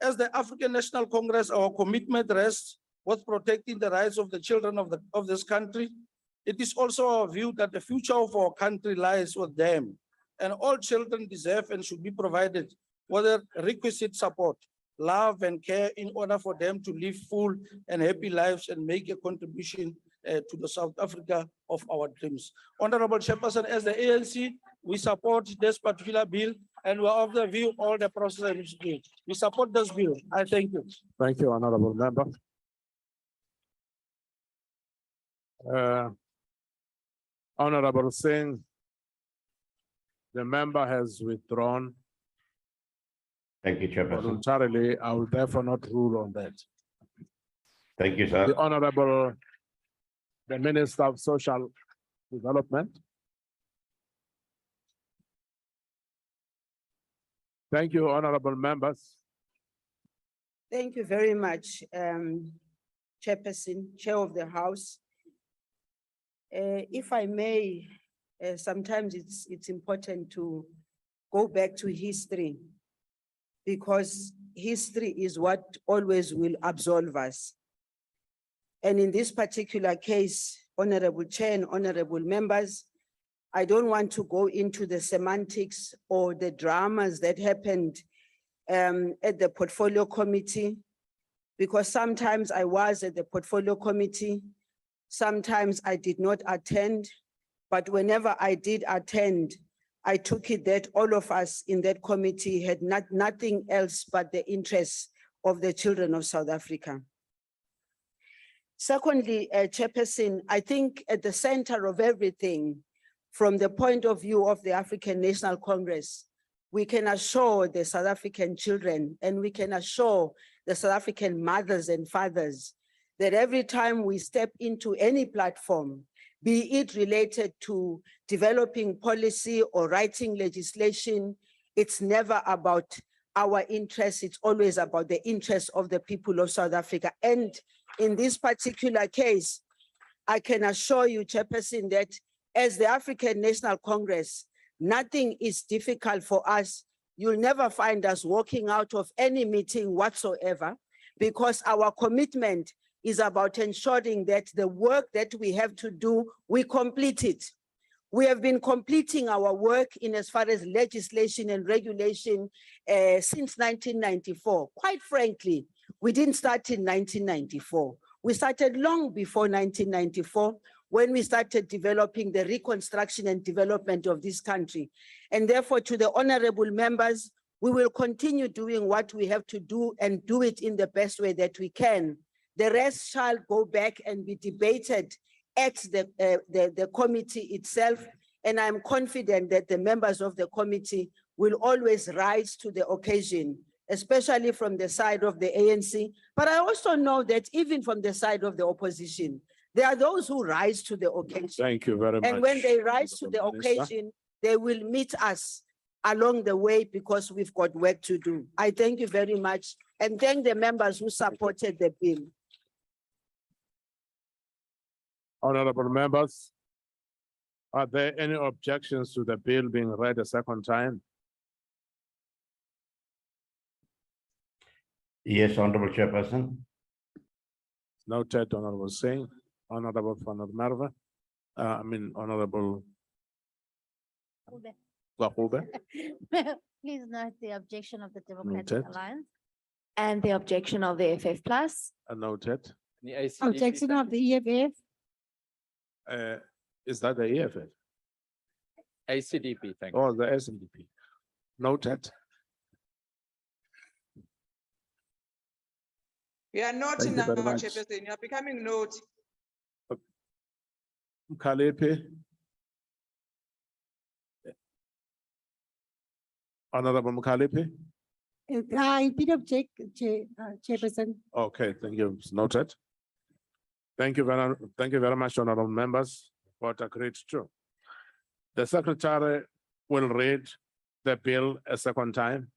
As the African National Congress, our commitment rests with protecting the rights of the children of this country. It is also our view that the future of our country lies with them, and all children deserve and should be provided with the requisite support, love and care in order for them to live full and happy lives and make a contribution to the South Africa of our dreams. Honorable Chairperson, as the ANC, we support this particular bill and we are of the view all the process. We support this bill. I thank you. Thank you, Honorable Member. Honorable Singh, the member has withdrawn. Thank you, Chairperson. Voluntarily, I will therefore not rule on that. Thank you, sir. The Honorable, the Minister of Social Development. Thank you, honorable members. Thank you very much, Chairperson, Chair of the House. If I may, sometimes it's important to go back to history because history is what always will absolve us. And in this particular case, Honorable Chair and honorable members, I don't want to go into the semantics or the dramas that happened at the portfolio committee, because sometimes I was at the portfolio committee, sometimes I did not attend, but whenever I did attend, I took it that all of us in that committee had nothing else but the interests of the children of South Africa. Secondly, Chairperson, I think at the center of everything, from the point of view of the African National Congress, we can assure the South African children and we can assure the South African mothers and fathers that every time we step into any platform, be it related to developing policy or writing legislation, it's never about our interests, it's always about the interests of the people of South Africa. And in this particular case, I can assure you, Chairperson, that as the African National Congress, nothing is difficult for us. You'll never find us walking out of any meeting whatsoever, because our commitment is about ensuring that the work that we have to do, we complete it. We have been completing our work in as far as legislation and regulation since 1994. Quite frankly, we didn't start in 1994. We started long before 1994 when we started developing the reconstruction and development of this country. And therefore, to the honorable members, we will continue doing what we have to do and do it in the best way that we can. The rest shall go back and be debated at the committee itself. And I'm confident that the members of the committee will always rise to the occasion especially from the side of the ANC. But I also know that even from the side of the opposition, there are those who rise to the occasion. Thank you very much. And when they rise to the Honorable Minister. occasion, they will meet us along the way because we've got work to do. I thank you very much and thank the members who supported the bill. Honorable members, are there any objections to the bill being read a second time? Yes, Honorable Chairperson. Noted, Honorable Singh, Honorable Van der Merwe, Honorable Gwakube. Please note the objection of the Democratic Noted. Alliance. And the objection of the FF plus. Noted. The ICDP, Objection of the EFF. Is that the EFF? ICDP, thank you. Oh, the SDP. Noted. We are naughty Thank you now, very much. Chairperson. You are becoming naughty. Mkhalepi. Honorable Mkhalepi. I did object, Chairperson. Okay, thank you. It's noted. Thank you very much, honorable members, for what agreed to. The secretary will read the bill a second time.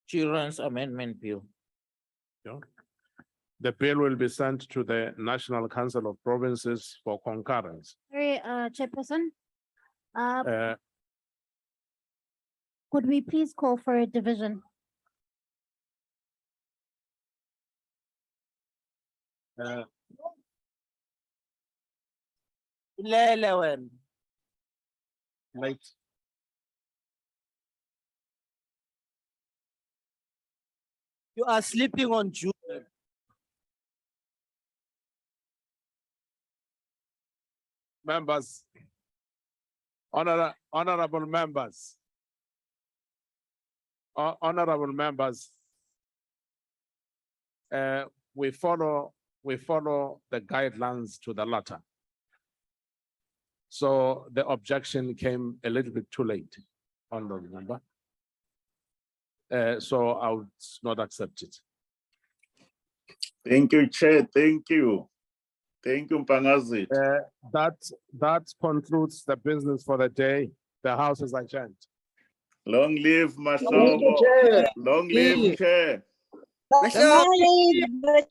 Children's Amendment Bill. The bill will be sent to the National Council of Provinces for concurrence. Sorry, Chairperson. Uh, Could we please call for a division? Right. You are sleeping on June. Members, honorable members, honorable members, we follow the guidelines to the letter. So the objection came a little bit too late, honorable member. So I would not accept it. Thank you, Chair. Thank you. Thank you, Mpangazi. That concludes the business for the day. The House is adjourned. Long live Mahlobo. Long live Chair. Mahlobo.